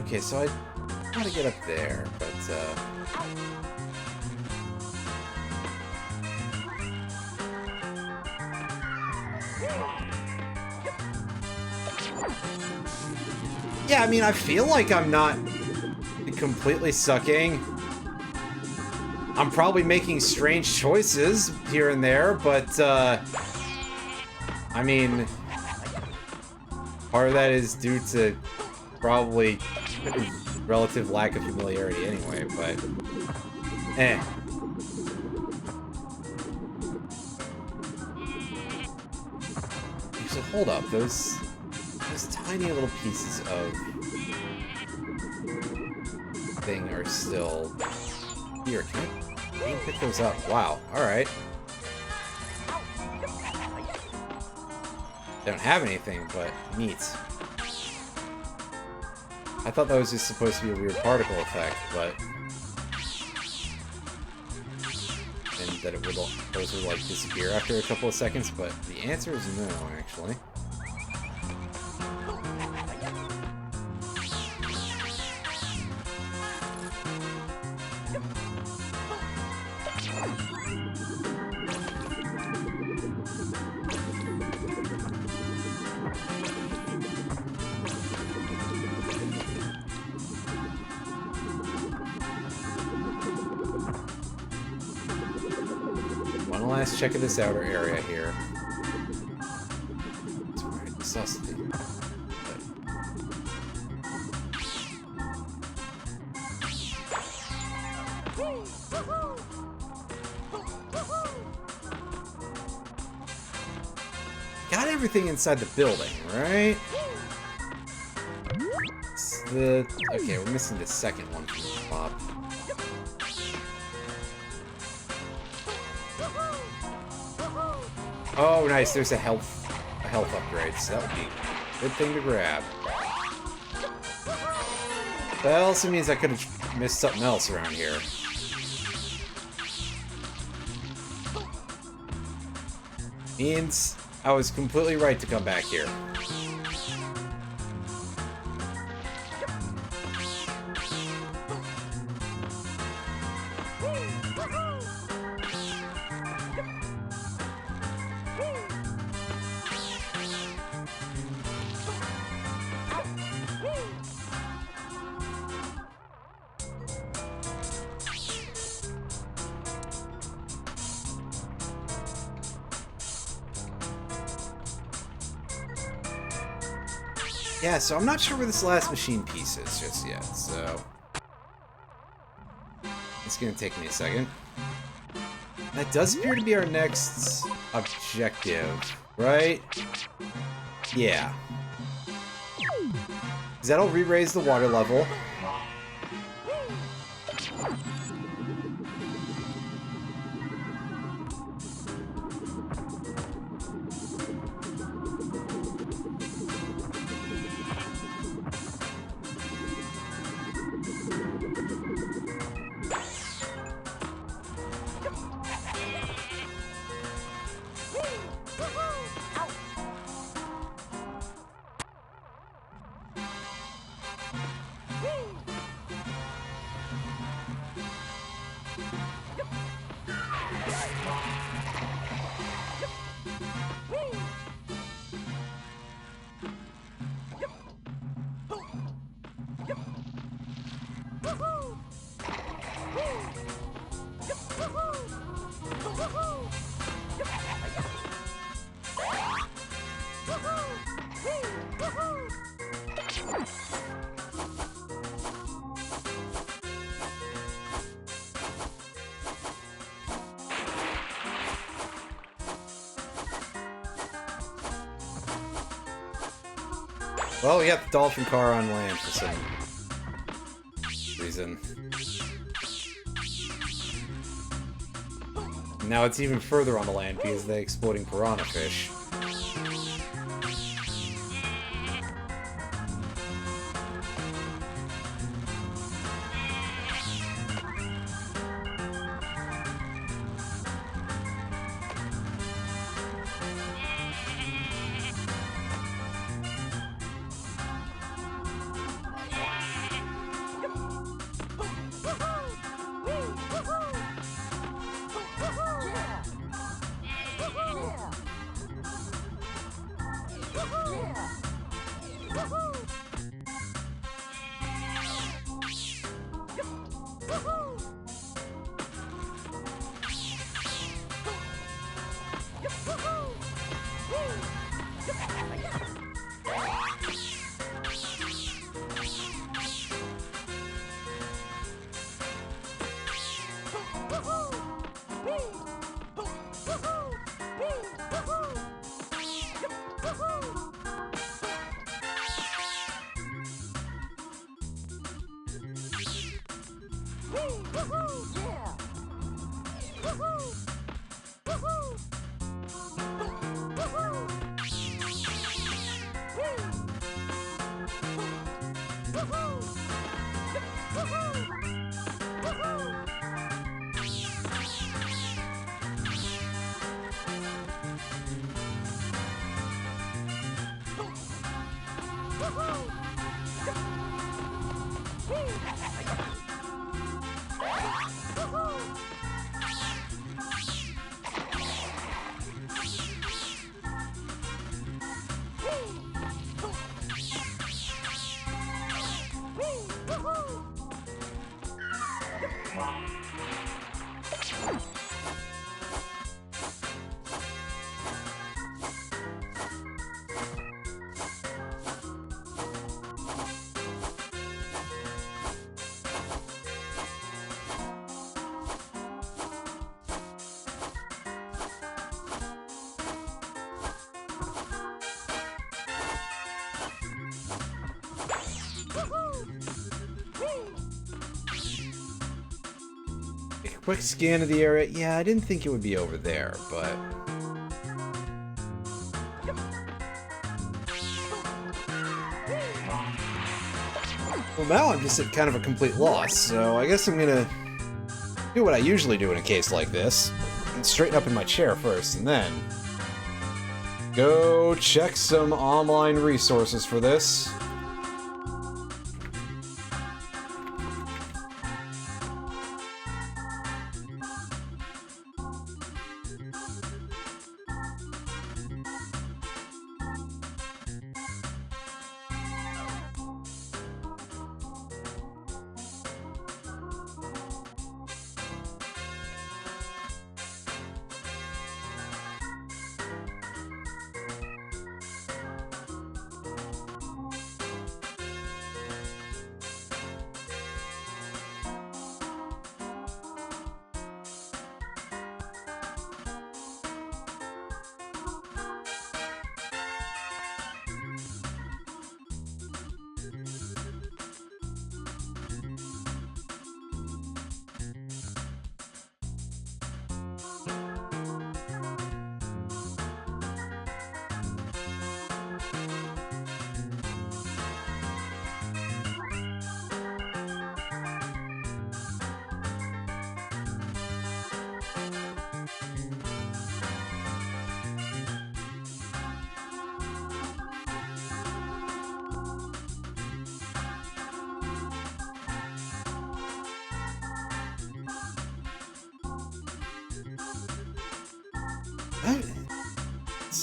Okay, so I want to get up there, but, yeah, I mean, I feel like I'm not completely sucking. I'm probably making strange choices here and there, but, I mean, part of that is due to probably relative lack of familiarity anyway, but so hold up, those tiny little pieces of thing are still here. Can you pick those up? Wow, alright. Don't have anything, but neat. I thought that was just supposed to be a weird particle effect, but... And that it would, those would, like, disappear after a couple of seconds, but the answer is no, actually. One last check of this outer area here. It's very necessity. Got everything inside the building, right? It's the... Okay, we're missing the second one from the top. Oh, nice. There's a health upgrade, so that would be a good thing to grab. That also means I could have missed something else around here. Means I was completely right to come back here. Yeah, so I'm not sure where this last machine piece is just yet, so... It's gonna take me a second. That does appear to be our next objective, right? Yeah. Because that'll re-raise the water level. Well, we got the Dolphin car on land for some reason. Now it's even further on the land because of the exploding piranha fish. Quick scan of the area. Yeah, I didn't think it would be over there, but... Well, now I'm just at kind of a complete loss, so I guess I'm gonna do what I usually do in a case like this. And straighten up in my chair first, and then... go check some online resources for this.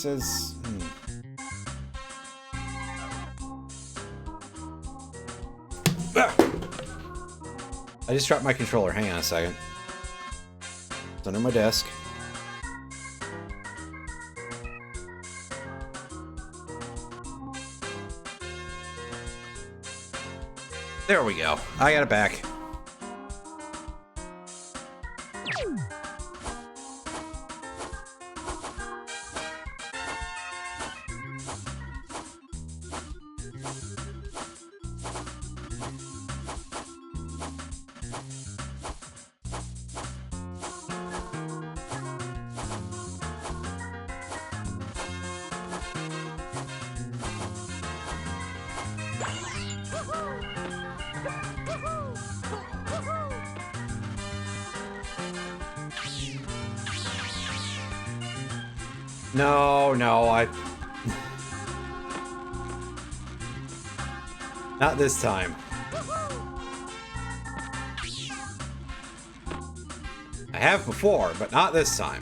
says... Ah! I just dropped my controller. Hang on a second. It's under my desk. There we go. I got it back. No, not this time. I have before, but not this time.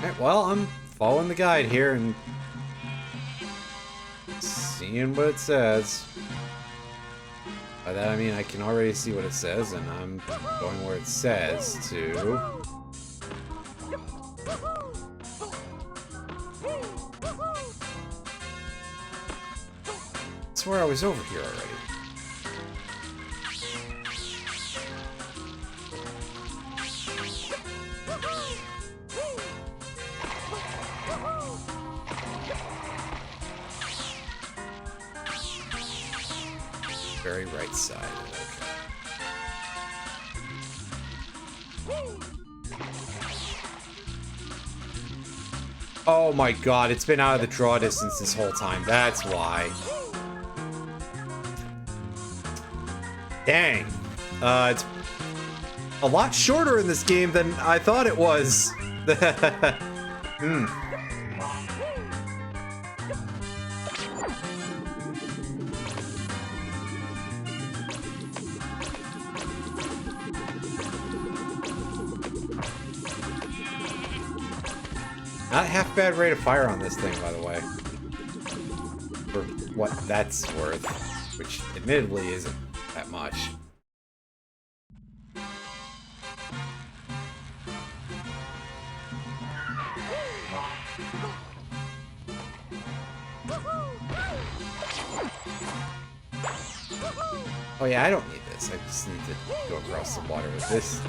Alright, well, I'm following the guide here and seeing what it says. By that I mean I can already see what it says, and I'm going where it says to... I swear I was over here already. Very right side. Okay. Oh my god, it's been out of the draw distance this whole time. That's why. Dang. It's a lot shorter in this game than I thought it was. Not half bad rate of fire on this thing, by the way. For what that's worth, which admittedly isn't that much. Oh yeah, I don't need this. I just need to go across the water with this.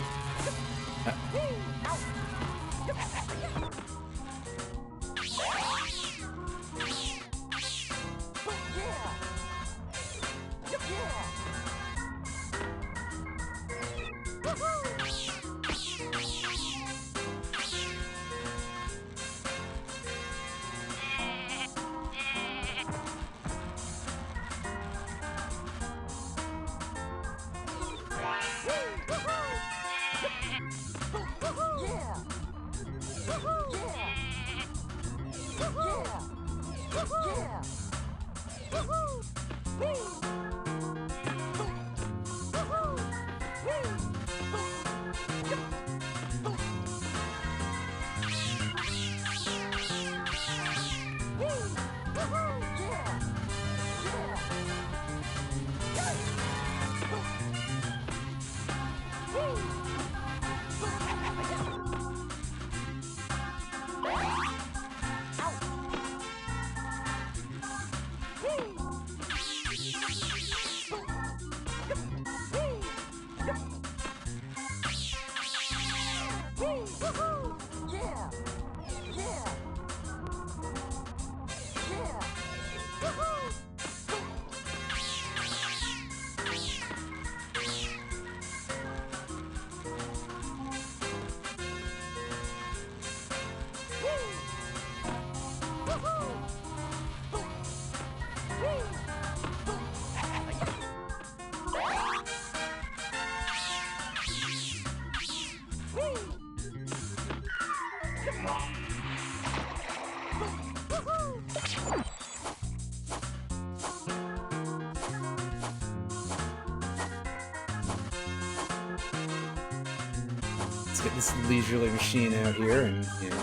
Let's get this leisurely machine out here and, you know.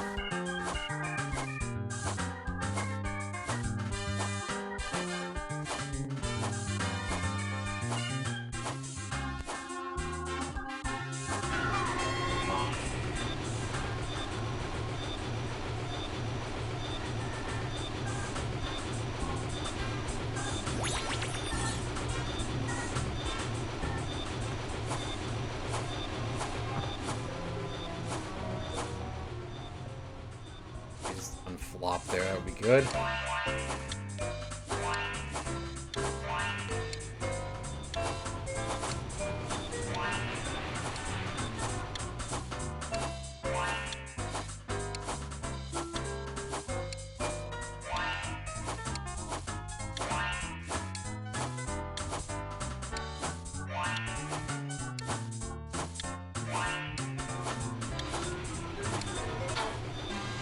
Flop there, that would be good.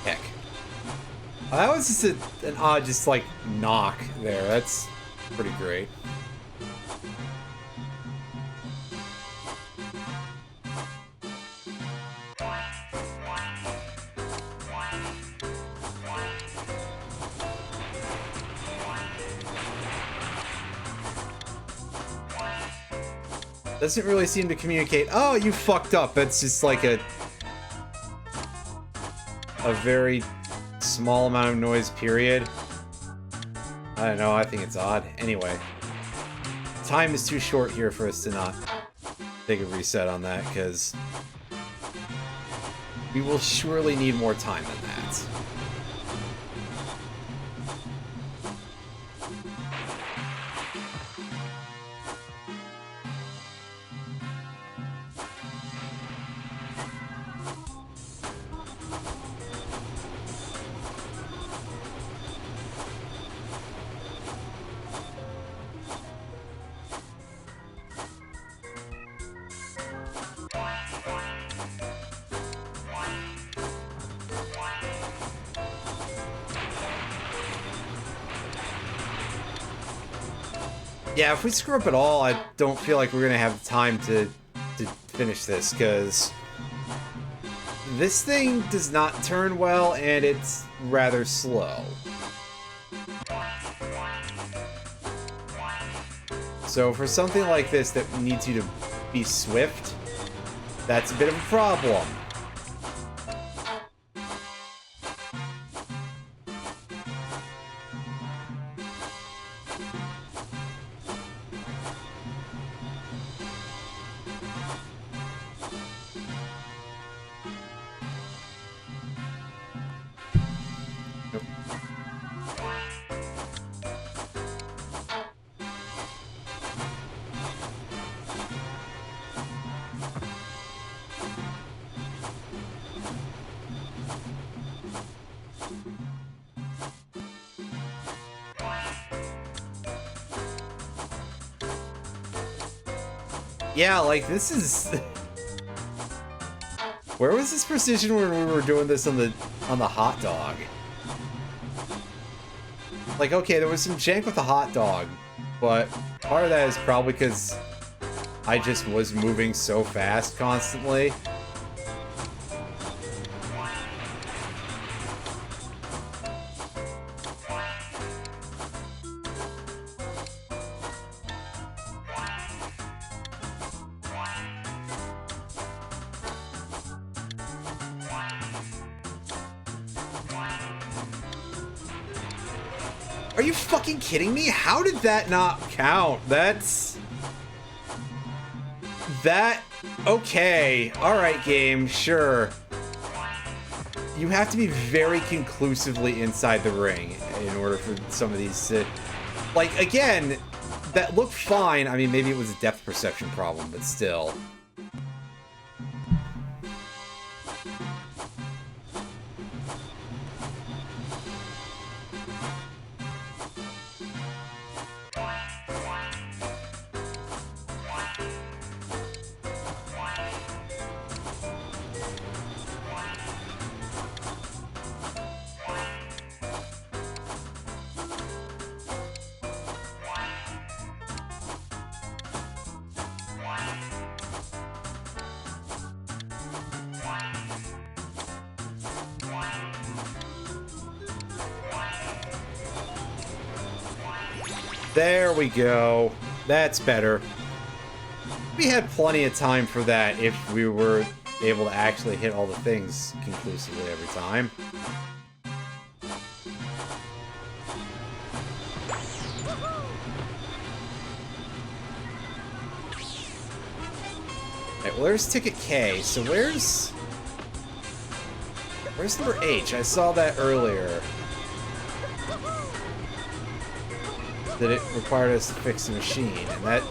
Heck. That was just an odd, just like, knock there. That's pretty great. Doesn't really seem to communicate. Oh, you fucked up. That's just like a very small amount of noise, period. I don't know, I think it's odd. Anyway, time is too short here for us to not take a reset on that, because we will surely need more time than that. Yeah, if we screw up at all, I don't feel like we're gonna have time to finish this, because this thing does not turn well, and it's rather slow. So for something like this that needs you to be swift, that's a bit of a problem. Yeah, like, this is... Where was this precision when we were doing this on the hot dog? Like, okay, there was some jank with the hot dog, but part of that is probably because I just was moving so fast constantly. Are you fucking kidding me? How did that not count? That's... That... Okay. Alright, game. Sure. You have to be very conclusively inside the ring in order for some of these to... Like, again, that looked fine. I mean, maybe it was a depth perception problem, but still... There we go. That's better. We had plenty of time for that if we were able to actually hit all the things conclusively every time. Alright, well there's ticket K, so where's number H? I saw that earlier. That it required us to fix the machine, and that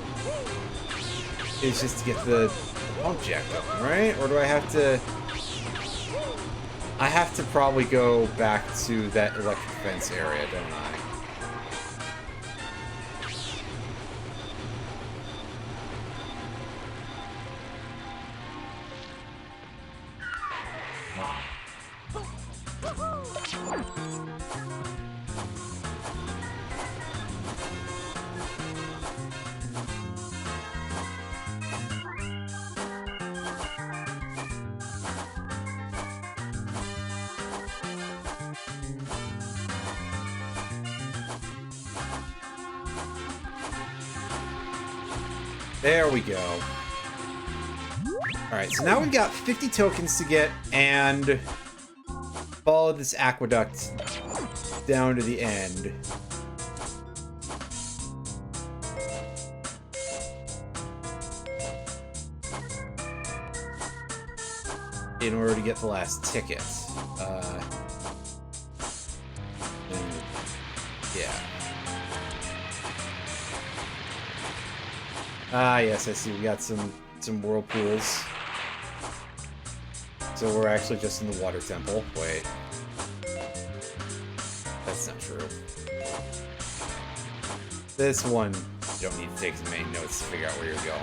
is just to get the pump jack going, right? Or do I have to... I have to probably go back to that electric fence area, don't I? There we go. Alright, so now we've got 50 tokens to get and follow this aqueduct down to the end. In order to get the last ticket. Yeah. Ah, yes, I see. We got some whirlpools. So we're actually just in the water temple. Wait. That's not true. This one, you don't need to take as many notes to figure out where you're going.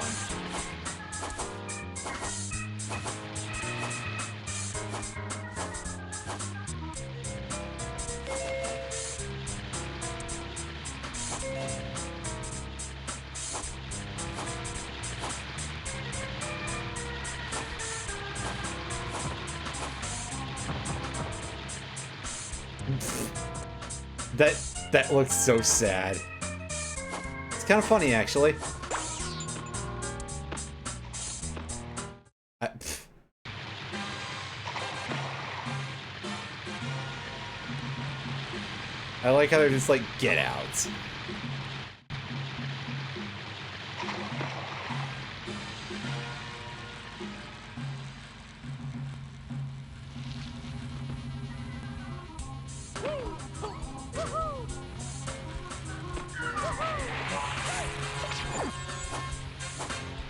That looks so sad. It's kind of funny, actually. I like how they're just like, get out.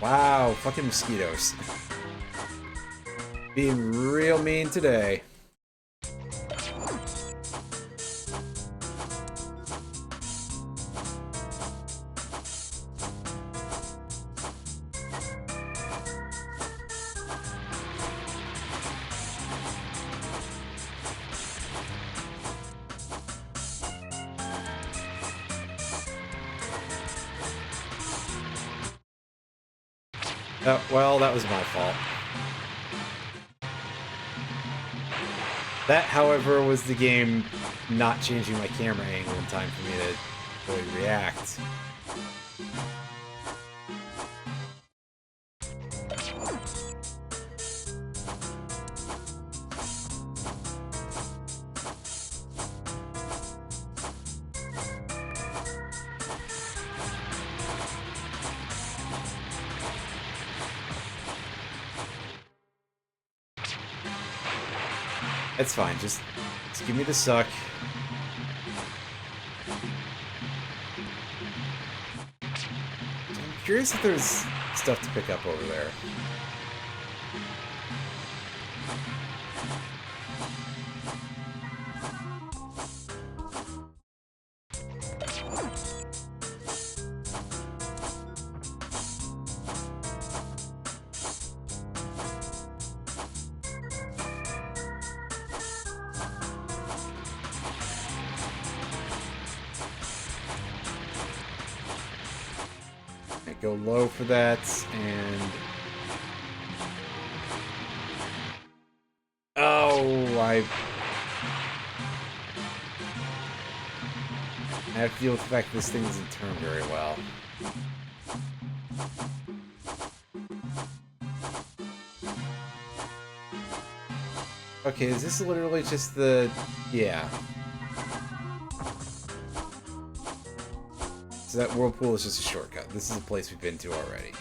Wow, fucking mosquitoes. Being real mean today. Well, that was my fault. That, however, was the game not changing my camera angle in time for me to really react. It's fine, just give me the suck. I'm curious if there's stuff to pick up over there. Go low for that, and... Oh, I have to deal with the fact that this thing doesn't turn very well. Okay, is this literally just the... yeah. So that whirlpool is just a shortcut. This is a place we've been to already.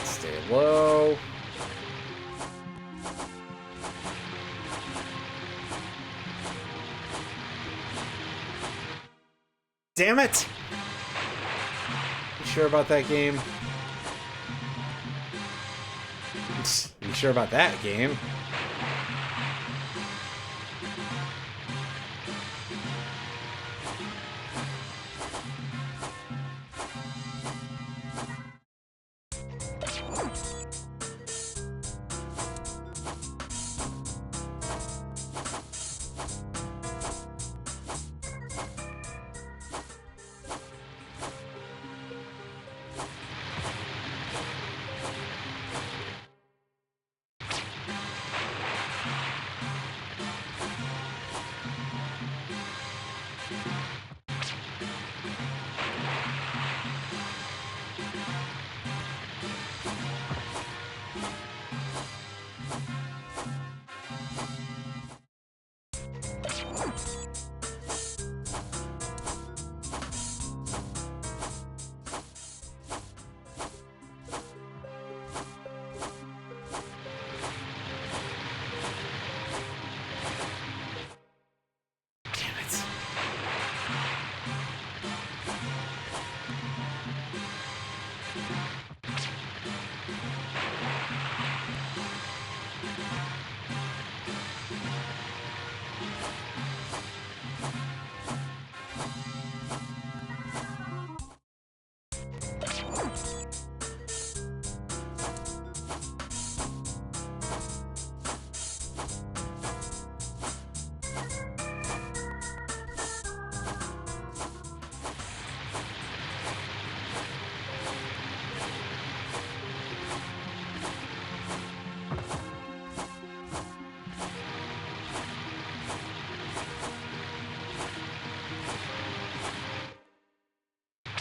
Stay low. Damn it! You sure about that game? You sure about that game?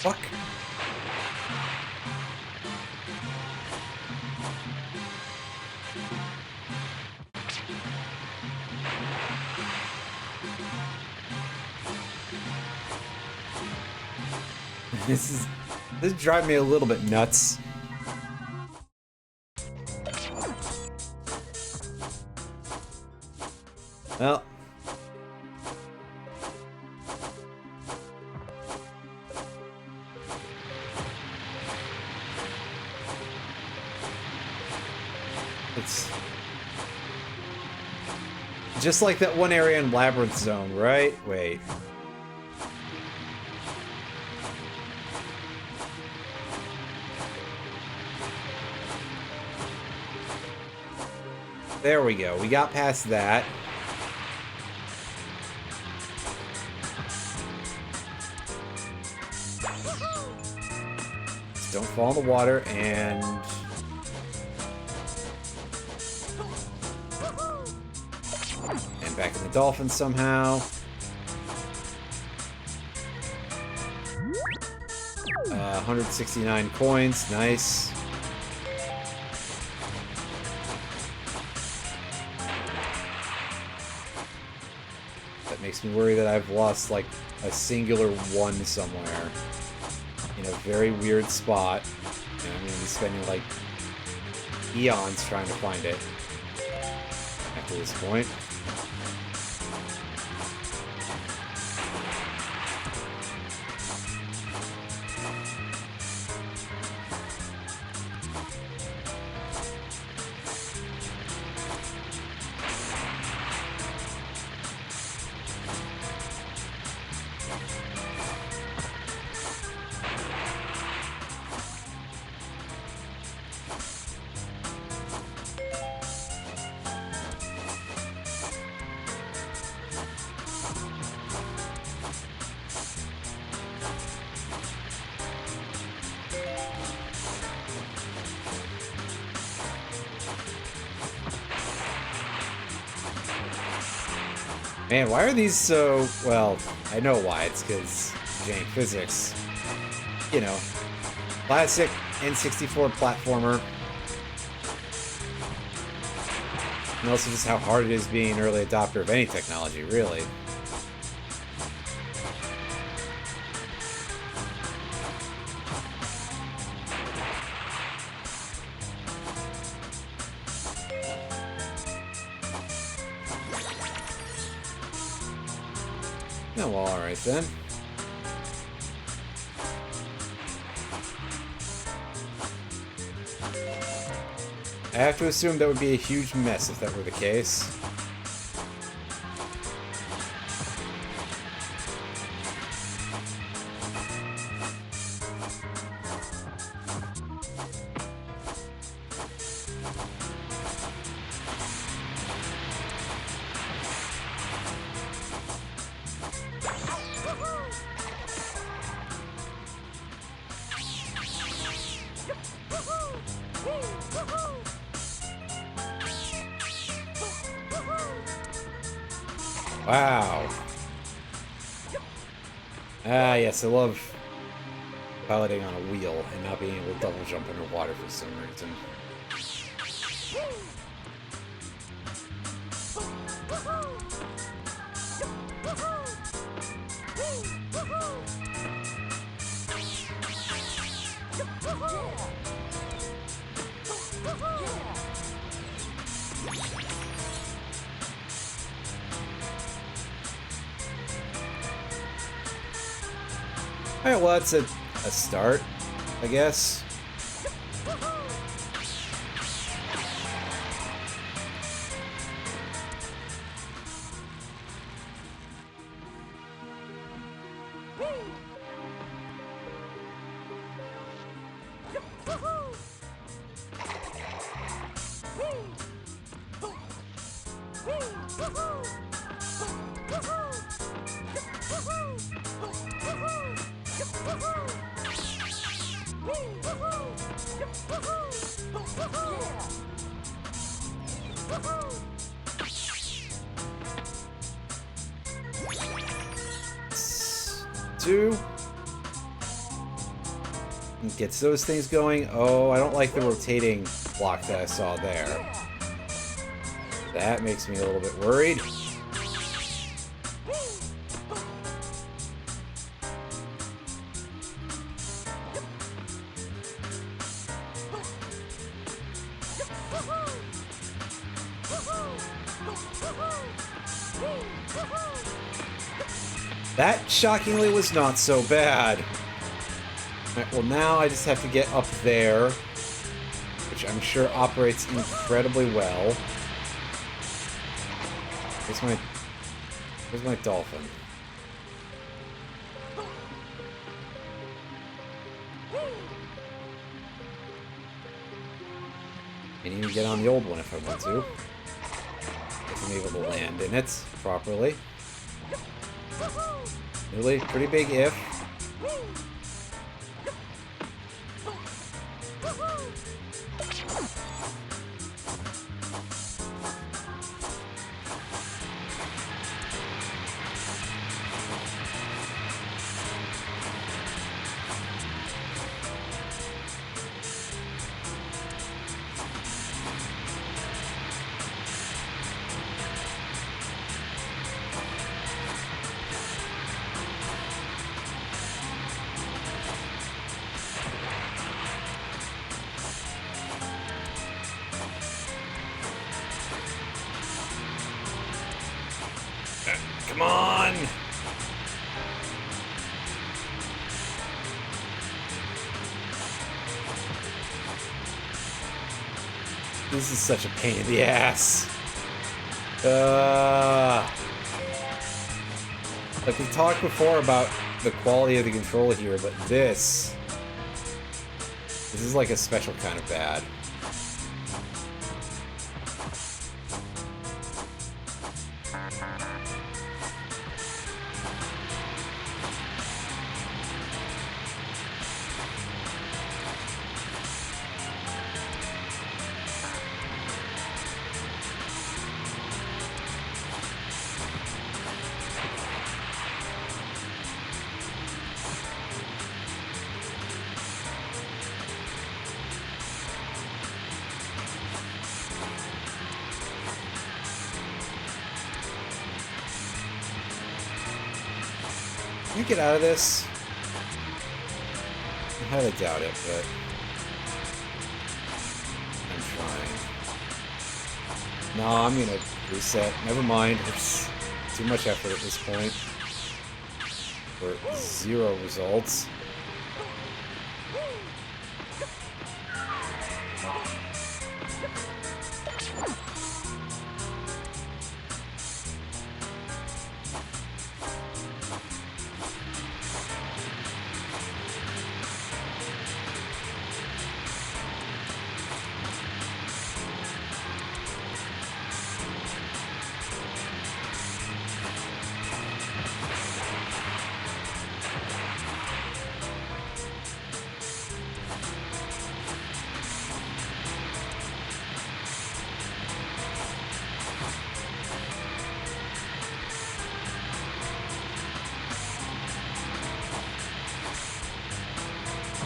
Fuck. This drives me a little bit nuts. Well. It's just like that one area in Labyrinth Zone, right? Wait. There we go. We got past that. Just don't fall in the water and... back in the Dolphin somehow. 169 coins. Nice. That makes me worry that I've lost like a singular one somewhere in a very weird spot. And I'm going to be spending like eons trying to find it after this point. Man, why are these so... Well, I know why. It's because jank physics. You know, classic N64 platformer. And also just how hard it is being an early adopter of any technology, really. Oh, well, alright then. I have to assume that would be a huge mess if that were the case. Wow. Ah, yes, I love piloting on a wheel and not being able to double jump underwater for some reason. Alright, well, that's a start, I guess. Two. Gets those things going. Oh, I don't like the rotating block that I saw there. That makes me a little bit worried. That, shockingly, was not so bad. Alright, well now I just have to get up there, which I'm sure operates incredibly well. Where's my Dolphin? Can even get on the old one if I want to. If I'm able to land in it properly. Really, pretty big if. Come on! This is such a pain in the ass. Like we talked before about the quality of the controller here, but this is like a special kind of bad. Can we get out of this? I highly doubt it, but I'm trying. No, I'm gonna reset. Never mind. It's too much effort at this point. For 0 results.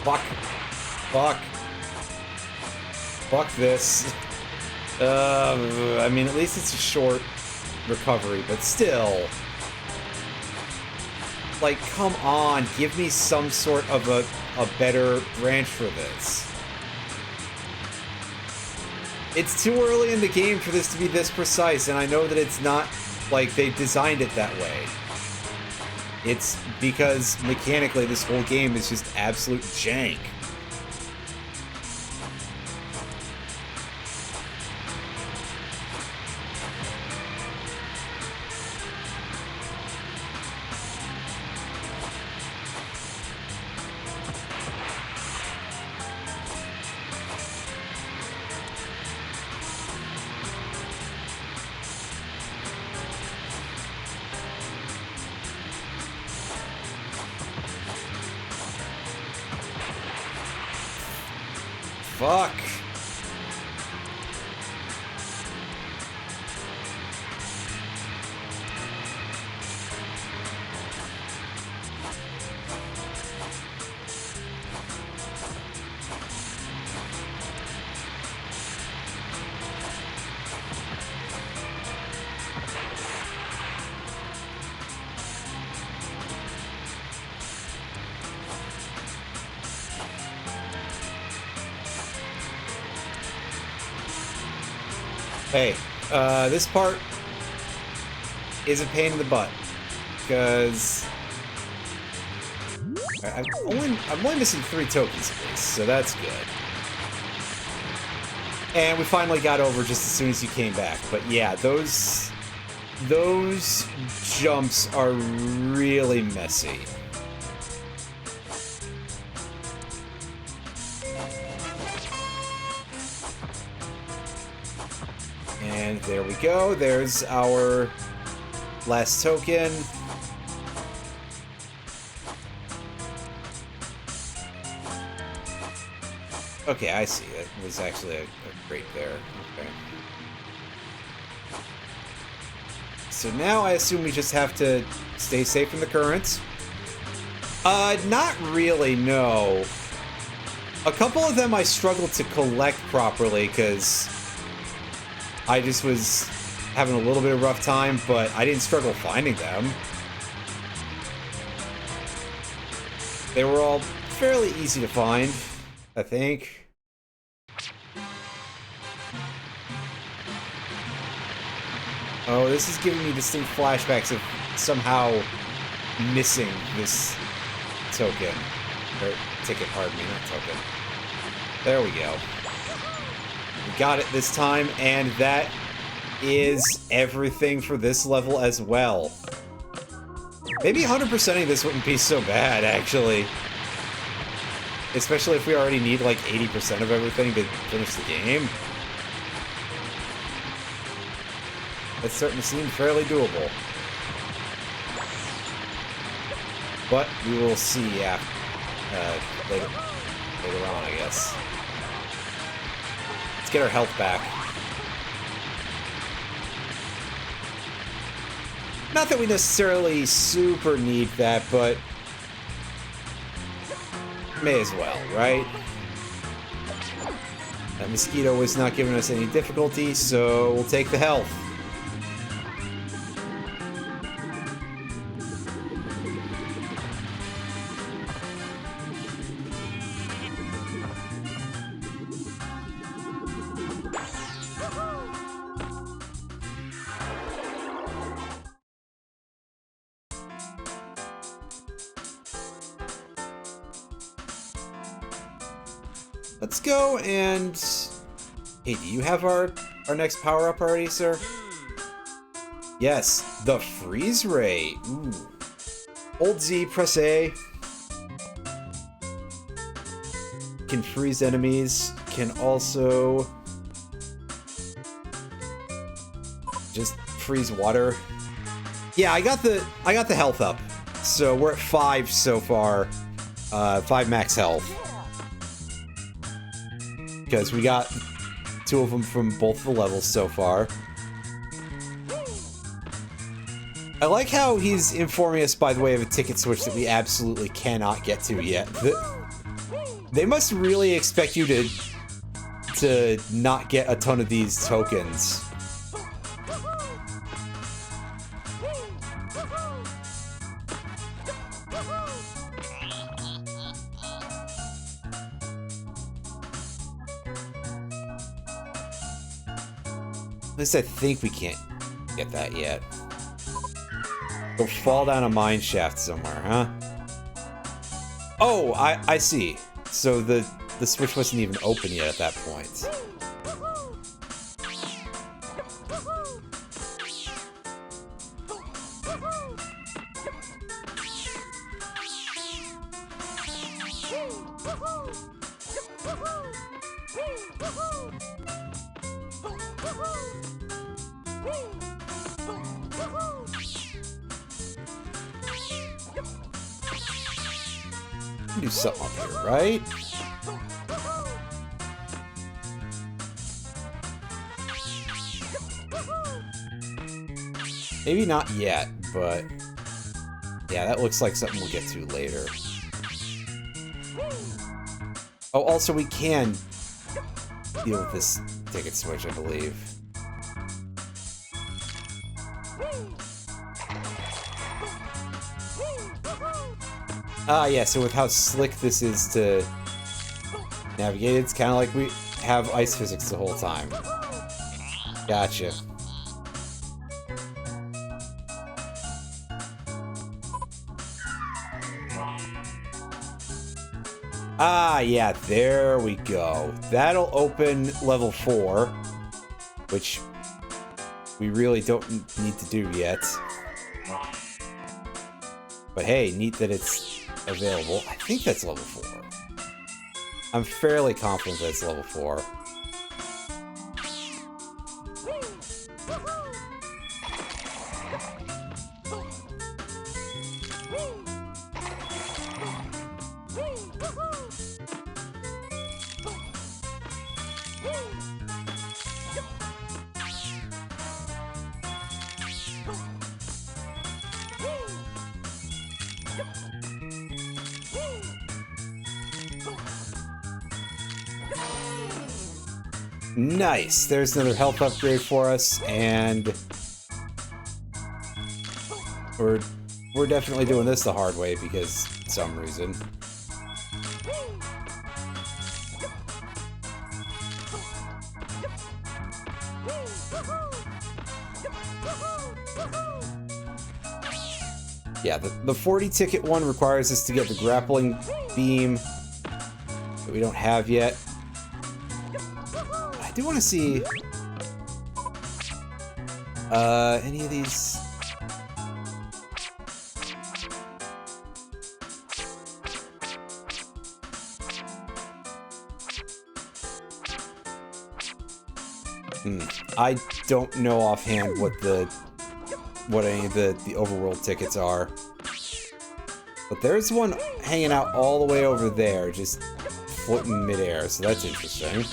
Fuck. Fuck. Fuck this. I mean, at least it's a short recovery, but still. Like, come on, give me some sort of a better branch for this. It's too early in the game for this to be this precise, and I know that it's not like they designed it that way. It's because mechanically this whole game is just absolute jank. Fuck. Hey, this part is a pain in the butt, because I'm only missing 3 tokens at least, so that's good. And we finally got over just as soon as you came back, but yeah, those jumps are really messy. And there we go. There's our last token. Okay, I see. That was actually a crate there. Okay. So now I assume we just have to stay safe from the currents. Not really, no. A couple of them I struggled to collect properly because I just was having a little bit of a rough time, but I didn't struggle finding them. They were all fairly easy to find, I think. Oh, this is giving me distinct flashbacks of somehow missing this token. Or ticket, pardon me, not token. There we go. We got it this time, and that is everything for this level as well. Maybe 100%ing this wouldn't be so bad, actually. Especially if we already need like 80% of everything to finish the game. It's starting to seem fairly doable. But we will see later on, I guess. Let's get our health back. Not that we necessarily super need that, but may as well, right? That mosquito was not giving us any difficulty, so we'll take the health. Let's go and... Hey, do you have our next power-up already, sir? Yes, the Freeze Ray. Ooh. Hold Z, press A. Can freeze enemies. Can also... just freeze water. Yeah, I got the health up. So we're at 5 so far. 5 max health. Because we got 2 of them from both the levels so far. I like how he's informing us by the way of a ticket switch that we absolutely cannot get to yet. They must really expect you to not get a ton of these tokens. At least I think we can't get that yet. Go fall down a mine shaft somewhere, huh? Oh, I see. So the switch wasn't even open yet at that point. Do something up here, right? Maybe not yet, but yeah, that looks like something we'll get to later. Oh, also we can deal with this ticket switch, I believe. Ah, yeah, so with how slick this is to navigate, it's kind of like we have ice physics the whole time. Gotcha. Ah, yeah, there we go. That'll open level 4, which we really don't need to do yet. But hey, neat that it's available. I think that's level 4. I'm fairly confident that's level 4. Nice! There's another health upgrade for us, and we're definitely doing this the hard way because some reason. Yeah, the 40 ticket one requires us to get the grappling beam that we don't have yet. I do want to see any of these. I don't know offhand what any of the overworld tickets are. But there's one hanging out all the way over there, just floating midair, so that's interesting.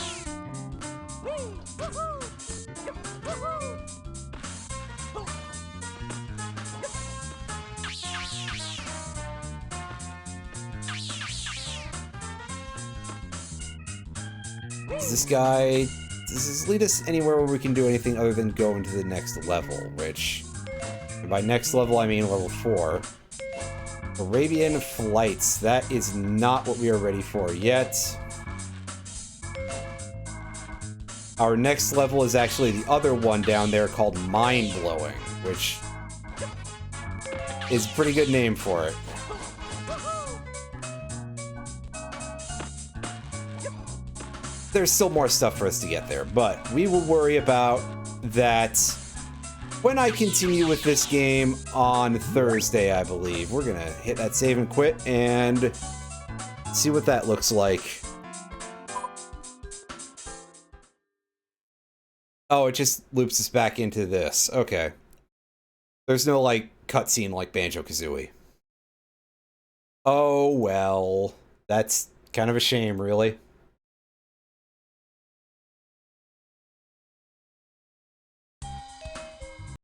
Does this lead us anywhere where we can do anything other than go into the next level, which, and by next level I mean level 4. Arabian Flights, that is not what we are ready for yet. Our next level is actually the other one down there called Mind Blowing, which is a pretty good name for it. there's still more stuff for us to get there, but we will worry about that when I continue with this game on Thursday, I believe. We're gonna hit that save and quit and see what that looks like. Oh, it just loops us back into this. Okay. There's no, like, cutscene like Banjo-Kazooie. Oh, well. That's kind of a shame, really.